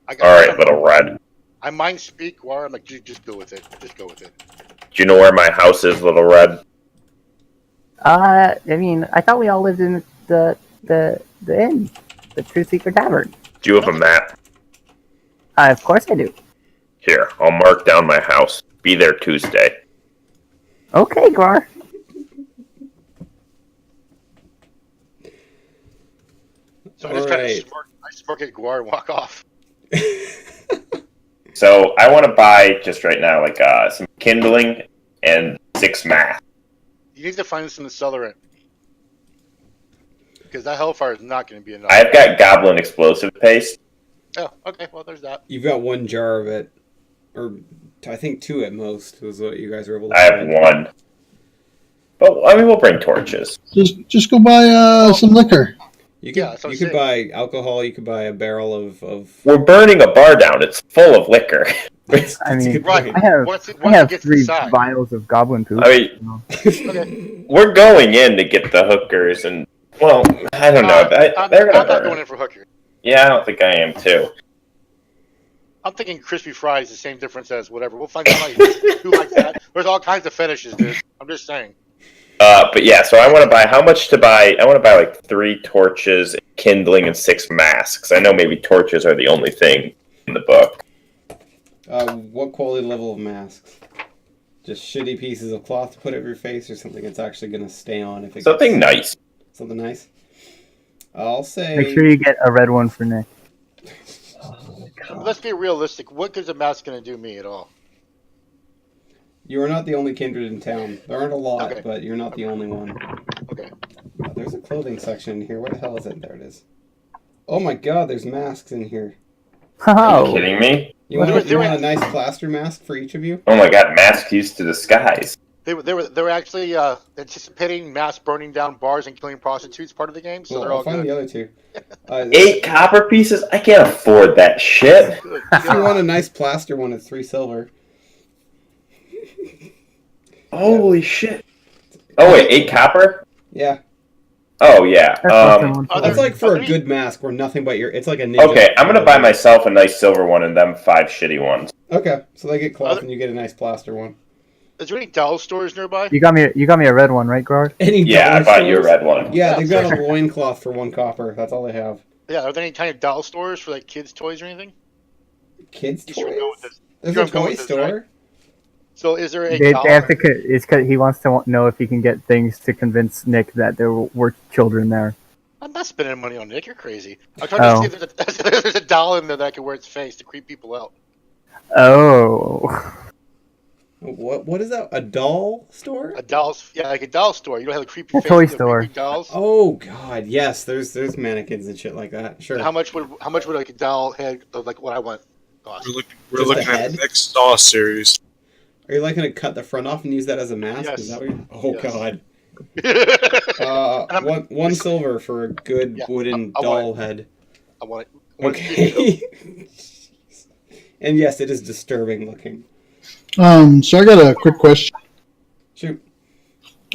Alright, Little Red. I mind speak, War. I'm like, just go with it. Just go with it. Do you know where my house is, Little Red? I mean, I thought we all lived in the inn, the Truth Seeker Tavern. Do you have a map? Of course I do. Here, I'll mark down my house. Be there Tuesday. Okay, Gar. So I just kind of smirk at Guar and walk off. So I want to buy just right now, like some kindling and 6 masks. You need to find some accelerant. Because that hellfire is not going to be enough. I've got goblin explosive paste. Oh, okay. Well, there's that. You've got 1 jar of it, or I think 2 at most was what you guys were able to I have find. 1. But I mean, we'll bring torches. Just go buy some liquor. You could buy alcohol. You could buy a barrel of. We're burning a bar down. It's full of liquor. I mean, Right. I have Once it gets 3 inside. vials of goblin poop. I mean, Okay. we're going in to get the hookers, and well, I don't know. They're I'm gonna not burn. going in for hooker. Yeah, I don't think I am too. I'm thinking crispy fries, the same difference as whatever. We'll find somebody who likes that. There's all kinds of fetishes, dude. I'm just saying. But yeah, so I want to buy how much to buy? I want to buy like 3 torches, kindling, and 6 masks. I know maybe torches are the only thing in the book. What quality level of masks? Just shitty pieces of cloth to put over your face, or something that's actually going to stay on? If it Something nice. Something nice. I'll say. Make sure you get a red one for Nick. Let's be realistic. What good's a mask going to do me at all? You are not the only kindred in town. There aren't a lot, Okay. but you're not the only one. Okay. Oh, there's a clothing section in here. Where the hell is it? There it is. Oh my god, there's masks in here. Are you Oh, kidding me? You want a nice plaster mask for each of you? Oh my god, masks used to disguise. They were actually anticipating mass burning down bars and killing prostitutes part of the game, so Well, they're all I'll find good. the other 2. 8 copper pieces? I can't afford that shit. Good. If you want a nice plaster one, it's 3 silver. Holy shit. Oh wait, 8 copper? Yeah. Oh yeah. That's like for a good mask where nothing but your... It's like a ninja. Okay, I'm gonna buy myself a nice silver one and them 5 shitty ones. Okay, so they get cloth and you get a nice plaster one. Is there any doll stores nearby? you got me a red one, right, Grard? Any Yeah, I dollar bought you a stores? red one. Yeah, they've got a loincloth for 1 copper. That's all they have. Yeah, are there any tiny doll stores for like kids' toys or anything? Kids' You toys? should go with this. There's Sure, a I'm going toy with this, store. right? So is there a They doll? have to. It's because he wants to know if he can get things to convince Nick that there were children there. I'm not spending money on Nick. You're crazy. I'm trying to see if there's a doll in there that I can wear its face to creep people out. Oh. What is that? A doll store? Like a doll store. You don't have a creepy A face. toy you know, store. creepy dolls. Oh god, yes. There's mannequins and shit like that. Sure. How much would like a doll head of like what I want cost? We're Just looking the at head? the next Saw series. Are you like gonna cut the front off and use that as a mask? Yes. Is that what you're... Oh Yes. god. One silver for a good wooden I doll want head. I want it. Okay. And yes, it is disturbing looking. So I got a quick question. Shoot.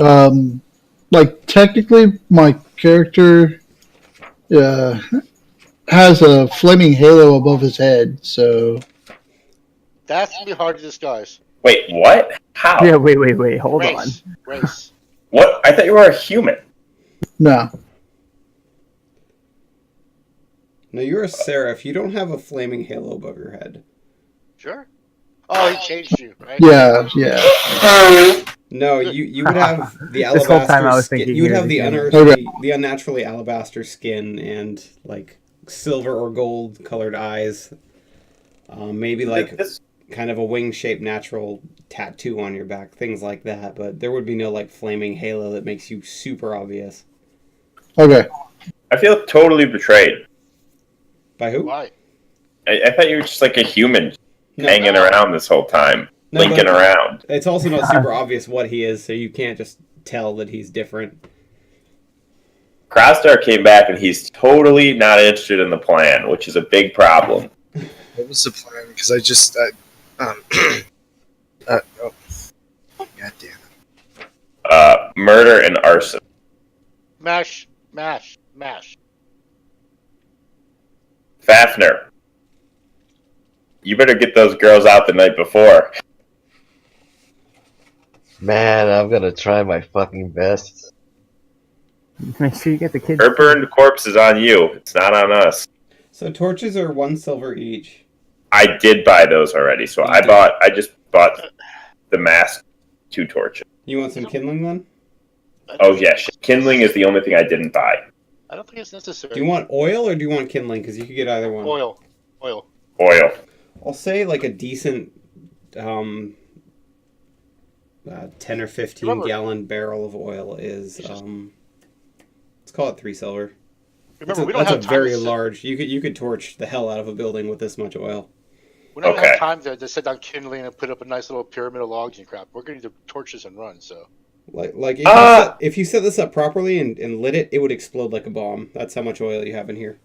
Like technically, my character has a flaming halo above his head. So That's gonna be hard to disguise. Wait, what? How? Yeah, wait. Hold on. Race. What? I thought you were a human. no, No, you're a seraph. You don't have a flaming halo above your head. Sure. Oh, he changed you, right? Yeah, yeah. No, you would have the This whole time alabaster I was skin. thinking You would he have was the a human. unearthly, the unnaturally alabaster skin and like silver or gold colored eyes. Maybe like kind of a wing-shaped natural tattoo on your back, things like that. But there would be no like flaming halo that makes you super obvious. Okay. I feel totally betrayed. By who? Why? I thought you were just like a human No, hanging around this whole time, No, linking but- around. It's also not super obvious what he is, so you can't just tell that he's different. Crossstar came back and he's totally not interested in the plan, which is a big problem. What was the plan? Because I just, oh. God damn it. Murder and arson. Mash. Fafner, you better get those girls out the night before. Man, I'm gonna try my fucking best. Make sure you get the kids. Her burned corpse is on you. It's not on us. So torches are 1 silver each. I did buy those already, so I just bought the mask 2 torches. You want some kindling then? Oh yeah, kindling is the only thing I didn't buy. I don't think it's necessary. Do you want oil or do you want kindling? Because you could get either one. oil? Oil. I'll say like a decent 10 or 15 Remember- gallon barrel of oil is let's call it 3 silver. Remember, we don't That's have a time very to sit- large. You could torch the hell out of a building with this much oil. We don't Okay. have time to sit down kindling and put up a nice little pyramid of logs and crap. We're going to need the torches and run. So Like if you set this up properly and lit it, it would explode like a bomb. That's how much oil you have in here.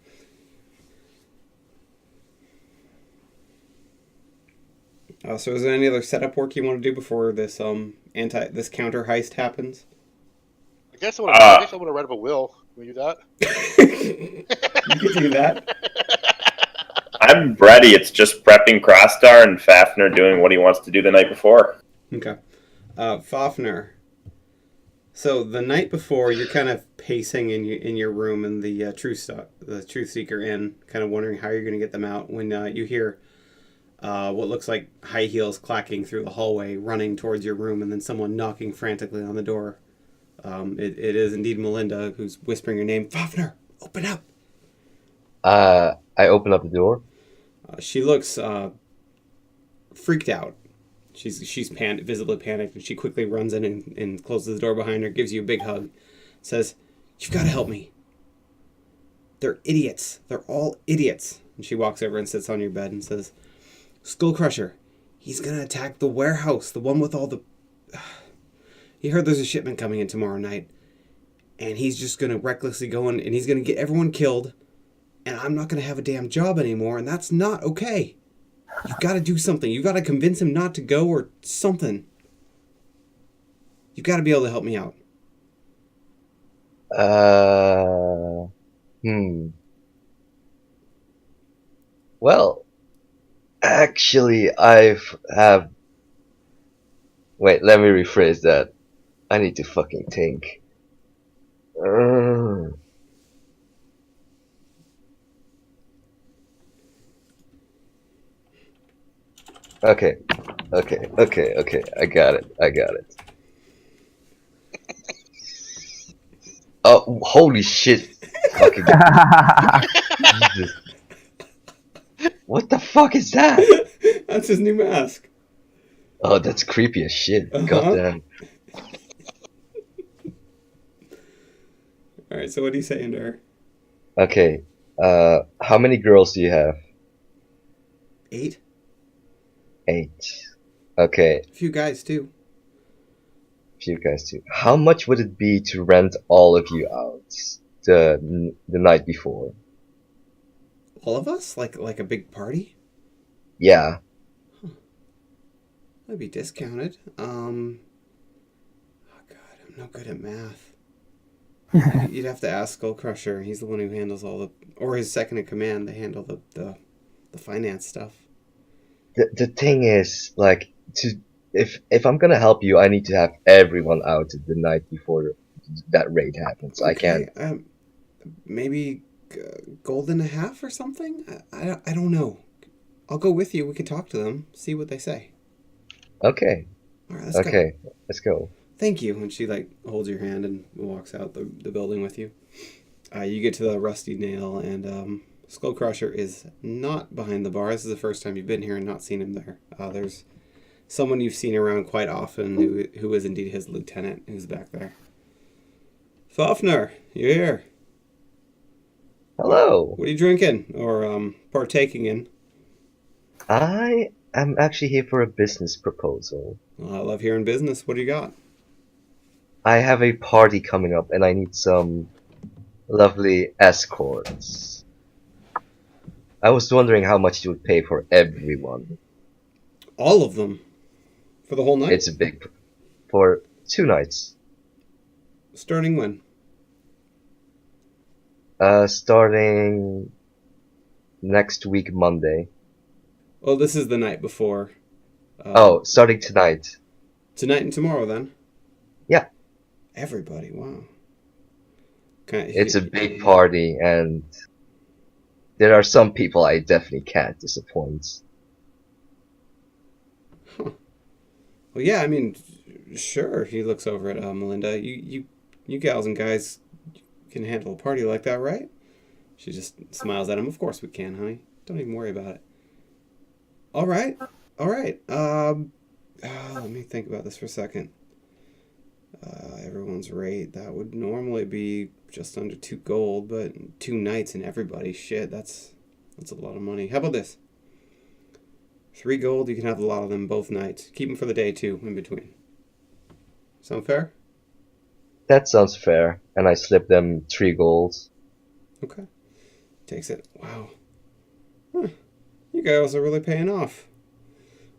So is there any other setup work you want to do before this this counter heist happens? I guess I want to write up a will. Can we do that? You can do that. I'm ready. It's just prepping Crossstar and Fafner doing what he wants to do the night before. Okay. Fafner. So the night before, you're kind of pacing in your room in the Truth Seeker Inn, kind of wondering how you're going to get them out when you hear what looks like high heels clacking through the hallway, running towards your room, and then someone knocking frantically on the door. It is indeed Melinda who's whispering your name. Fafner, open up. I open up the door. She looks freaked out. She's visibly panicked, and she quickly runs in and closes the door behind her, gives you a big hug, says, "You've got to help me. They're idiots. They're all idiots." And she walks over and sits on your bed and says, "Skullcrusher, he's going to attack the warehouse, the one with all the... He heard there's a shipment coming in tomorrow night, and he's just going to recklessly go in, and he's going to get everyone killed, and I'm not going to have a damn job anymore, and that's not okay. You've got to do something. You've got to convince him not to go or something. You've got to be able to help me out." Well, actually, Wait, let me rephrase that. I need to fucking think. Okay. I got it. Oh, holy shit. Fucking Jesus. What the fuck is that? That's his new mask. Oh, that's creepy as shit. Uh-huh. Goddamn. Alright, so what are you saying to her? Okay. How many girls do you have? 8? 8. Okay. A few guys, too. Few guys too. How much would it be to rent all of you out the night before? All of us? Like a big party? Yeah. That'd be discounted. Oh god, I'm no good at math. You'd have to ask Skullcrusher. He's the one who handles all the... Or his second in command. They handle the finance stuff. The thing is, like, if I'm gonna help you, I need to have everyone out the night before that raid happens. I can't. Maybe gold and a half or something. I don't know. I'll go with you. We can talk to them, see what they say. Okay. All right, let's go. Okay. Let's go. Thank you. And she like holds your hand and walks out the building with you. You get to the Rusty Nail, and Skull Crusher is not behind the bar. This is the first time you've been here and not seen him there. There's someone you've seen around quite often who is indeed his lieutenant who's back there. Fafnir, you're here. Hello. What are you drinking or partaking in? I am actually here for a business proposal. Well, I love hearing business. What do you got? I have a party coming up and I need some lovely escorts. I was wondering how much you would pay for everyone. All of them? For the whole night? It's a big... for 2 nights. Starting when? Starting next week, Monday. Oh, this is the night before. Starting tonight. Tonight and tomorrow, then? Yeah. Everybody, wow. It's a big party, and there are some people I definitely can't disappoint. Huh. Well, yeah, I mean, sure. He looks over at Melinda. You gals and guys can handle a party like that, right? She just smiles at him. Of course we can, honey. Don't even worry about it. All right. Let me think about this for a second. Everyone's rate, that would normally be just under 2 gold, but 2 nights and everybody, shit, that's a lot of money. How about this? 3 gold, you can have a lot of them both nights. Keep them for the day too, in between. Sound fair? That sounds fair, and I slip them 3 golds. Okay. Takes it. Wow. Huh. You guys are really paying off.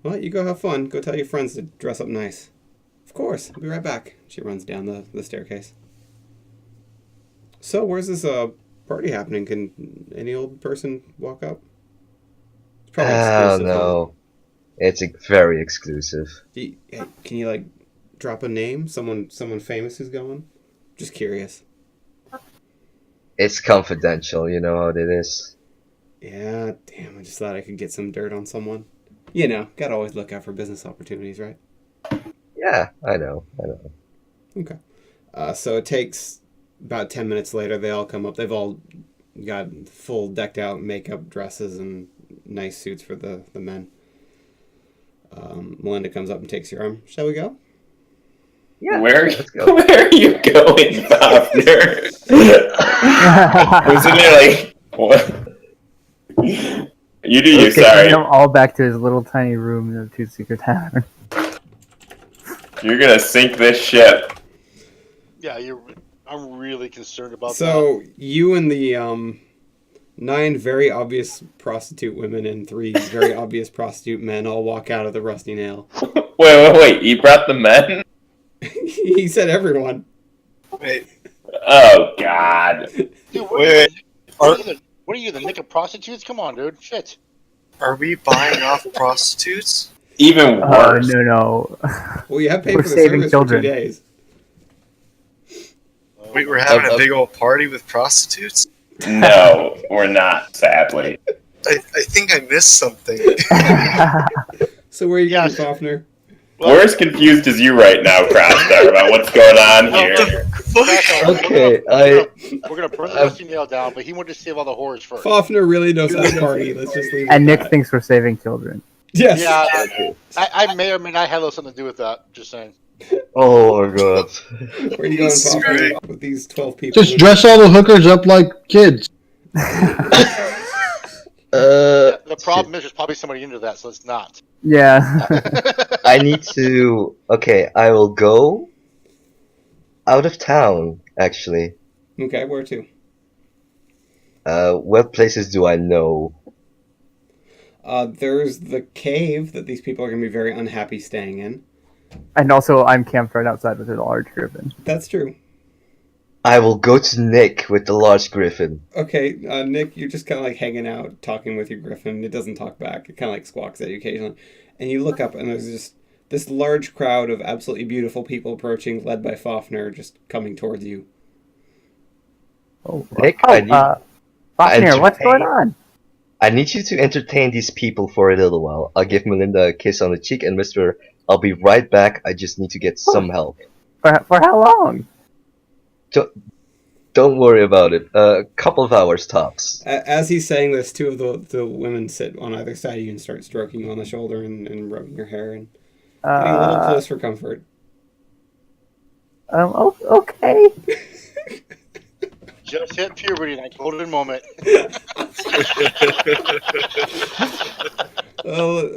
Well, you go have fun. Go tell your friends to dress up nice. Of course. I'll be right back. She runs down the staircase. So, where's this party happening? Can any old person walk up? It's probably exclusive. No. It's very exclusive. Can you, like, drop a name? Someone famous who's going? Just curious. It's confidential, you know how it is. Yeah, damn, I just thought I could get some dirt on someone. You know, gotta always look out for business opportunities, right? Yeah, I know. Okay. So it takes about 10 minutes later, they all come up. They've all got full decked out makeup dresses and nice suits for the men. Melinda comes up and takes your arm. Shall we go? Yeah, let's go. Where are you going, Fafnir? Wasn't it like, what? You do you, sorry. Taking him all back to his little tiny room in the Two Secret Tavern. You're gonna sink this ship. Yeah, I'm really concerned about that. So, you and the 9 very obvious prostitute women and 3 very obvious prostitute men all walk out of the Rusty Nail. Wait, you brought the men? He said everyone. Wait. Oh, God. Dude, Wait. what are you, the nick of prostitutes? Come on, dude. Shit. Are we buying off prostitutes? Even worse. No. Well, you have paid We're for the saving service children. for 2 days. Wait, we're having a big old party with prostitutes? No, we're not, sadly. I think I missed something. So where are you going, Fafnir? Well, We're as confused as you right now, Crossstar, about what's going on here. Okay, we're gonna burn the Rusty Nail down, but he wanted to save all the horrors first. Fafnir really knows how to party. Let's just leave it And at Nick that. thinks we're saving children. Yes. Yeah, I may or may not have something to do with that. Just saying. Oh my god. Where are you going, This is Fafnir? great. With these 12 people. Just dress all the hookers up like kids. The problem is there's probably somebody into that, so it's not. Yeah. I need to... Okay, I will go out of town, actually. Okay, where to? What places do I know? There's the cave that these people are going to be very unhappy staying in. And also, I'm camped right outside with a large griffin. That's true. I will go to Nick with the large griffin. Okay, Nick, you're just kind of like hanging out, talking with your griffin. It doesn't talk back. It kind of like squawks at you occasionally. And you look up, and there's just this large crowd of absolutely beautiful people approaching, led by Fafnir, just coming towards you. Oh, Nick, I need... Fafnir, what's going on? I need you to entertain these people for a little while. I'll give Melinda a kiss on the cheek and whisper, I'll be right back. I just need to get some help. For how long? Don't worry about it. A couple of hours tops. As he's saying this, two of the women sit on either side of you and start stroking you on the shoulder and rubbing your hair and getting a little close for comfort. Okay. Just hit puberty, that golden moment.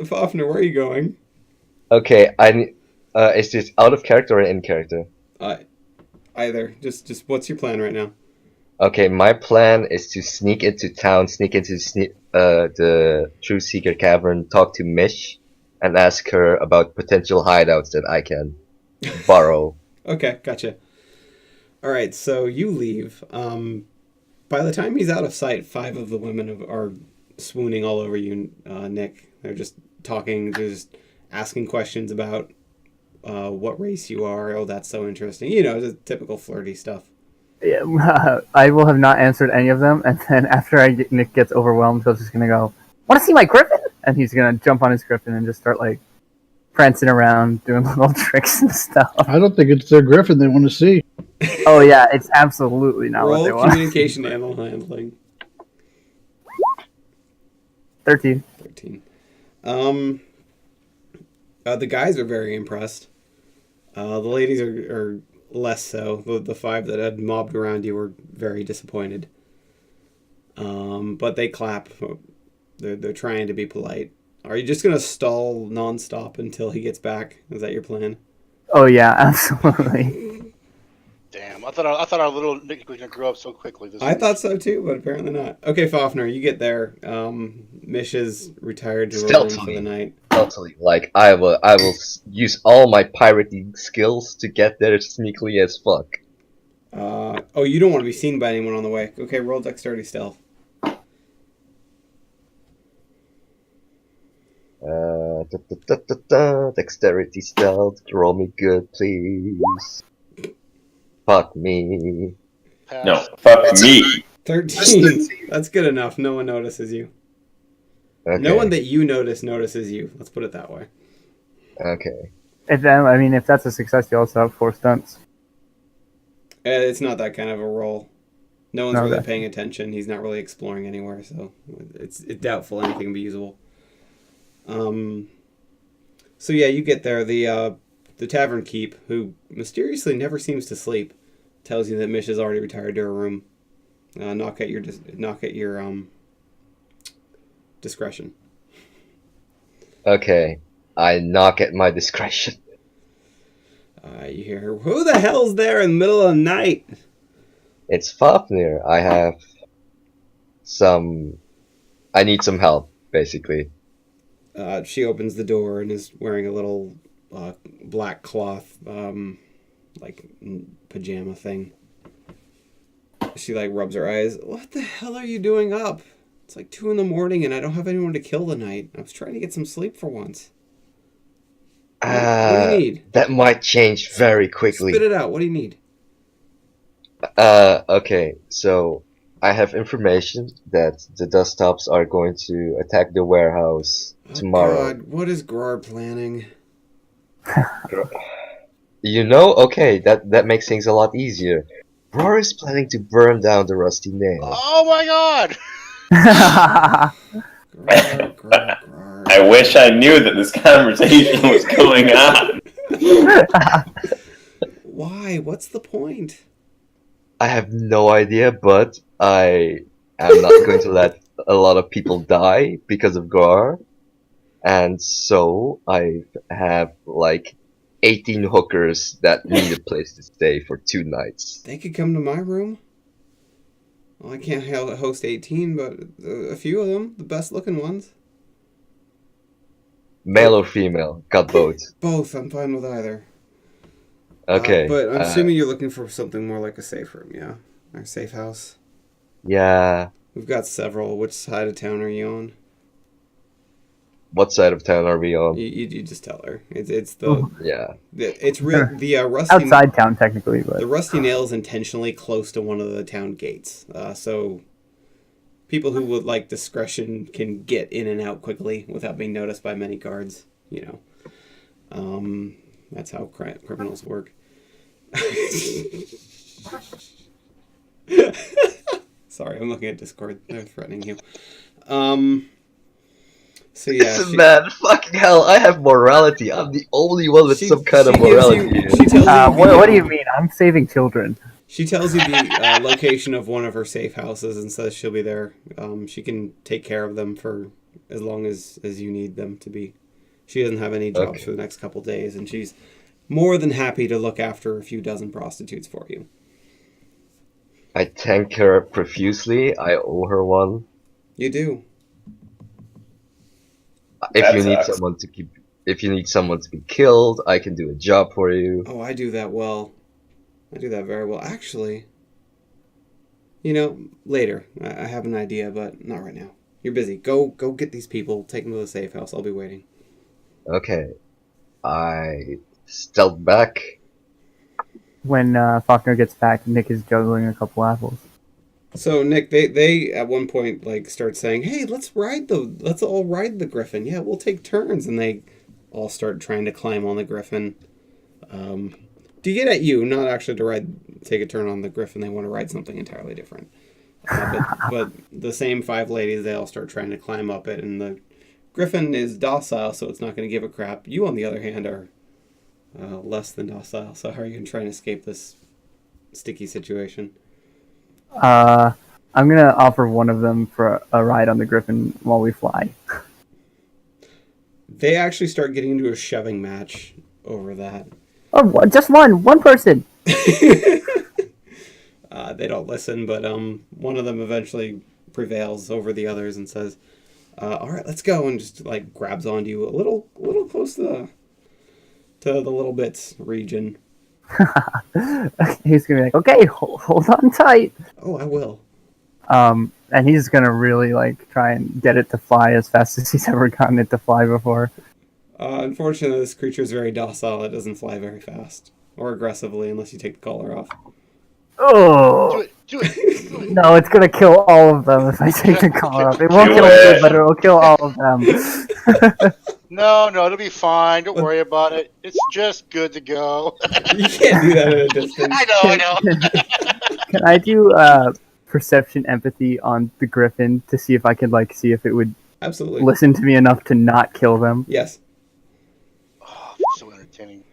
Fafnir, where are you going? Okay, is this out of character or in character? Either. Just what's your plan right now? Okay, my plan is to sneak into town, sneak into the True Seeker Cavern, talk to Mish, and ask her about potential hideouts that I can borrow. Okay, gotcha. Alright, so you leave. By the time he's out of sight, 5 of the women are swooning all over you, Nick. They're just talking, just asking questions about what race you are. Oh, that's so interesting. You know, the typical flirty stuff. Yeah, I will have not answered any of them, and then after Nick gets overwhelmed, he's just gonna go, "Want to see my griffin?" And he's gonna jump on his griffin and just start like prancing around, doing little tricks and stuff. I don't think it's their griffin they want to see. Oh yeah, it's absolutely not what they Roll want. communication animal handling. 13. 13. The guys are very impressed. The ladies are less so. The 5 that had mobbed around you were very disappointed. But they clap. They're trying to be polite. Are you just gonna stall nonstop until he gets back? Is that your plan? Oh yeah, absolutely. Damn, I thought our little Nick was gonna grow up so quickly. I thought so too, but apparently not. Okay, Fafnir, you get there. Mish is retired to her room for the night. Stealthily, like I will use all my pirating skills to get there sneakily as fuck. Oh, you don't want to be seen by anyone on the way. Okay, roll dexterity stealth. Dexterity stealth. Roll me good, please. Fuck me. Pass. No, fuck me. 13. That's good enough. No one notices you. Okay. No one that you notices you. Let's put it that way. Okay. If that's a success, you also have 4 stunts. It's not that kind of a roll. No one's No, really that- paying attention. He's not really exploring anywhere, so it's doubtful anything can be usable. So yeah, you get there. The tavern keep, who mysteriously never seems to sleep, tells you that Mish has already retired to her room. Knock at your discretion. Okay. I knock at my discretion. You hear her, "Who the hell's there in the middle of the night?" It's Fafnir. I need some help, basically. She opens the door and is wearing a little black cloth, pajama thing. She rubs her eyes. "What the hell are you doing up? It's 2 a.m. and I don't have anyone to kill tonight. I was trying to get some sleep for once." What do you need? That might change very quickly. Spit it out. What do you need? Okay, so I have information that the dust tops are going to attack the warehouse tomorrow. God, what is Grar planning? You know, okay, that makes things a lot easier. Roar is planning to burn down the Rusty Nail. Oh my god! Grar. I wish I knew that this conversation was going on. Why? What's the point? I have no idea, but I am not going to let a lot of people die because of Gar. And so I have 18 hookers that need a place to stay for 2 nights. They could come to my room. Well, I can't host 18, but a few of them, the best looking ones. Male or female? Got both. Both, I'm fine with either. Okay. But I'm assuming you're looking for something more like a safe room, yeah? Or a safe house. Yeah. We've got several. Which side of town are you on? What side of town are we on? You just tell her. It's the Yeah. it's real the rusty Outside town, technically, but the Rusty Nail is intentionally close to one of the town gates. So people who would like discretion can get in and out quickly without being noticed by many guards. That's how criminals work. Sorry, I'm looking at Discord. They're threatening you. So yeah, Man, fucking hell, I have morality. I'm the only one with some kind of morality. She tells you what do you mean? I'm saving children. She tells you the location of one of her safe houses and says she'll be there. She can take care of them for as long as you need them to be. She doesn't have any jobs for the next couple days, and she's more than happy to look after a few dozen prostitutes for you. I thank her profusely. I owe her one. You do. If you need someone to be killed, I can do a job for you. Oh, I do that well. I do that very well. Actually, later. I have an idea, but not right now. You're busy. Go get these people. Take them to the safe house. I'll be waiting. Okay. I stealth back. When Faulkner gets back, Nick is juggling a couple apples. So Nick, they at one point start saying, "Hey, let's all ride the griffin. Yeah, we'll take turns." And they all start trying to climb on the griffin. To get at you, not actually to take a turn on the griffin. They want to ride something entirely different. But the same 5 ladies, they all start trying to climb up it, and the griffin is docile, so it's not going to give a crap. You, on the other hand, are less than docile. So how are you going to try and escape this sticky situation? I'm gonna offer one of them for a ride on the griffin while we fly. They actually start getting into a shoving match over that. Oh, just one person. They don't listen, but one of them eventually prevails over the others and says, "All right, let's go," and just grabs onto you a little close to the little bits region. He's gonna be like, "Okay, hold on tight." Oh, I will. And he's gonna really try and get it to fly as fast as he's ever gotten it to fly before. Unfortunately, this creature is very docile. It doesn't fly very fast or aggressively unless you take the collar off. Oh! Do it. No, it's gonna kill all of them if I take the collar off. It won't kill me, but it'll kill all of them. No, it'll be fine. Don't worry about it. It's just good to go. You can't do that at a distance. I know. Can I do perception empathy on the griffin to see if I could see if it would Absolutely listen to me enough to not kill them? Yes. Oh, so entertaining.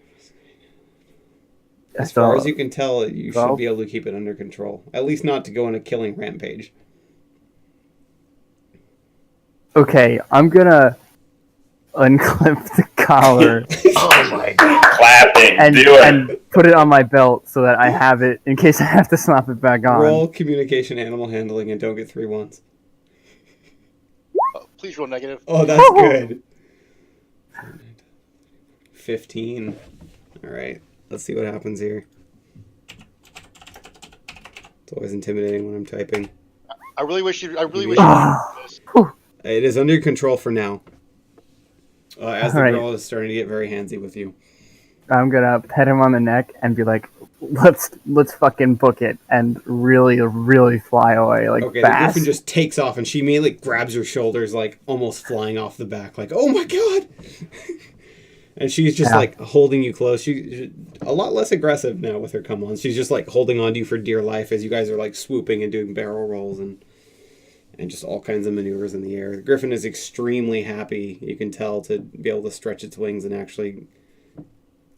As far as you can tell, you should be able to keep it under control. At least not to go on a killing rampage. Okay, I'm gonna unclip the collar Oh my god. Clapping. and put it on my belt so that I have it in case I have to slap it back on. Roll communication, animal handling, and don't get 3 ones. Please roll negative. Oh, that's good. 15. All right. Let's see what happens here. It's always intimidating when I'm typing. I really wish you. Did this. It is under control for now. As the All right. girl is starting to get very handsy with you. I'm gonna pet him on the neck and be like, let's fucking book it, and really, really fly away Okay, fast. the griffin just takes off, and she immediately grabs her shoulders, almost flying off the back, oh my god! And she's just holding you close. She's a lot less aggressive now with her come-ons. She's just holding on to you for dear life as you guys are swooping and doing barrel rolls and just all kinds of maneuvers in the air. The griffin is extremely happy, you can tell, to be able to stretch its wings and actually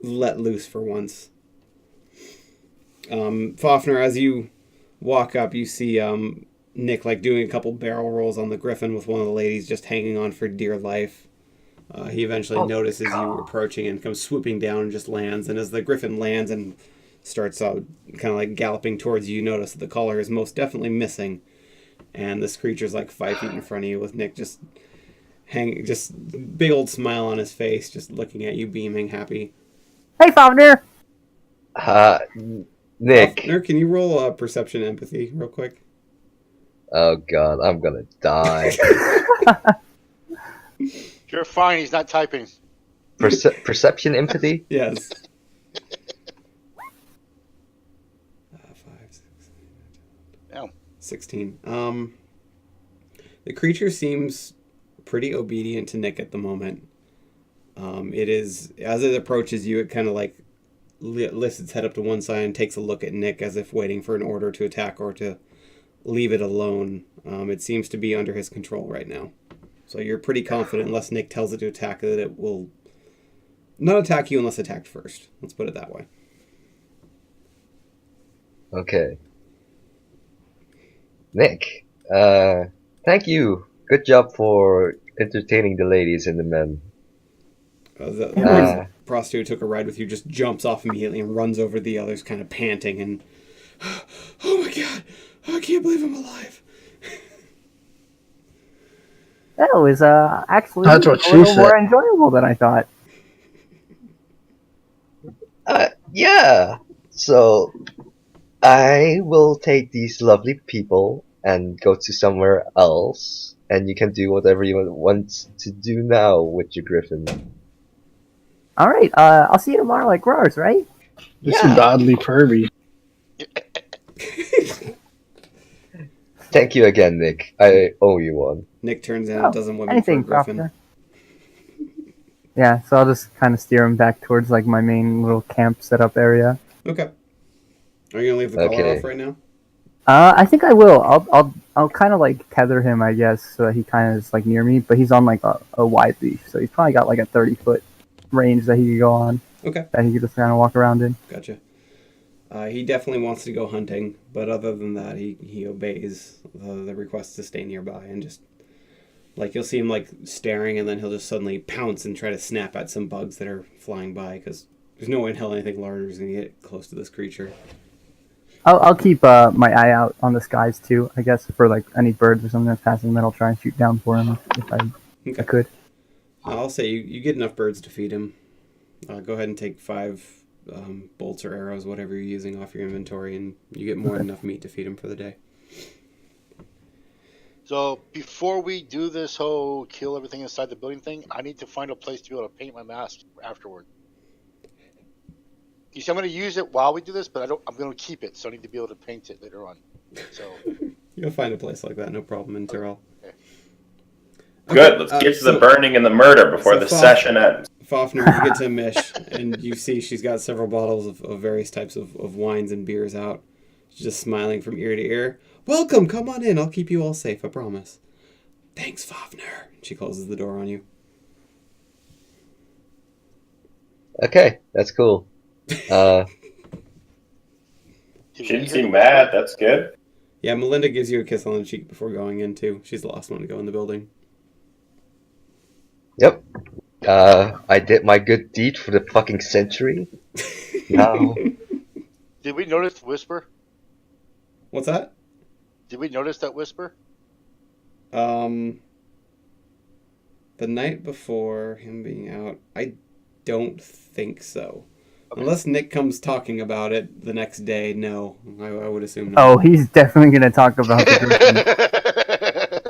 let loose for once. Fafner, as you walk up, you see Nick doing a couple barrel rolls on the griffin with one of the ladies just hanging on for dear life. He eventually notices you approaching and comes swooping down and just lands. And as the griffin lands and starts kind of galloping towards you, you notice that the collar is most definitely missing. And this creature's 5 feet in front of you with Nick just big old smile on his face, just looking at you, beaming, happy. Hey, Faulkner! Nick. Faulkner, can you roll perception empathy real quick? Oh god, I'm gonna die. You're fine. He's not typing. Perception empathy? Yes. 5, 6, 7, 8, 16. The creature seems pretty obedient to Nick at the moment. It is, as it approaches you, it kind of like lifts its head up to one side and takes a look at Nick as if waiting for an order to attack or to leave it alone. It seems to be under his control right now. So you're pretty confident, unless Nick tells it to attack, that it will not attack you unless attacked first. Let's put it that way. Okay. Nick, thank you. Good job for entertaining the ladies and the men. The prostitute who took a ride with you just jumps off immediately and runs over the others, kind of panting and, oh my god, I can't believe I'm alive. That was actually That's what a she little said. more enjoyable than I thought. Yeah. So, I will take these lovely people and go to somewhere else, and you can do whatever you want to do now with your griffin. All right, I'll see you tomorrow, like Roars, right? This is oddly pervy. Thank you again, Nick. I owe you one. Nick turns in and doesn't women anything, for a griffin. Proctor. Yeah, so I'll just kind of steer him back towards like my main little camp setup area. Okay. Are you gonna leave the collar Okay. off right now? I think I will. I'll kind of like tether him, I guess, so that he kind of is like near me. But he's on like a wide leash, so he's probably got like a 30-foot range that he could go on. Okay. That he could just kind of walk around in. Gotcha. He definitely wants to go hunting, but other than that, he obeys the request to stay nearby and just, like, you'll see him, like, staring, and then he'll just suddenly pounce and try to snap at some bugs that are flying by, because there's no way in hell anything larger is going to get close to this creature. I'll keep my eye out on the skies, too, I guess, for, like, any birds or something that's passing that I'll try and shoot down for him if I could. I'll say you get enough birds to feed him. Go ahead and take 5 bolts or arrows, whatever you're using, off your inventory, and you get more than enough meat to feed him for the day. So before we do this whole kill everything inside the building thing, I need to find a place to be able to paint my mask afterward. You see, I'm going to use it while we do this, but I'm going to keep it, so I need to be able to paint it later on. So You'll find a place like that, no problem, in Tyrell. Okay. Good. Let's get to the burning and the murder before the session ends. Fafnir, you get to Mish, and you see she's got several bottles of various types of wines and beers out. She's just smiling from ear to ear. Welcome, come on in. I'll keep you all safe, I promise. Thanks, Fafnir. She closes the door on you. Okay, that's cool. She didn't seem mad. That's good. Yeah, Melinda gives you a kiss on the cheek before going in, too. She's the last one to go in the building. Yep. I did my good deed for the fucking century. Now, did we notice Whisper? What's that? Did we notice that Whisper? The night before him being out, I don't think so. Okay. Unless Nick comes talking about it the next day, no. I would assume no. Oh, he's definitely going to talk about the griffin.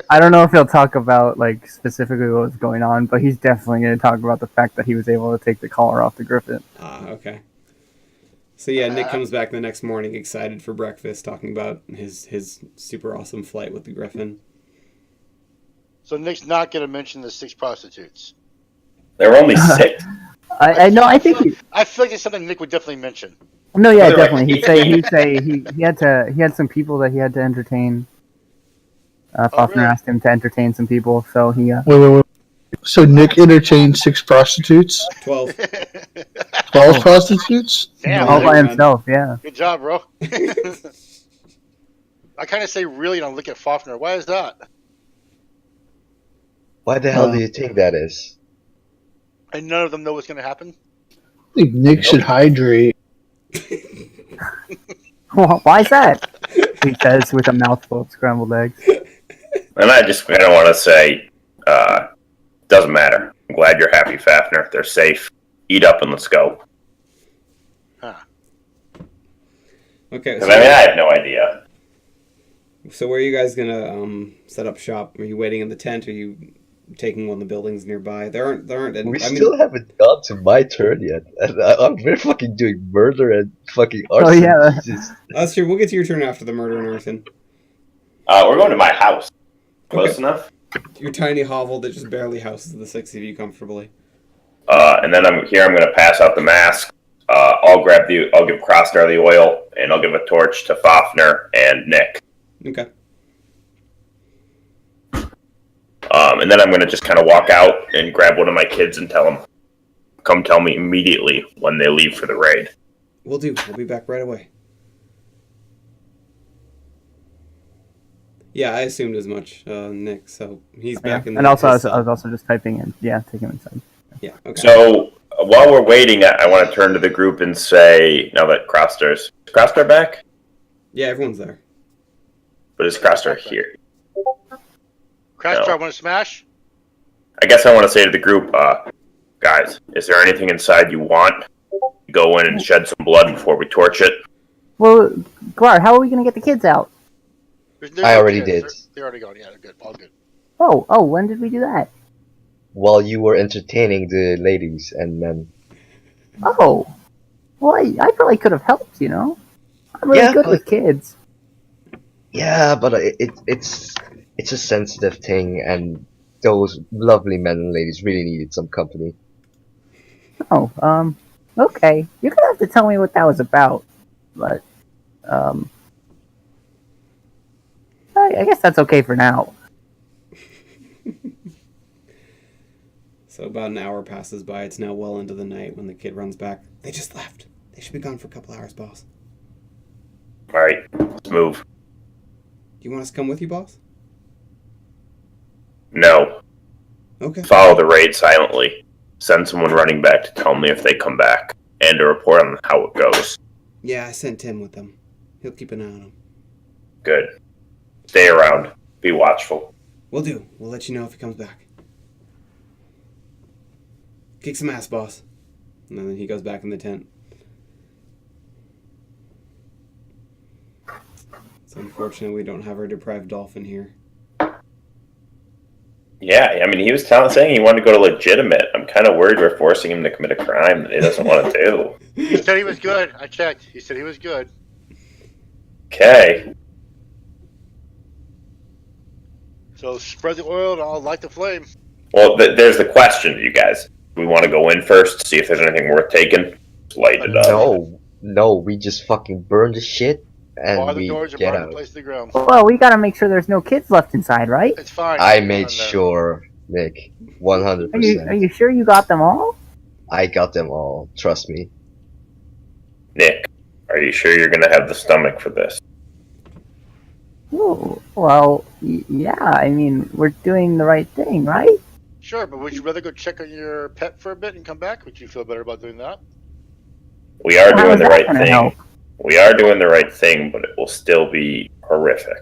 I don't know if he'll talk about, like, specifically what was going on, but he's definitely going to talk about the fact that he was able to take the collar off the griffin. Ah, okay. So yeah, Nick comes back the next morning excited for breakfast, talking about his super awesome flight with the griffin. So Nick's not going to mention the 6 prostitutes. There were only 6. I know. I think I feel like it's something Nick would definitely mention. No, yeah, definitely. He'd say he had some people that he had to entertain. Fafnir asked him to entertain some people, so he. Wait. So Nick entertained 6 prostitutes? 12. 12 prostitutes? Damn, all by Nick. himself, yeah. Good job, bro. I kind of say really, and I look at Fafnir. Why is that? why the hell do you think that is? And none of them know what's going to happen? I think Nick should hydrate. Why is that? He says with a mouthful of scrambled eggs. And I just kind of want to say, doesn't matter. I'm glad you're happy, Fafnir. They're safe. Eat up and let's go. Huh. Okay. Because I have no idea. So where are you guys gonna set up shop? Are you waiting in the tent? Are you taking one of the buildings nearby? There aren't. We still haven't got to my turn yet, and we're fucking doing murder and fucking arson. Oh yeah. Jesus. That's true. We'll get to your turn after the murder and arson. We're going to my house. Close enough. Your tiny hovel that just barely houses the 6 of you comfortably. And then I'm going to pass out the mask. I'll give Crossstar the oil, and I'll give a torch to Fafnir and Nick. Okay. And then I'm going to just kind of walk out and grab one of my kids and tell them, come tell me immediately when they leave for the raid. Will do. We'll be back right away. Yeah, I assumed as much, Nick. So he's back in the... And also, I was also just typing in. Yeah, take him inside. Yeah, okay. So while we're waiting, I want to turn to the group and say, now that Crossstar back? Yeah, everyone's there. But is Crossstar here? Crossstar, want to smash? I guess I want to say to the group, guys, is there anything inside you want? Go in and shed some blood before we torch it. Well, Glar, how are we going to get the kids out? I already did. They're already gone. Yeah, they're good. All good. Oh, when did we do that? While you were entertaining the ladies and men. Oh, well, I probably could have helped, you know? I'm really good with kids. Yeah, but it's a sensitive thing, and those lovely men and ladies really needed some company. Oh, okay. You're gonna have to tell me what that was about, but, I guess that's okay for now. So about an hour passes by. It's now well into the night when the kid runs back. They just left. They should be gone for a couple hours, boss. All right, let's move. Do you want us to come with you, boss? No. Okay. Follow the raid silently. Send someone running back to tell me if they come back, and to report on how it goes. Yeah, I sent Tim with them. He'll keep an eye on them. Good. Stay around. Be watchful. Will do. We'll let you know if he comes back. Kick some ass, boss. And then he goes back in the tent. It's unfortunate we don't have our deprived dolphin here. Yeah, I mean, he was saying he wanted to go to legitimate. I'm kind of worried we're forcing him to commit a crime that he doesn't want to do. He said he was good. I checked. He said he was good. Okay. So spread the oil and I'll light the flame. Well, there's the question, you guys. We want to go in first, see if there's anything worth taking. Light it up. No, we just fucking burn the shit and Bar the we doors and get burn out. the place to the ground. Well, we gotta make sure there's no kids left inside, right? It's fine. I made sure, Nick. 100%. Are you sure you got them all? I got them all. Trust me. Nick, are you sure you're going to have the stomach for this? Ooh, well, yeah, I mean, we're doing the right thing, right? Sure, but would you rather go check on your pet for a bit and come back? Would you feel better about doing that? We are How doing is the that right gonna thing. help? We are doing the right thing, but it will still be horrific.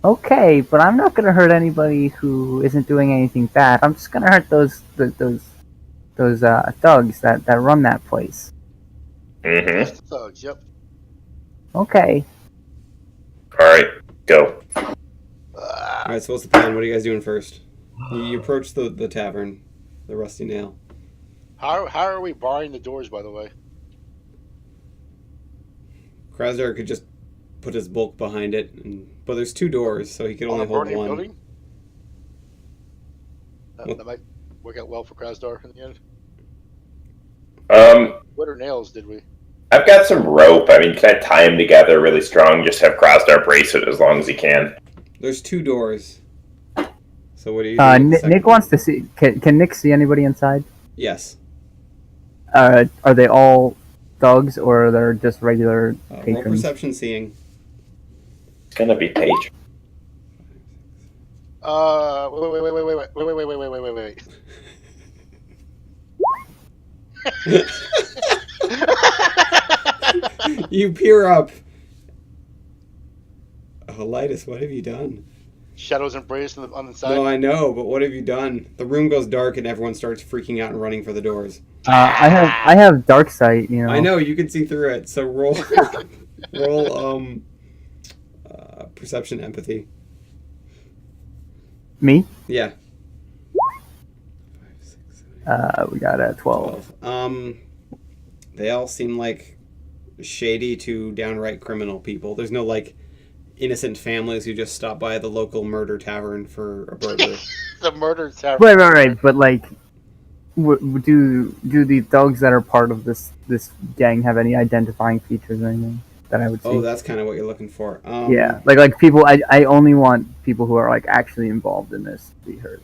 Okay, but I'm not gonna hurt anybody who isn't doing anything bad. I'm just gonna hurt those thugs that run that place. Mm-hmm. Thugs, yep. Okay. All right, go. Alright, so what's the plan? What are you guys doing first? You approach the tavern, the Rusty Nail. How are we barring the doors, by the way? Krasdar could just put his bulk behind it, but there's 2 doors, so he could only hold burning one. building? That might work out well for Krasdar in the end. What are nails did we? I've got some rope. I mean, can I tie them together really strong? Just have Crossstar brace it as long as he can. There's 2 doors. So what do you do? Nick wants to see. Can Nick see anybody inside? Yes. Are they all thugs or they're just regular Roll patrons? perception seeing. It's gonna be Paige. Wait. You peer up. Helitis, what have you done? Shadows embrace on the side. No, I know, but what have you done? The room goes dark and everyone starts freaking out and running for the doors. I have dark sight, you know. I know, you can see through it, so roll perception empathy. Me? Yeah. We got a 12. They all seem like shady to downright criminal people. There's no innocent families who just stop by the local murder tavern for a burger. The murder tavern. Right. But like, do the thugs that are part of this gang have any identifying features or anything that I would see? Oh, that's kind of what you're looking for. Yeah, like people. I only want people who are like actually involved in this to be heard.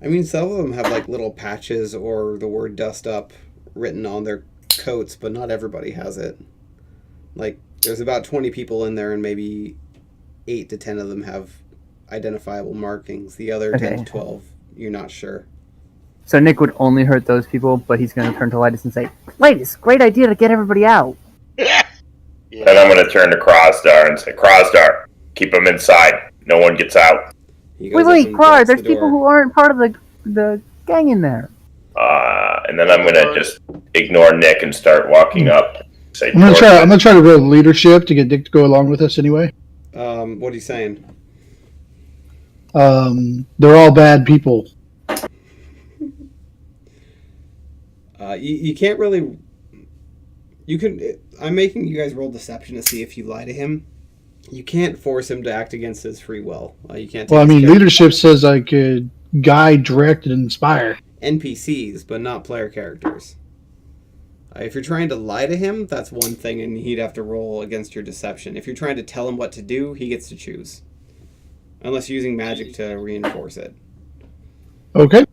I mean, some of them have like little patches or the word "dust up" written on their coats, but not everybody has it. Like, there's about 20 people in there, and maybe 8 to 10 of them have identifiable markings. The other 10 to 12, you're not sure. So Nick would only hurt those people, but he's going to turn to Lightus and say, "Lightus, great idea to get everybody out." Yeah. Then I'm going to turn to Krosdar and say, Krosdar, keep them inside. No one gets out. Wait, Krar, there's people who aren't part of the gang in there. And then I'm going to just ignore Nick and start walking up. Say, I'm gonna try to build leadership to get Dick to go along with us anyway. What are you saying? They're all bad people. You can't really. You can. I'm making you guys roll deception to see if you lie to him. You can't force him to act against his free will. You can't. Well, I mean, leadership says I could guide, direct, and inspire. NPCs, but not player characters. If you're trying to lie to him, that's one thing, and he'd have to roll against your deception. If you're trying to tell him what to do, he gets to choose. Unless you're using magic to reinforce it. Okay.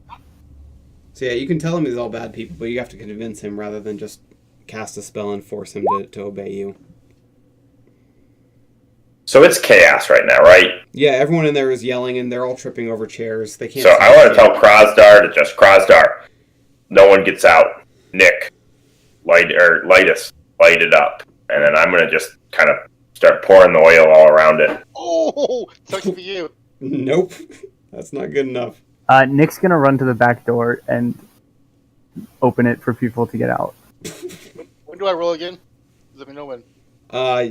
So yeah, you can tell him he's all bad people, but you have to convince him rather than just cast a spell and force him to obey you. So it's chaos right now, right? Yeah, everyone in there is yelling, and they're all tripping over chairs. They can't. So I want to tell Krosdar to just Krosdar. No one gets out. Nick, Lightus, light it up, and then I'm gonna just kind of start pouring the oil all around it. Oh, sucks for you. Nope, that's not good enough. Nick's gonna run to the back door and open it for people to get out. When do I roll again? Let me know when.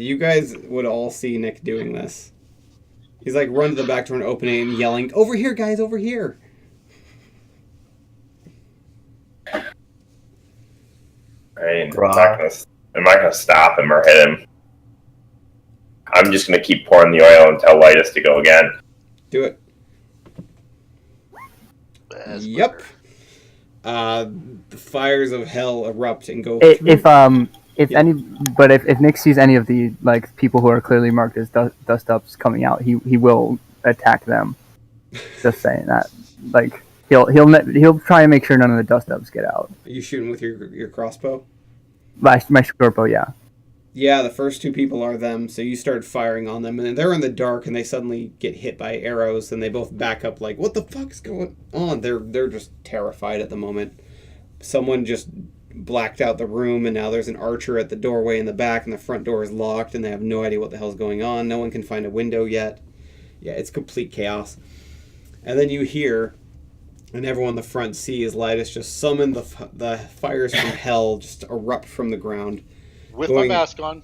You guys would all see Nick doing this. He's like run to the back door and opening and yelling, "Over here, guys, over here!" I mean, I'm not gonna stop him or hit him. I'm just gonna keep pouring the oil and tell Lightus to go again. Do it. Yep. The fires of hell erupt and go through. If Nick sees any of the like people who are clearly marked as dust ups coming out, he will attack them. Just saying that, like he'll try and make sure none of the dust ups get out. Are you shooting with your crossbow? My short bow, yeah. Yeah, the first 2 people are them, so you start firing on them, and then they're in the dark, and they suddenly get hit by arrows, and they both back up like, what the fuck's going on? They're just terrified at the moment. Someone just blacked out the room, and now there's an archer at the doorway in the back, and the front door is locked, and they have no idea what the hell's going on. No one can find a window yet. Yeah, it's complete chaos. And then you hear, and everyone in the front sees Lightus just summon the fires from hell, just erupt from the ground. With my mask on.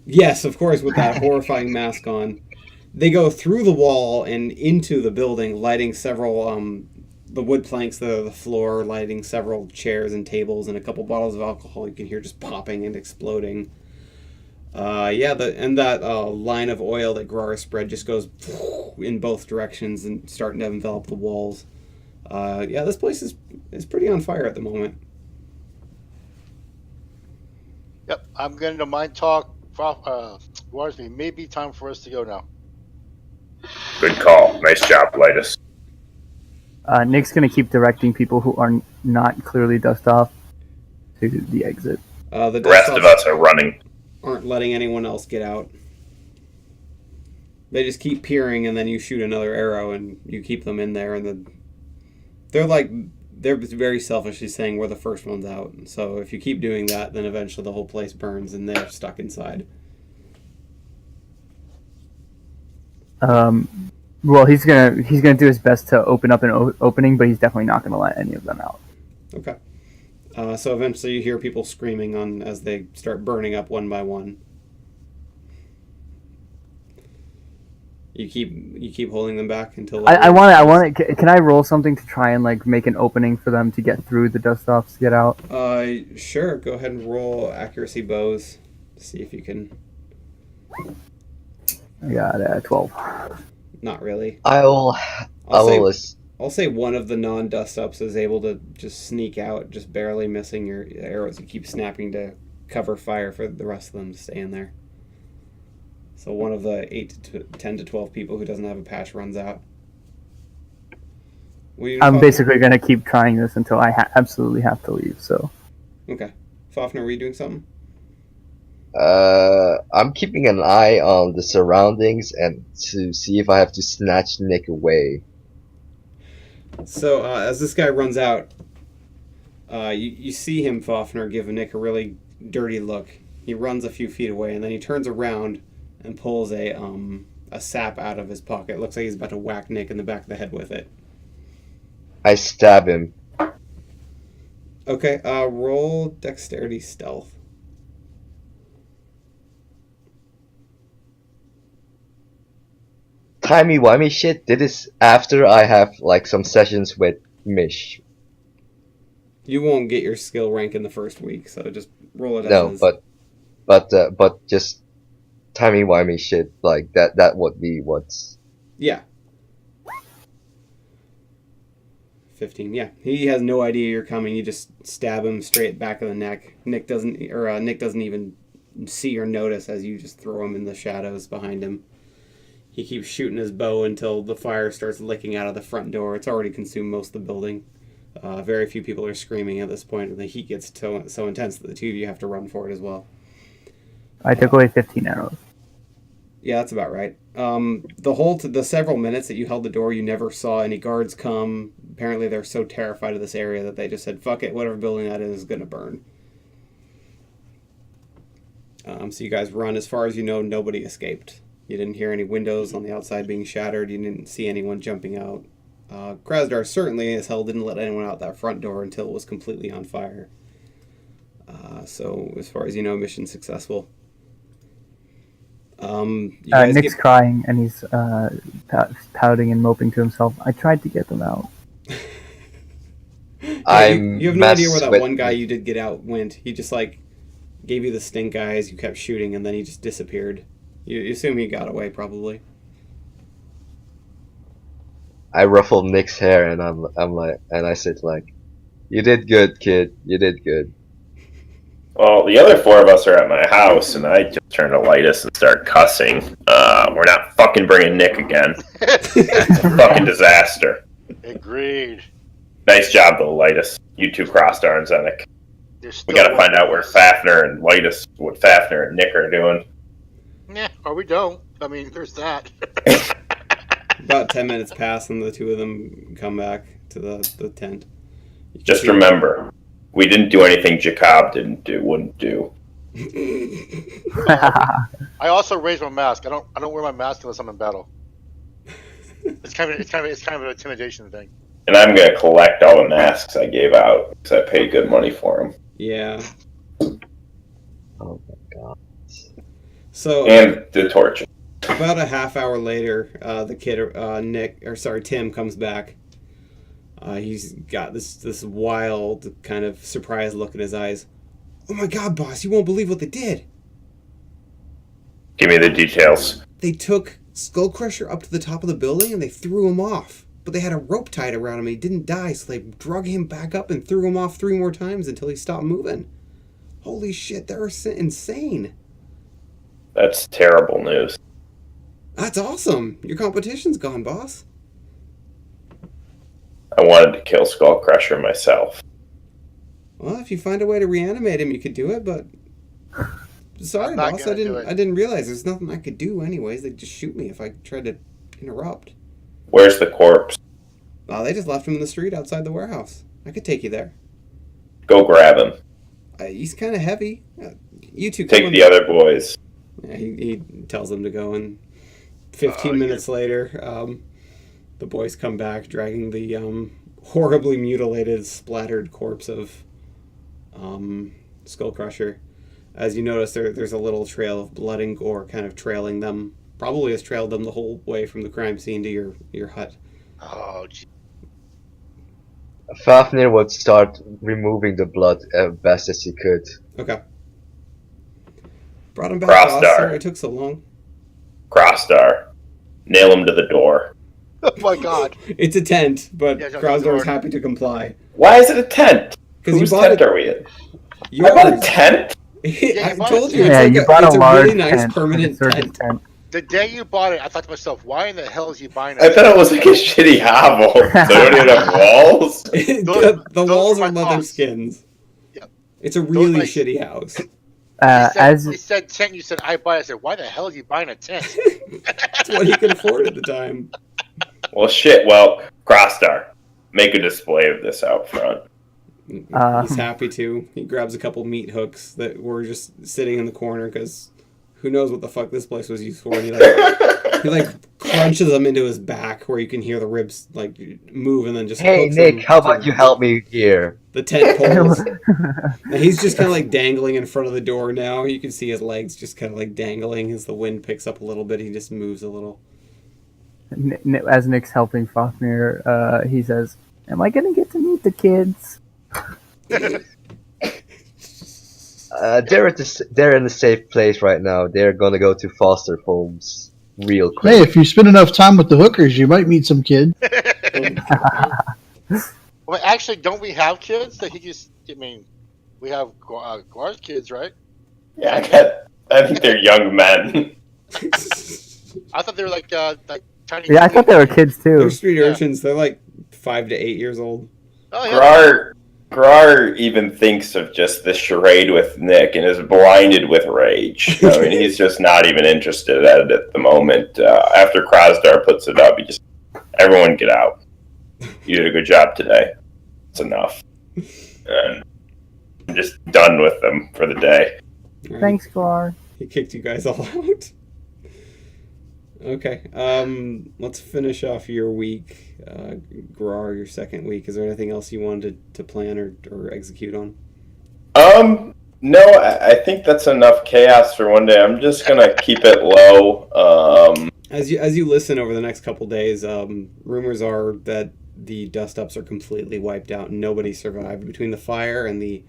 Yes, of course, with that horrifying mask on. They go through the wall and into the building, lighting several, the wood planks, the floor, lighting several chairs and tables, and a couple bottles of alcohol you can hear just popping and exploding. That line of oil that Grar spread just goes in both directions and starting to envelop the walls. This place is pretty on fire at the moment. Yep, I'm getting to mind talk. Warns me. Maybe time for us to go now. Good call. Nice job, Lightus. Nick's gonna keep directing people who are not clearly dust off to the exit. The rest of us are running. Aren't letting anyone else get out. They just keep peering, and then you shoot another arrow, and you keep them in there, and they're very selfishly saying we're the first ones out. So if you keep doing that, then eventually the whole place burns, and they're stuck inside. Well, he's gonna do his best to open up an opening, but he's definitely not gonna let any of them out. Okay. So eventually you hear people screaming as they start burning up one by one. You keep holding them back until I want it. Can I roll something to try and like make an opening for them to get through the dust offs to get out? Sure. Go ahead and roll accuracy bows to see if you can. I got 12. Not really. I will. I'll say one of the non-dust ups is able to just sneak out, just barely missing your arrows. You keep snapping to cover fire for the rest of them to stay in there. So one of the 10 to 12 people who doesn't have a patch runs out. I'm basically going to keep trying this until I absolutely have to leave, so. Okay. Fafnir, were you doing something? I'm keeping an eye on the surroundings and to see if I have to snatch Nick away. So as this guy runs out, you see him, Fafnir, give Nick a really dirty look. He runs a few feet away, and then he turns around and pulls a sap out of his pocket. Looks like he's about to whack Nick in the back of the head with it. I stab him. Okay, roll dexterity stealth. Timey-wimey shit, this is after I have, like, some sessions with Mish. You won't get your skill rank in the first week, so just roll it No, as... but just timey-wimey shit, like, that would be what's... Yeah. 15, yeah. He has no idea you're coming. You just stab him straight back of the neck. Nick doesn't even see or notice as you just throw him in the shadows behind him. He keeps shooting his bow until the fire starts licking out of the front door. It's already consumed most of the building. Very few people are screaming at this point, and the heat gets so intense that the two of you have to run for it as well. I took away 15 arrows. Yeah, that's about right. The several minutes that you held the door, you never saw any guards come. Apparently they're so terrified of this area that they just said, fuck it, whatever building that is going to burn. So you guys run. As far as you know, nobody escaped. You didn't hear any windows on the outside being shattered. You didn't see anyone jumping out. Krasdar certainly as hell didn't let anyone out that front door until it was completely on fire. So as far as you know, mission successful. Nick's crying and he's pouting and moping to himself. I tried to get them out. You have no idea where that one guy you did get out went. He just gave you the stink eye as you kept shooting, and then he just disappeared. You assume he got away, probably. I ruffled Nick's hair and I said you did good, kid. You did good. Well, the other four of us are at my house, and I just turn to Lightus and start cussing. We're not fucking bringing Nick again. It's a fucking disaster. Agreed. Nice job, though, Lightus. You two crossed arms on it. We gotta find out where Fafnir and Lightus, what Fafnir and Nick are doing. Yeah, or we don't. I mean, there's that. About 10 minutes pass, and the two of them come back to the tent. Just remember, we didn't do anything Jacob wouldn't do. I also raise my mask. I don't wear my mask unless I'm in battle. It's kind of an intimidation thing. And I'm gonna collect all the masks I gave out because I paid good money for them. Yeah. Oh my god. So and the torches. About a half hour later, the kid, Tim comes back. He's got this wild kind of surprised look in his eyes. Oh my god, boss, you won't believe what they did. Give me the details. They took Skullcrusher up to the top of the building and they threw him off. But they had a rope tied around him and he didn't die, so they drug him back up and threw him off 3 more times until he stopped moving. Holy shit, they're insane. That's terrible news. That's awesome. Your competition's gone, boss. I wanted to kill Skullcrusher myself. Well, if you find a way to reanimate him, you could do it, but... Sorry, boss, I didn't realize there's nothing I could do anyways. They'd just shoot me if I tried to interrupt. Where's the corpse? They just left him in the street outside the warehouse. I could take you there. Go grab him. He's kind of heavy. You two take the other boys. Yeah, he tells them to go, and 15 minutes later, the boys come back dragging the horribly mutilated, splattered corpse of Skullcrusher. As you notice, there's a little trail of blood and gore kind of trailing them. Probably has trailed them the whole way from the crime scene to your hut. Oh, gee. Fafnir would start removing the blood as best as he could. Okay. Brought him back, boss. Sorry it took so long. Crossstar. Nail him to the door. Oh my god. It's a tent, but Yeah, it's on the Krasdor is door. happy to comply. Why is it a tent? Because Whose you bought tent it. are we in? Yours. I bought a tent? Yeah, I you bought told it. you, Yeah, it's you like bought it's a a large really nice tent, like a permanent circus tent. tent. The day you bought it, I thought to myself, why in the hell is he buying I it? thought it was like a shitty hovel. So I don't even have walls. the those walls were are my leather thoughts. skins. Yep. It's a really my- shitty house. He said tent, you said I buy it. I said, why the hell are you buying a tent? That's what he could afford at the time. Well, shit. Well, Crossstar, make a display of this out front. He's happy to. He grabs a couple meat hooks that were just sitting in the corner because who knows what the fuck this place was used for. And he crunches them into his back where you can hear the ribs like move and then just Hey, hooks Nick, them how to about you help me here? the tent poles. And he's just kind of like dangling in front of the door now. You can see his legs just kind of like dangling as the wind picks up a little bit. He just moves a little. As Nick's helping Fafnir, he says, "Am I gonna get to meet the kids?" They're in a safe place right now. They're gonna go to foster homes real quick. Hey, if you spend enough time with the hookers, you might meet some kid. Well, actually, don't we have kids? That we have Guar's kids, right? Yeah, I think they're young men. I thought they were like tiny. Yeah, I thought they were kids They're too. street Yeah. urchins. They're like 5 to 8 years old. Oh yeah. Grar even thinks of just the charade with Nick and is blinded with rage. I mean, he's just not even interested at it at the moment. After Krasdar puts it up, everyone get out. You did a good job today. It's enough. And I'm just done with them for the day. All right. Thanks, Gar. He kicked you guys all out. Okay. Let's finish off your week. Grar, your second week. Is there anything else you wanted to plan or execute on? No, I think that's enough chaos for one day. I'm just gonna keep it low. As you listen over the next couple days, rumors are that the dust ups are completely wiped out and nobody survived between the fire and the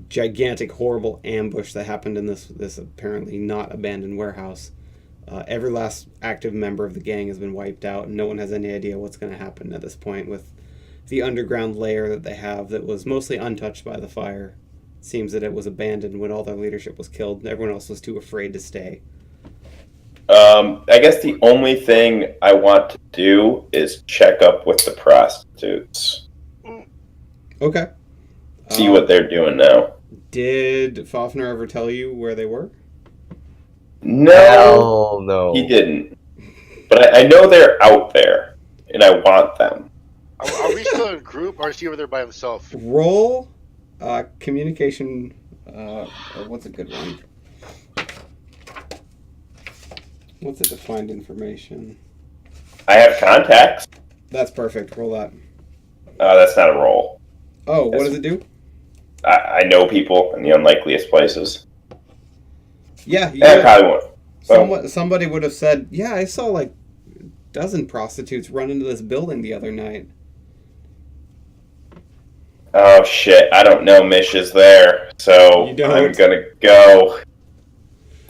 gigantic horrible ambush that happened in this apparently not abandoned warehouse. Every last active member of the gang has been wiped out, and no one has any idea what's going to happen at this point with the underground lair that they have that was mostly untouched by the fire. It seems that it was abandoned when all their leadership was killed. Everyone else was too afraid to stay. I guess the only thing I want to do is check up with the prostitutes. Okay. See what they're doing now. Did Fafnir ever tell you where they were? No, Hell no. he didn't. But I know they're out there, and I want them. Are we still in a group, or is he over there by himself? Roll communication. What's a good one? What's it to find information? I have contacts. That's perfect. Roll that. That's not a roll. Oh, what does it do? I know people in the unlikeliest places. Yeah, I probably won't. Somebody would have said, yeah, I saw like a dozen prostitutes run into this building the other night. Oh shit! I don't know. Mish is there, so You don't? I'm gonna go.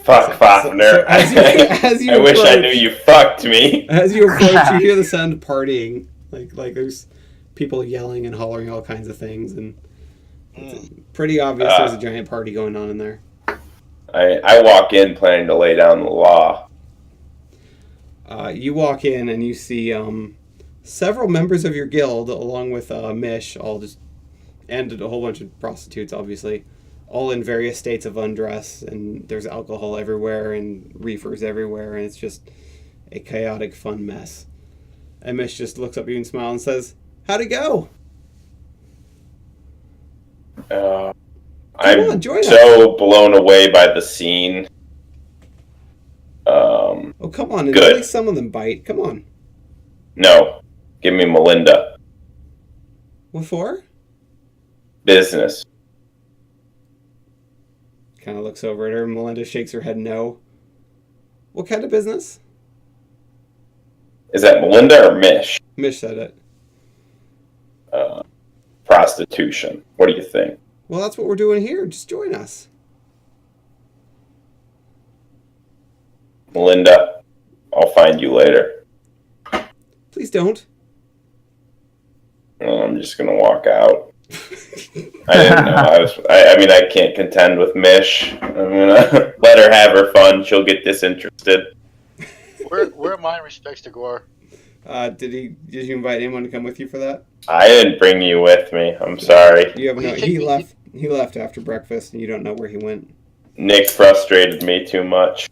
Fuck Fafnir. as you I wish I approach- knew you fucked me. As you approach, you hear the sound of partying. Like there's people yelling and hollering all kinds of things, and it's pretty obvious there's a giant party going on in there. I walk in planning to lay down the law. You walk in and you see several members of your guild, along with Mish, and a whole bunch of prostitutes, obviously, all in various states of undress, and there's alcohol everywhere and reefers everywhere, and it's just a chaotic, fun mess. And Mish just looks up at you and smiles and says, "How'd it go?" I'm join so blown away by the scene. Oh, come on, and Good. at least some of them bite. Come on. No, give me Melinda. What for? Business. Kind of looks over at her. Melinda shakes her head no. What kind of business? Is that Melinda or Mish? Mish said it. Prostitution. What do you think? Well, that's what we're doing here. Just join us. Melinda, I'll find you later. Please don't. Well, I'm just gonna walk out. I didn't know. I can't contend with Mish. I'm gonna let her have her fun. She'll get disinterested. Where are my respects to Gore? Did you invite anyone to come with you for that? I didn't bring you with me. I'm sorry. You have no. He left after breakfast, and you don't know where he went. Nick frustrated me too much.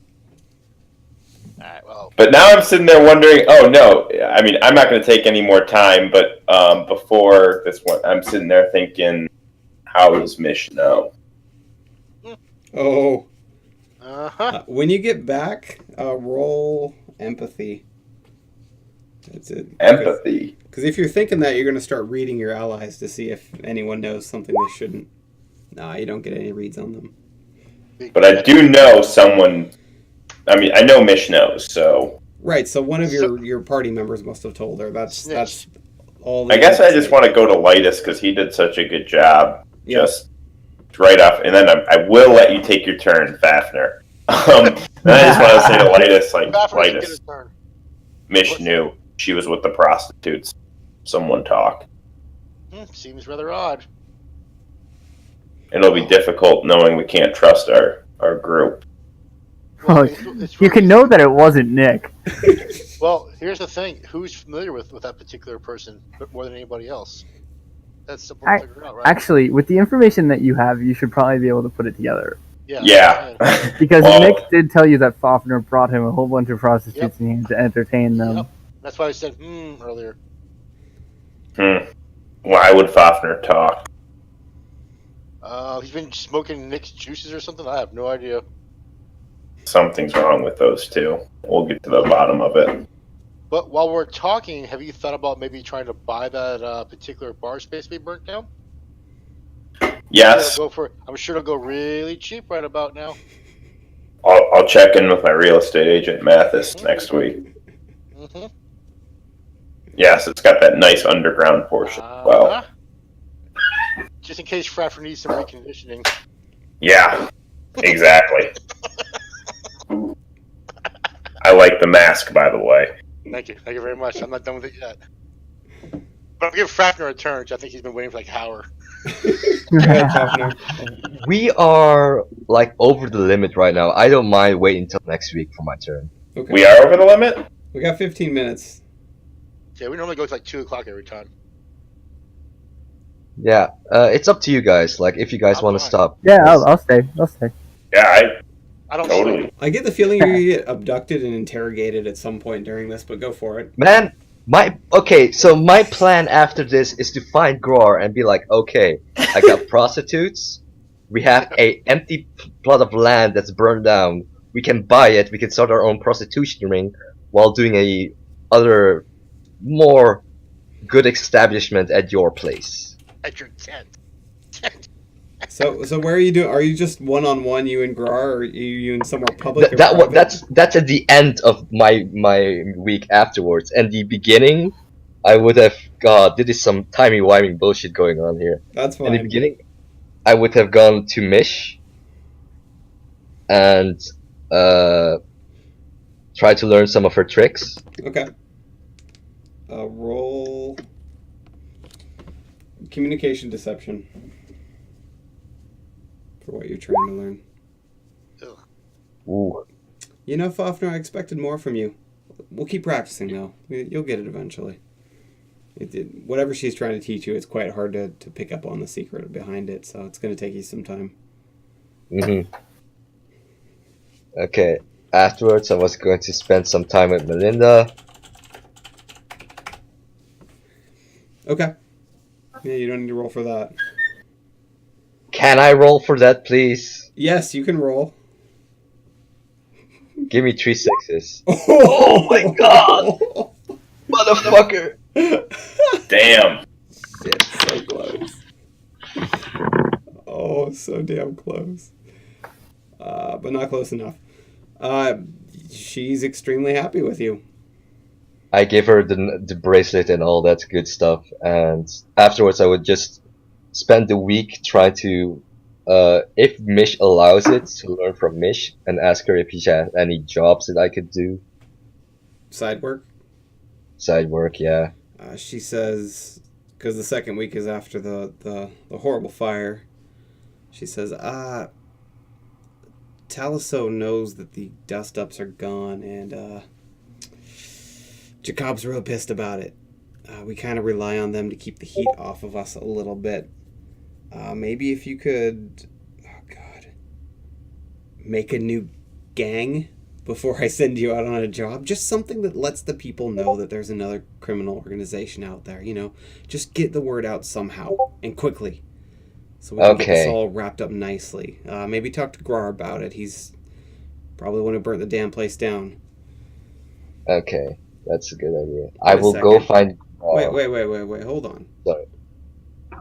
All right, well. But now I'm sitting there wondering. Oh no! I mean, I'm not going to take any more time. But before this one, I'm sitting there thinking, how does Mish know? Oh. Uh-huh. When you get back, roll empathy. That's it. Empathy. Because if you're thinking that, you're going to start reading your allies to see if anyone knows something they shouldn't. Nah, you don't get any reads on them. But I do know someone. I mean, I know Mish knows, so. Right, so one of your party members must have told her. That's all. I guess I just want to go to Lightus because he did such a good job. Yep. Just right off, and then I will let you take your turn, Fafnir. And I just want to say to Lightus, Lightus, Mish knew she was with the prostitutes. Someone talk. Seems rather odd. It'll be difficult knowing we can't trust our group. Well, it's you can know that it wasn't Nick. Well, here's the thing. Who's familiar with that particular person more than anybody else? That's simple to figure out, right? Actually, with the information that you have, you should probably be able to put it together. Yeah. Because Nick did tell you that Fafnir brought him a whole bunch of prostitutes and he had to entertain them. Yep. That's why I said earlier. Why would Fafnir talk? He's been smoking Nick's juices or something? I have no idea. Something's wrong with those two. We'll get to the bottom of it. But while we're talking, have you thought about maybe trying to buy that particular bar space we burnt down? Yes. I'm sure it'll go really cheap right about now. I'll check in with my real estate agent, Mathis, next week. Mm-hmm. Yes, it's got that nice underground portion as well. Just in case Fafnir needs some reconditioning. Yeah, exactly. I like the mask, by the way. Thank you very much. I'm not done with it yet. But I'll give Fafnir a turn, which I think he's been waiting for like an hour. We are like over the limit right now. I don't mind waiting until next week for my turn. Okay. We are over the limit? We got 15 minutes. Yeah, we normally go to like 2 o'clock every time. Yeah, it's up to you guys. Like, if you guys want to stop. Yeah, I'll stay. Yeah, I don't totally. I get the feeling you're going to get abducted and interrogated at some point during this, but go for it. Man, so my plan after this is to find Gror and be like, okay, I got prostitutes. We have a empty plot of land that's burned down. We can buy it. We can start our own prostitution ring while doing a other, more good establishment at your place. At your tent. So where are you doing? Are you just one-on-one, you and Grar, or are you in somewhere public? That's at the end of my week afterwards. And the beginning, I would have there is some timey-wimey bullshit going on here. That's fine. In the beginning, I would have gone to Mish and try to learn some of her tricks. Okay. Roll communication deception for what you're trying to learn. Ooh. You know, Fafnir, I expected more from you. We'll keep practicing, though. You'll get it eventually. Whatever she's trying to teach you, it's quite hard to pick up on the secret behind it, so it's going to take you some time. Mm-hmm. Okay. Afterwards, I was going to spend some time with Melinda. Okay. Yeah, you don't need to roll for that. Can I roll for that, please? Yes, you can roll. Give me 3 6s. Oh my god! Motherfucker! Damn. It's so close. Oh, so damn close. But not close enough. She's extremely happy with you. I gave her the bracelet and all that good stuff, and afterwards I would just spend the week trying to if Mish allows it, to learn from Mish and ask her if she has any jobs that I could do. Side work. Side work, yeah. She says, because the second week is after the horrible fire. She says, Taliso knows that the dust ups are gone, and Jacob's real pissed about it. We kind of rely on them to keep the heat off of us a little bit. Maybe if you could, make a new gang before I send you out on a job. Just something that lets the people know that there's another criminal organization out there, Just get the word out somehow, and quickly. So we can get this all wrapped up nicely. Maybe talk to Grar about it. He's probably the one who burnt the damn place down. Okay, that's a good idea. I will go find... Wait, hold on. Sorry.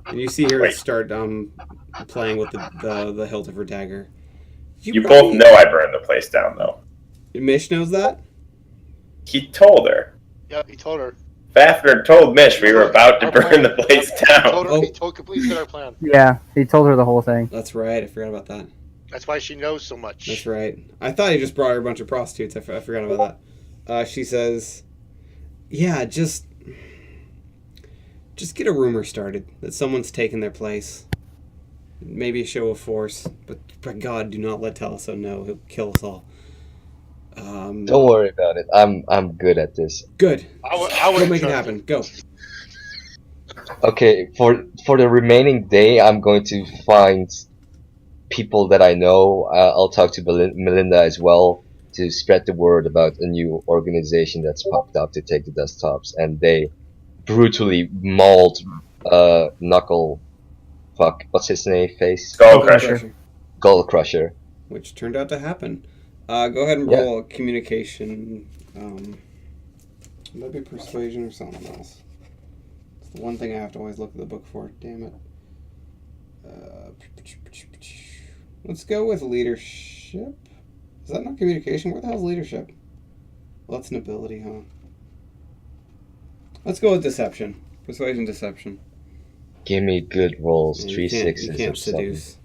And you see her start playing with the hilt of her dagger. You both know I burned the place down, though. Mish knows that? He told her. Yeah, he told her. Fafner told Mish we were about to burn the place down. He completed our plan. Yeah, he told her the whole thing. That's right, I forgot about that. That's why she knows so much. That's right. I thought he just brought her a bunch of prostitutes. I forgot about that. She says, yeah, just get a rumor started that someone's taken their place. Maybe a show of force, but by God, do not let Taliso know. He'll kill us all. Don't worry about it. I'm good at this. Good. I Go make it happen. Go. Okay, for the remaining day, I'm going to find people that I know. I'll talk to Melinda as well to spread the word about a new organization that's popped up to take the desktops, and they brutally mauled Knuckle. Fuck, what's his name? Skull Crusher. Skull Crusher. Which turned out to happen. Go ahead and roll a communication. Maybe persuasion or something else. It's the one thing I have to always look at the book for. Damn it. Let's go with leadership. Is that not communication? Where the hell's leadership? Well, that's an ability, huh? Let's go with deception. Persuasion, deception. Give me good rolls. Yeah, 3 6s you can't or something. seduce.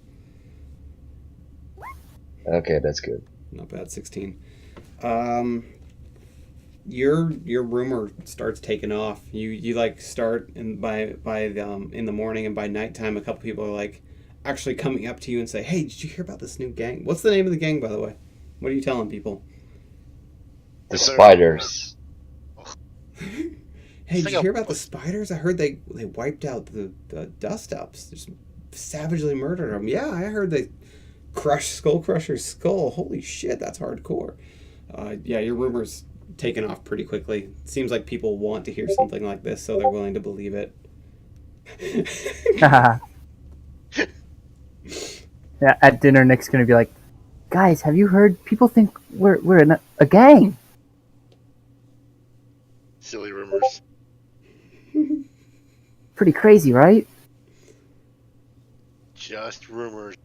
Okay, that's good. Not bad, 16. Your rumor starts taking off. You like start in the morning, and by nighttime a couple people are like actually coming up to you and say, "Hey, did you hear about this new gang? What's the name of the gang, by the way? What are you telling people?" The spiders. Hey, did you hear about the spiders? I heard they wiped out the dust ups. Just savagely murdered them. Yeah, I heard they crushed Skull Crusher's skull. Holy shit, that's hardcore. Yeah, your rumor's taken off pretty quickly. It seems like people want to hear something like this, so they're willing to believe it. Yeah, at dinner, Nick's gonna be like, "Guys, have you heard? People think we're in a gang." Silly rumors. Pretty crazy, right? Just rumors.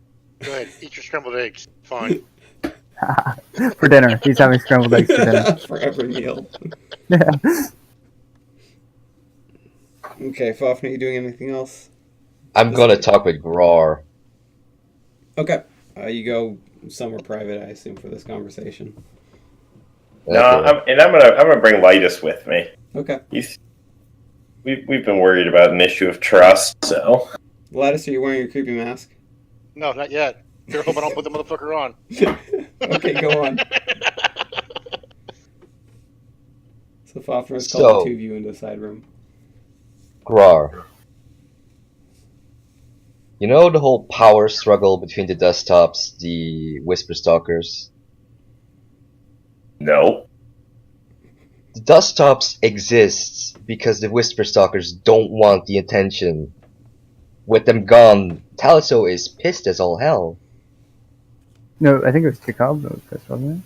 Go ahead, eat your scrambled eggs. Fine. For dinner. He's having scrambled eggs for dinner. For every meal. Yeah. Okay, Fafnir, you doing anything else? I'm gonna talk with Grar. Okay. You go somewhere private, I assume, for this conversation. No, I'm gonna bring Lightus with me. Okay. We've been worried about an issue of trust, so. Gladys, are you wearing your creepy mask? No, not yet. Better hope I don't put the motherfucker on. Okay, go on. So Fafnir's called the two of you into a side room. Grar. You know the whole power struggle between the desktops, the WhisperStalkers? No. The desktops exist because the WhisperStalkers don't want the attention. With them gone, Taliso is pissed as all hell. No, I think it was Jacob that was pissed, wasn't it?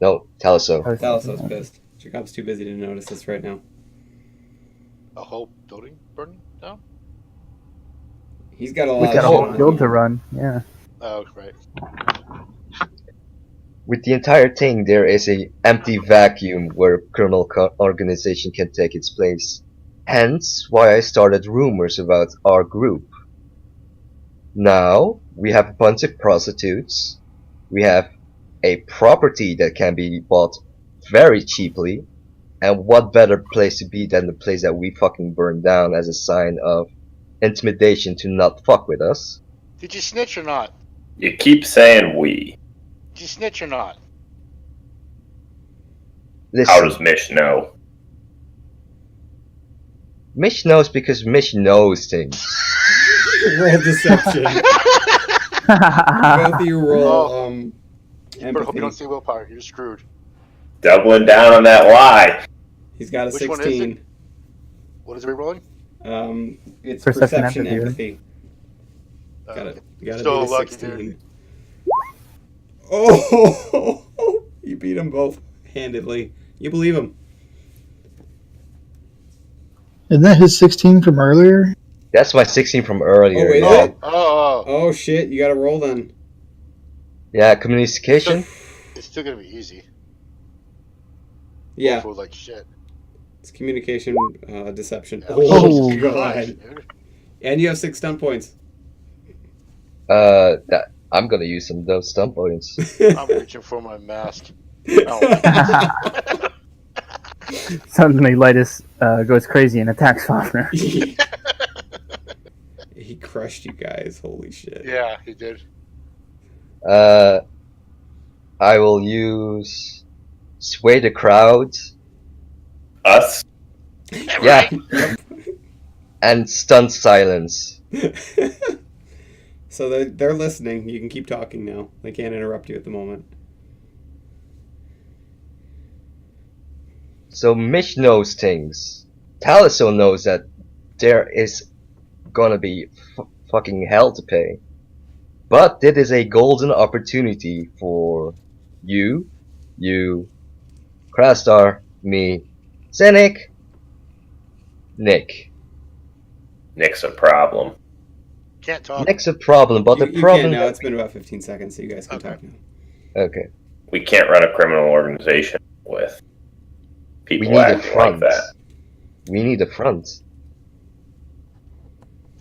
No, Taliso. Taliso's pissed. Jacob's too busy to notice this right now. A whole building burning down? He's got a We lot got a of whole shit on build him. to run, yeah. Oh, right. With the entire thing, there is a empty vacuum where criminal organization can take its place. Hence, why I started rumors about our group. Now, we have a bunch of prostitutes. We have a property that can be bought very cheaply. And what better place to be than the place that we fucking burned down as a sign of intimidation to not fuck with us? Did you snitch or not? You keep saying we. Did you snitch or not? Listen, How does Mish know? Mish knows because Mish knows things. Roll deception. Both of you roll You better hope you don't empathy. see willpower. You're screwed. Doubling down on that lie. He's got a Which one is 16. What is it re-rolling? It's Perception, perception, empathy. empathy. Got it. You gotta So beat a lucky, 16. dude. Oh, you beat them both handedly. You believe him. Isn't that his 16 from earlier? That's my 16 from earlier. Oh, wait, yeah. what? Oh. Oh shit! You gotta roll then. Yeah, communication. It's still gonna be easy. Yeah, Fool like shit. it's communication deception. Oh, god! Christ, dude. And you have 6 stun points. That I'm gonna use some of those stun points. I'm reaching for my mask. Oh. Suddenly, Lytus goes crazy and attacks Fafner. He crushed you guys. Holy shit! Yeah, he did. I will use sway the crowd. Us? Yeah, and stun silence. So they're listening. You can keep talking now. They can't interrupt you at the moment. So Mish knows things. Taliso knows that there is gonna be fucking hell to pay. But it is a golden opportunity for you, Crastar, me, Cynic, Nick. Nick's a problem. Can't talk. Nick's a problem, but You the can't problem. now. It's been about 15 seconds, so you guys can Okay. talk now. Okay, We can't run a criminal organization with we people need a acting like front. that. We need a front.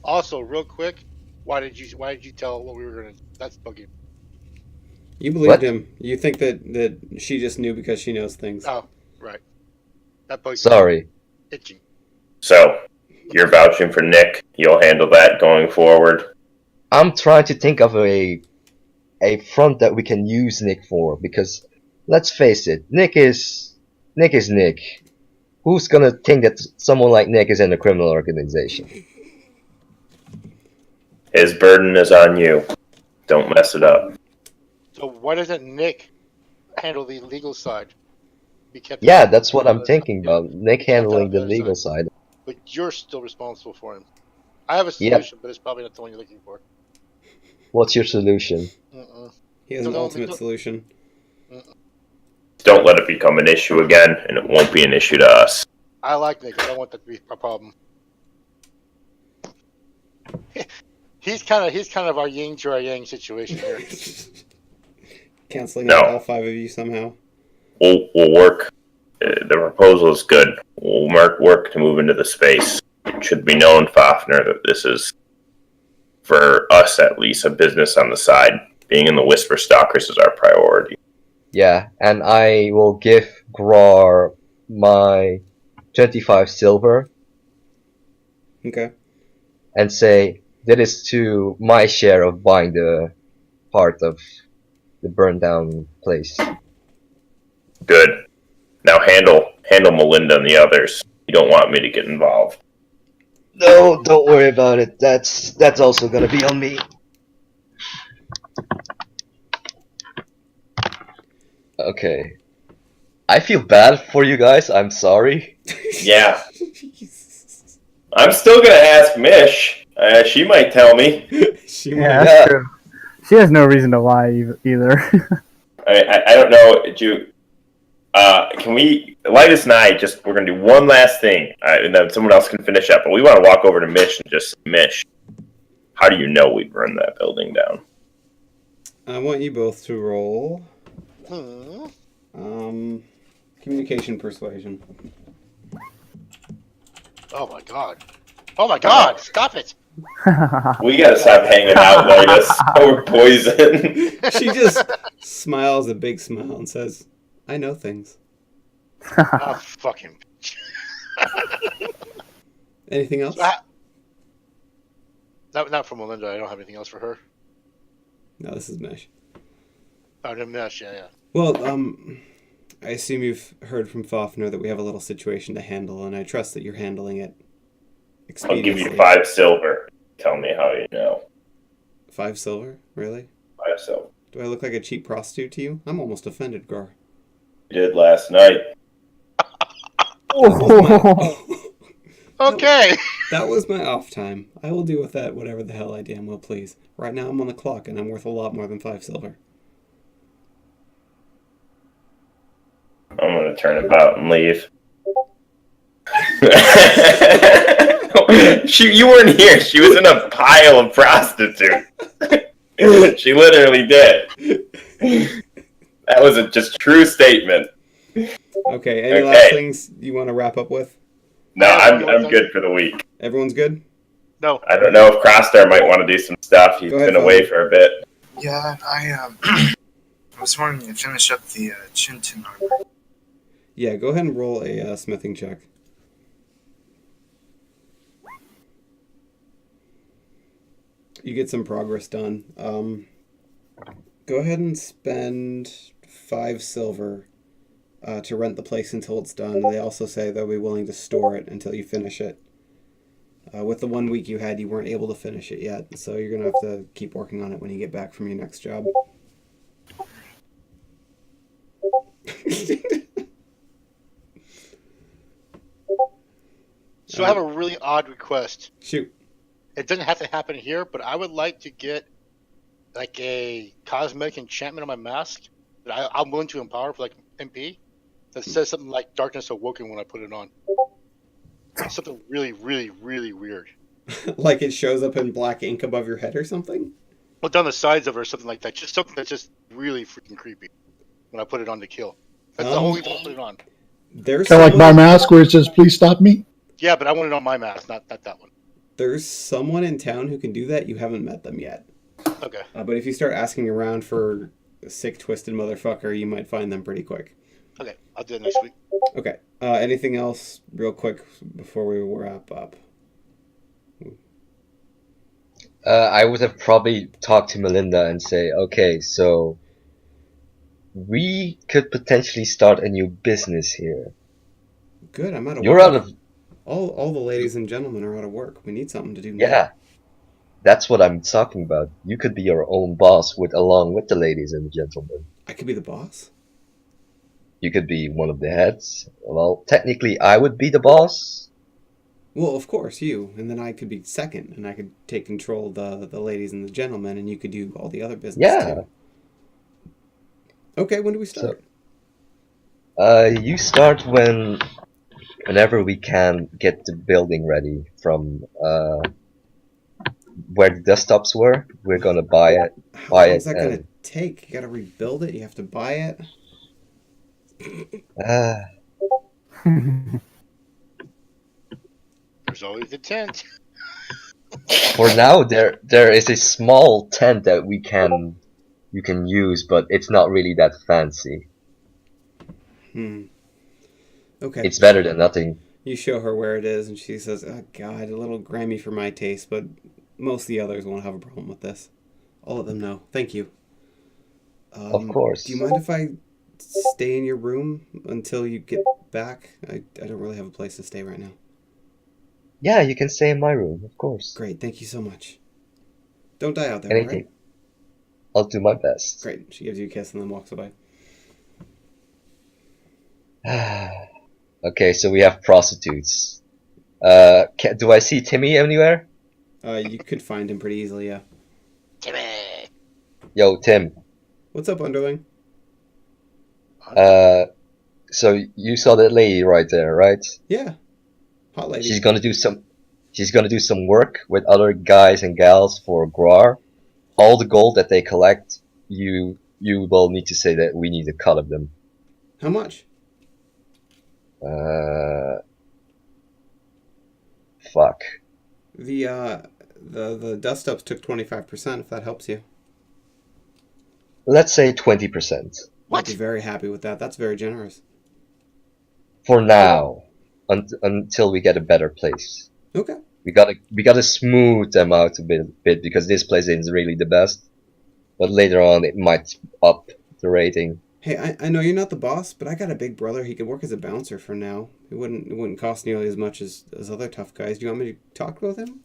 Also, real quick, why did you tell what we were gonna? That's bugging. You believed What? him. You think that she just knew because she knows things. Oh, right. That bugs. Sorry. Itchy. So, you're vouching for Nick. You'll handle that going forward. I'm trying to think of a front that we can use Nick for, because let's face it, Nick is Nick. Who's gonna think that someone like Nick is in a criminal organization? His burden is on you. Don't mess it up. So why doesn't Nick handle the legal side? Be kept Yeah, that's what I'm thinking about. Nick handling the other legal side. side. But you're still responsible for him. I have a Yep. solution, but it's probably not the one you're looking for. What's your solution? He has an No, ultimate no. solution. Don't let it become an issue again, and it won't be an issue to us. I like Nick. I don't want that to be a problem. He's kind of our yin to our yang situation here. Canceling No. out all 5 of you somehow. We'll work. The proposal is good. We'll work to move into the space. It should be known, Fafner, that this is, for us at least, a business on the side. Being in the WhisperStalkers is our priority. Yeah, and I will give Grar my 25 silver Okay. and say that is to my share of buying the part of the burned down place. Good. Now handle Melinda and the others. You don't want me to get involved. No, don't worry about it. That's also gonna be on me. Okay. I feel bad for you guys. I'm sorry. Yeah. I'm still gonna ask Mish. She might tell me. She Yeah, might. that's true. She has no reason to lie either. I don't know. Can we, Lytus and I, we're going to do one last thing, and then someone else can finish up. But we want to walk over to Mish and just, Mish, how do you know we burned that building down? I want you both to roll Hmm. communication persuasion. Oh my god. Oh my god! Stop it! We gotta stop hanging out like this. Or poison. She just smiles a big smile and says, "I know things." Ah, fucking. Anything else? Not for Melinda. I don't have anything else for her. No, this is Mesh. Oh, the mesh. Yeah. Well, I assume you've heard from Fafner that we have a little situation to handle, and I trust that you're handling it I'll give expeditiously. you 5 silver. Tell me how you know. 5 silver? Really? 5 silver. Do I look like a cheap prostitute to you? I'm almost offended, Gar. You did last night. Okay. That was my off time. I will do with that whatever the hell I damn well please. Right now I'm on the clock, and I'm worth a lot more than 5 silver. I'm gonna turn about and leave. You weren't here. She was in a pile of prostitutes. She literally did. That was a just true statement. Okay, any last things you want to wrap up with? No, I'm good for the week. Everyone's good? No. I don't know if Crossstar might want to do some stuff. He's been away for a bit. Yeah, I was wanting to finish up the Chintin armor. Yeah, go ahead and roll a smithing check. You get some progress done. Go ahead and spend 5 silver to rent the place until it's done. They also say they'll be willing to store it until you finish it. With the 1 week you had, you weren't able to finish it yet, so you're going to have to keep working on it when you get back from your next job. So I have a really odd request. Shoot. It doesn't have to happen here, but I would like to get like a cosmetic enchantment on my mask that I'm willing to empower for like MP that says something like "Darkness Awoken" when I put it on. Something really, really, really weird. Like it shows up in black ink above your head or something? Well, down the sides of it or something like that. Just something that's just really freaking creepy when I put it on to kill. That's the only reason I put it on. There's Kind of like my mask where it says, "Please stop me." Yeah, but I want it on my mask, not that one. There's someone in town who can do that. You haven't met them yet. Okay. But if you start asking around for a sick, twisted motherfucker, you might find them pretty quick. Okay, I'll do it next week. Okay. Anything else real quick before we wrap up? I would have probably talked to Melinda and say, okay, so we could potentially start a new business here. Good, I'm out of You're work. out of... All the ladies and gentlemen are out of work. We need something to do now. Yeah, that's what I'm talking about. You could be your own boss along with the ladies and gentlemen. I could be the boss? You could be one of the heads. Well, technically I would be the boss. Well, of course, you. And then I could be second, and I could take control of the ladies and the gentlemen, and you could do all the other business too. Okay, when do we start? So, you start whenever we can get the building ready from where the desktops were. We're gonna buy it. How long is that gonna take? You gotta rebuild it. You have to buy it. There's always a tent. For now, there is a small tent that you can use, but it's not really that fancy. Okay. It's better than nothing. You show her where it is, and she says, "Oh God, a little grimy for my taste, but most of the others won't have a problem with this. I'll let them know. Thank you." Of course. Do you mind if I stay in your room until you get back? I don't really have a place to stay right now. Yeah, you can stay in my room, of course. Great, thank you so much. Don't die out there, Anything. right? I'll do my best. Great. She gives you a kiss and then walks away. Okay, so we have prostitutes. Do I see Timmy anywhere? You could find him pretty easily, yeah. Timmy. Yo, Tim. What's up, underling? So you saw that lady right there, right? Yeah. Hot lady. She's gonna do some work with other guys and gals for Groar. All the gold that they collect, you will need to say that we need a cut of them. How much? Fuck. The The dust ups took 25%. If that helps you, Let's say 20% I'd be very happy with that. That's very generous. for now, until we get a better place. Okay. We gotta smooth them out a bit because this place isn't really the best. But later on, it might up the rating. Hey, I know you're not the boss, but I got a big brother. He could work as a bouncer for now. It wouldn't cost nearly as much as other tough guys. Do you want me to talk with him?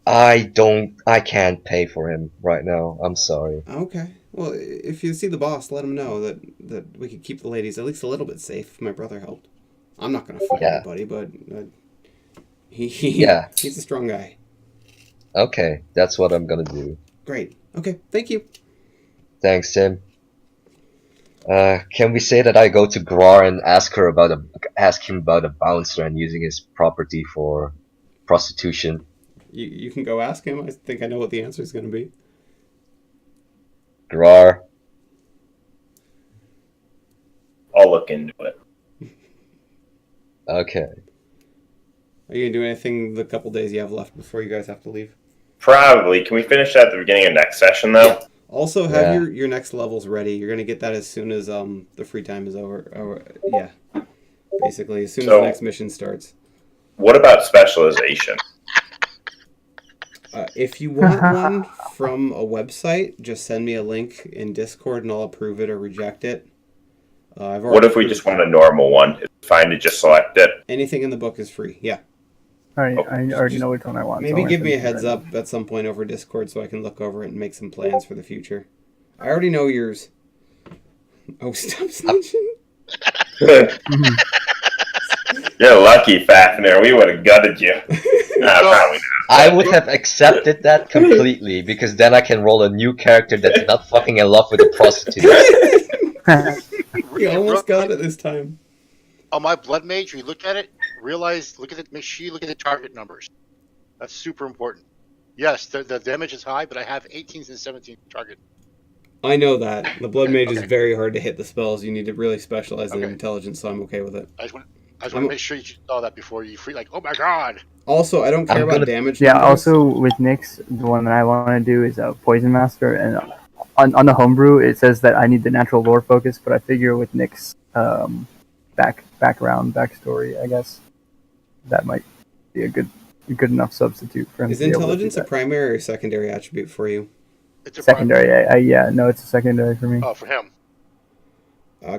I can't pay for him right now. I'm sorry. Okay. Well, if you see the boss, let him know that we could keep the ladies at least a little bit safe if my brother helped. I'm not gonna fight Yeah. anybody, but Yeah. he's a strong guy. Okay, that's what I'm gonna do. Great. Okay. Thank you. Thanks, Tim. Can we say that I go to Grar and ask him about a bouncer and using his property for prostitution? You can go ask him. I think I know what the answer is going to be. Grar. I'll look into it. Okay. Are you gonna do anything the couple days you have left before you guys have to leave? Probably. Can we finish that at the beginning of next session, though? Yeah. Also, have Yeah. your next levels ready. You're gonna get that as soon as the free time is over. Yeah, basically as soon as So- the next mission starts. What about specialization? If you want one from a website, just send me a link in Discord and I'll approve it or reject it. I've already What if we approved- just want a normal one? It's fine to just select it. anything in the book is free. Yeah. Alright, Oh, I already know which one I want. so Maybe I'm give gonna me a send it heads right up at some point over Discord so I can look over it and make some plans for the future. I already know yours. Oh, stop snitching. You're lucky, Fafnir. We would have gutted you. Probably not. I would have accepted that completely because then I can roll a new character that's not fucking in love with a prostitute. now. You almost got it this time. On my blood mage, when you look at it, make sure you look at the target numbers. That's super important. Yes, the damage is high, but I have 18s and 17 target. I know that. The Blood Mage is Okay. very hard to hit the spells. You need to really specialize in Okay. intelligence, so I'm okay with it. I just want to make sure you saw that before you free. Like, oh my god! Also, I don't care I'm about gonna- damage. Yeah, numbers. also with Nyx, the one that I want to do is a Poison Master, and on the homebrew it says that I need the natural lore focus, but I figure with Nyx backstory, I guess that might be a good enough substitute for him. Is to be able to do intelligence a that. primary or secondary attribute for you? It's a secondary? Yeah, no, it's a secondary for me, Oh, for him.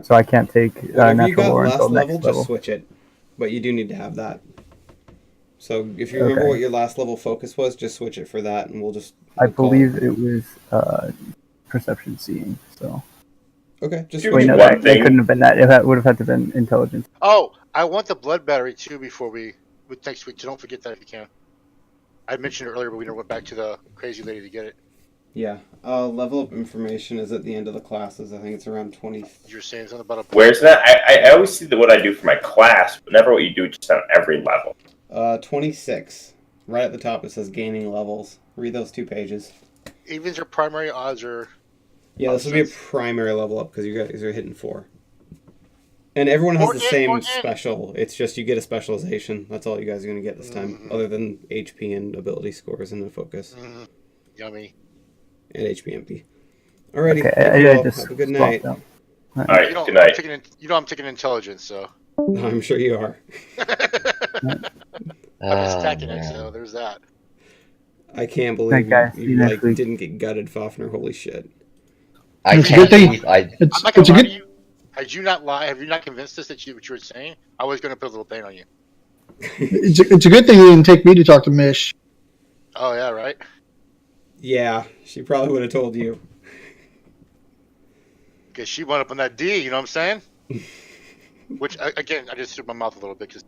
so I can't take Whatever you natural got lore last until level, next just level. switch it. But you do need to have that. So if you remember Okay. what your last level focus was, just switch it for that, and we'll I call believe it was perception seeing. So Okay, just Dude, wait, switch no, it. one that thing- couldn't have been that. It would have had to have been intelligence. Oh, I want the blood battery too before with next week. So don't forget that if you can. I mentioned it earlier, but we never went back to the crazy lady to get it. Yeah. Level up information is at the end of the classes. I think it's around 20. You were saying something about a. Where's that? I always see what I do for my class, but never what you do just on every level. 26. Right at the top it says gaining levels. Read those 2 pages. Evens are primary, odds are. Yeah, this will be a primary level up because you guys are hitting 4. And everyone has the same special. It's just you get a specialization. That's all you guys are going to get this time, other than HP and ability scores and the focus. Yummy. And HP MP. Alrighty. Okay, thank I you all. just Have a good swapped night. out. All right, You know, good night. I'm taking intelligence, so. I'm sure you are. I'm just attacking it, man. so there's that. I can't believe guys. See you you next like week. didn't get gutted, Fafner. Holy shit. I It's a can't good thing- believe I. It's, I'm not it's gonna a lie to good. you. Had you not lied, have you not convinced us that what you were saying? I was going to put a little pain on you. It's a good thing you didn't take me to talk to Mish. Oh yeah, right. Yeah, she probably would have told you. Because she went up on that D. You know what I'm saying? Which again, I just threw my mouth a little bit because.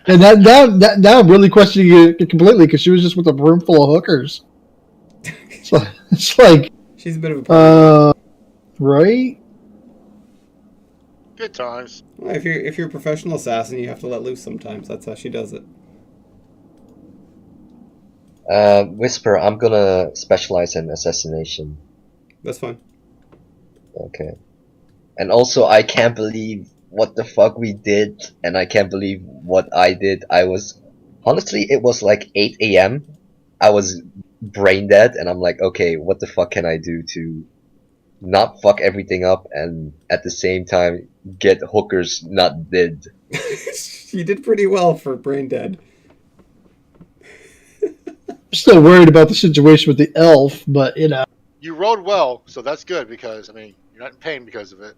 And that really questioned you completely because she was just with a room full of hookers. So it's like, She's a bit of a party. right? Good times. Well, if you're a professional assassin, you have to let loose sometimes. That's how she does it. Whisper, I'm gonna specialize in assassination. That's fine. Okay. And also, I can't believe what the fuck we did, and I can't believe what I did. I was Honestly, it was like 8 a.m. I was brain dead, and I'm like, okay, what the fuck can I do to not fuck everything up and at the same time get hookers not dead? You did pretty well for brain dead. Still worried about the situation with the elf, but you know. You rode well, so that's good because I mean you're not in pain because of it.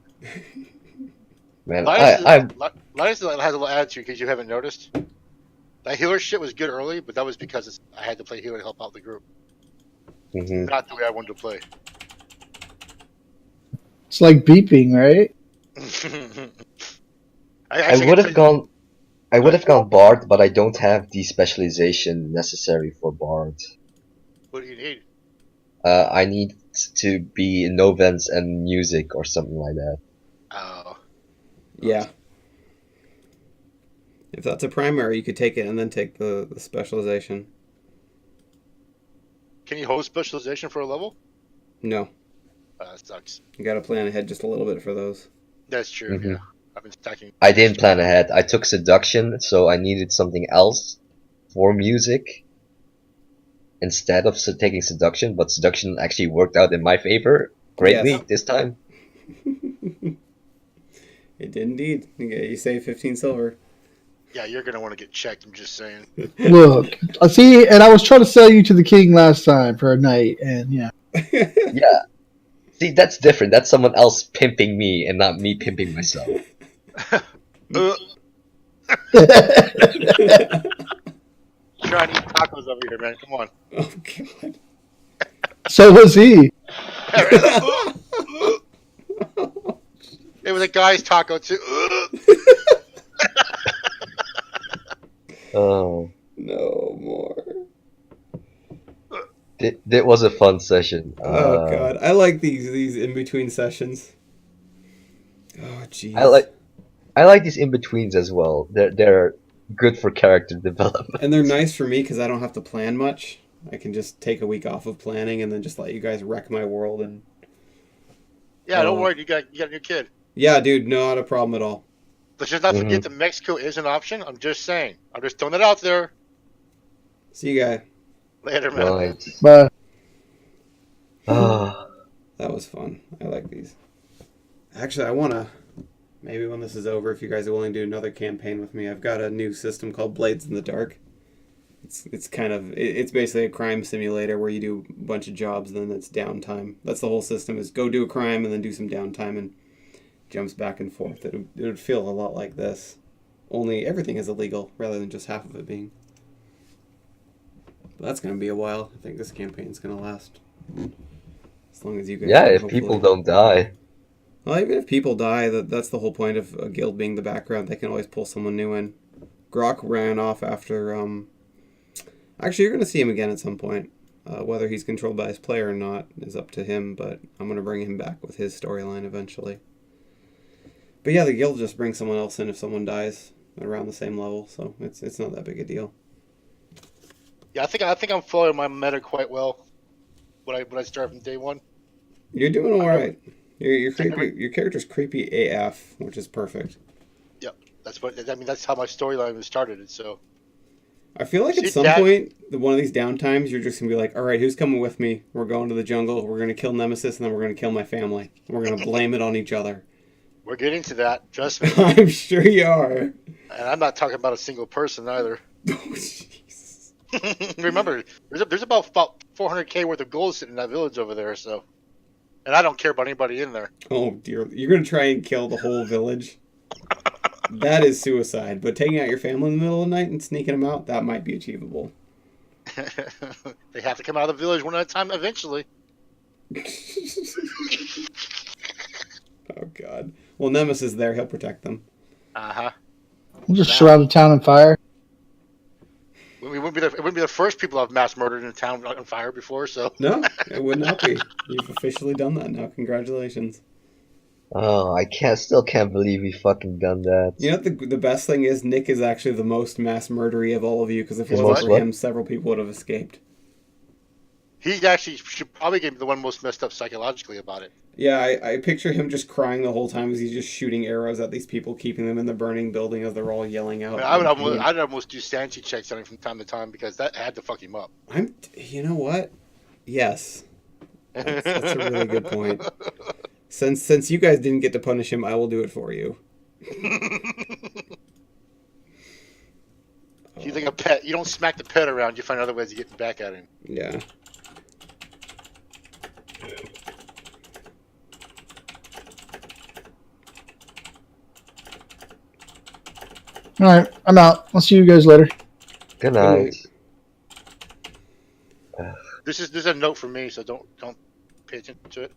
Man, Linus has a little attitude because you haven't noticed. That healer shit was good early, but that was because I had to play healer to help out the group. mhm. Not the way I wanted to play. It's like beeping, right? I would have gone. I would have gone Bard, but I don't have the specialization necessary for Bard. What do you need? I need to be in Novens and music or something like that. Oh. Yeah. If that's a primary, you could take it and then take the specialization. Can you hold specialization for a level? No. That sucks. You gotta plan ahead just a little bit for those. That's true, Mhm. yeah. I've been stacking. I didn't plan ahead. I took seduction, so I needed something else for music instead of taking seduction, but seduction actually worked out in my favor greatly Yes. this time. It did indeed. You save 15 silver. Yeah, you're gonna want to get checked. I'm just saying. Look, I see, and I was trying to sell you to the king last time for a night, and yeah. Yeah. See, that's different. That's someone else pimping me and not me pimping myself. Trying to eat tacos over here, man. Come on. Oh, God. So was he. It was a guy's taco too. Oh, No more. that was a fun session. Oh, God. I like these in-between sessions. Oh, jeez. I like these in betweens as well. They're good for character development. And they're nice for me because I don't have to plan much. I can just take a week off of planning and then just let you guys wreck my world. And Yeah, don't worry. You got a new kid. yeah, dude, not a problem at all. Let's just not forget that Mexico is an option. I'm just saying. I'm just throwing it out there. See you guys. Later, man. Right. But Ah, That was fun. I like these. Actually, I want to, maybe when this is over, if you guys are willing to do another campaign with me, I've got a new system called Blades in the Dark. It's kind of, it's basically a crime simulator where you do a bunch of jobs and then it's downtime. That's the whole system, is go do a crime and then do some downtime and jumps back and forth. It would feel a lot like this. Only everything is illegal rather than just half of it being. But that's going to be a while. I think this campaign's going to last. As long as you guys yeah, can, if people don't die. Well, even if people die, that's the whole point of a guild being the background. They can always pull someone new in. Grok ran off after... Actually, you're going to see him again at some point. Whether he's controlled by his player or not is up to him, but I'm going to bring him back with his storyline eventually. But yeah, the guild just brings someone else in if someone dies around the same level, so it's not that big a deal. Yeah, I think I'm following my meta quite well. When I start from day one. You're doing all right. You're creepy. Your character's creepy AF, which is perfect. Yep, that's how my storyline was started. So I feel like at some point, one of these downtimes, you're just gonna be like, "All right, who's coming with me? We're going to the jungle. We're gonna kill Nemesis, and then we're gonna kill my family. We're gonna blame it on each other." We're getting to that. Trust me. I'm sure you are. And I'm not talking about a single person either. Oh, Jesus. Remember, there's about 400k worth of gold sitting in that village over there. So, and I don't care about anybody in there. Oh dear, you're gonna try and kill the whole village. That is suicide. But taking out your family in the middle of the night and sneaking them out, that might be achievable. They have to come out of the village one at a time eventually. Oh God. Well, Nemesis is there. He'll protect them. Uh-huh. we'll just surround the town on fire. We wouldn't be the first people I've mass murdered in a town on fire before. So No, it would not be. You've officially done that now. Congratulations. Oh, I still can't believe we fucking done that. You know what the best thing is? Nick is actually the most mass murdery of all of you, because if it He's wasn't for most him, several people would have escaped. he actually should probably be the one most messed up psychologically about it. Yeah, I picture him just crying the whole time as he's just shooting arrows at these people, keeping them in the burning building as they're all yelling I, mean, out I would in almost, pain. I'd almost do sanity checks on him from time to time because that had to fuck him up. You know what? Yes, that's a really good point. Since you guys didn't get to punish him, I will do it for you. He's like a pet. You don't smack the pet around. You find other ways of getting back at him. Yeah. All right, I'm out. I'll see you guys later. Good night. This is a note from me, so don't pay attention to it.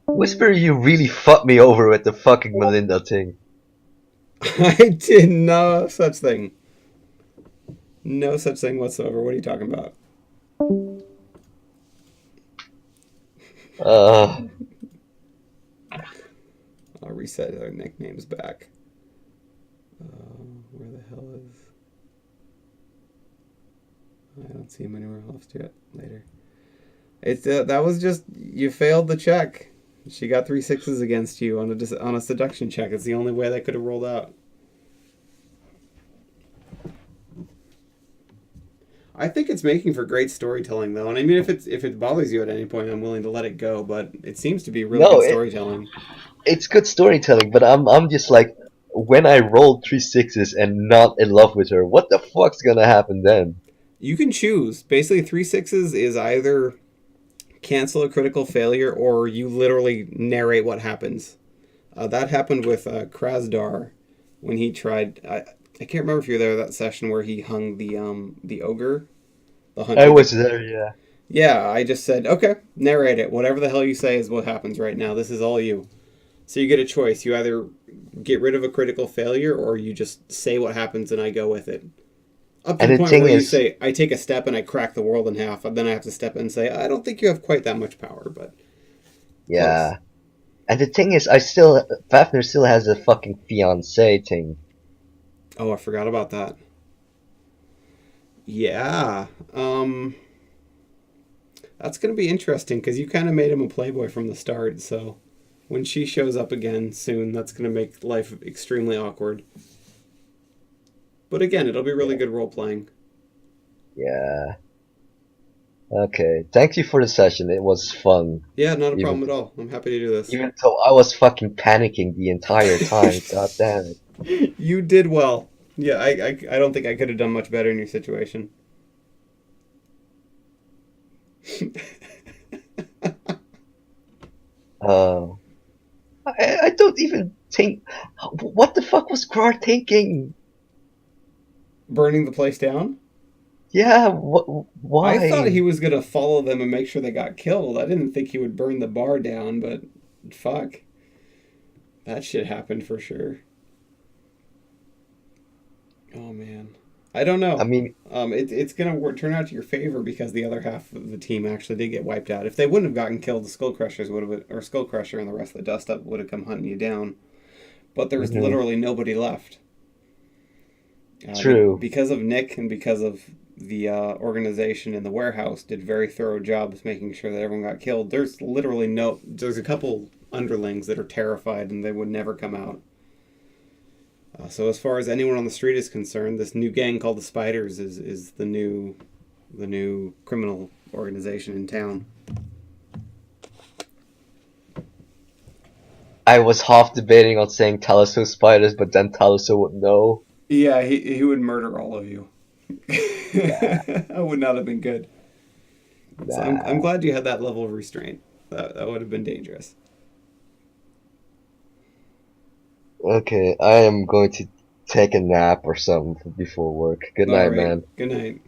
Whisper, you really fucked me over with the fucking Melinda thing. I did no such thing. No such thing whatsoever. What are you talking about? I'll reset our nicknames back. Where the hell is... I don't see him anywhere else yet. Later. It's that was just... You failed the check. She got 3 6s against you on a seduction check. It's the only way that could have rolled out. I think it's making for great storytelling, though. And I mean, if it bothers you at any point, I'm willing to let it go. But it seems to be really good storytelling. It's good storytelling, but I'm just like, when I rolled 3 6s and not in love with her, what the fuck's gonna happen then? You can choose. Basically, 3 6s is either cancel a critical failure or you literally narrate what happens. That happened with Krasdar when he tried. I can't remember if you were there that session where he hung the ogre. The hunter. I was there, yeah. Yeah, I just said, okay, narrate it. Whatever the hell you say is what happens right now. This is all you. So you get a choice. You either get rid of a critical failure or you just say what happens and I go with it. Up to the point where you say, I take a step and I crack the world in half. And then I have to step in and say, I don't think you have quite that much power, but... Yeah. Close. And the thing is, Fafnir still has a fucking fiancé thing. Oh, I forgot about that. Yeah. That's going to be interesting because you kind of made him a playboy from the start. So when she shows up again soon, that's going to make life extremely awkward. But again, it'll be really good role-playing. Yeah. Okay. Thank you for the session. It was fun. Yeah, not a problem at all. I'm happy to do this. Even though I was fucking panicking the entire time. God damn it. You did well. Yeah, I don't think I could have done much better in your situation. I don't even think... What the fuck was Grar thinking? Burning the place down? Yeah, why? I thought he was going to follow them and make sure they got killed. I didn't think he would burn the bar down, but fuck. That shit happened for sure. Oh, man. I don't know. I mean... it's going to turn out to your favor because the other half of the team actually did get wiped out. If they wouldn't have gotten killed, the Skullcrushers would have... Or Skullcrusher and the rest of the Dust Up would have come hunting you down. But there's literally nobody left. True. Because of Nick and because of the organization in the warehouse did very thorough jobs making sure that everyone got killed. There's literally there's a couple underlings that are terrified and they would never come out. So as far as anyone on the street is concerned, this new gang called the Spiders is the new criminal organization in town. I was half debating on saying Talasso Spiders, but then Talasso would know. Yeah, he would murder all of you. That would not have been good. So I'm glad you had that level of restraint. That would have been dangerous. Okay, I am going to take a nap or something before work. Good night, man. Good night.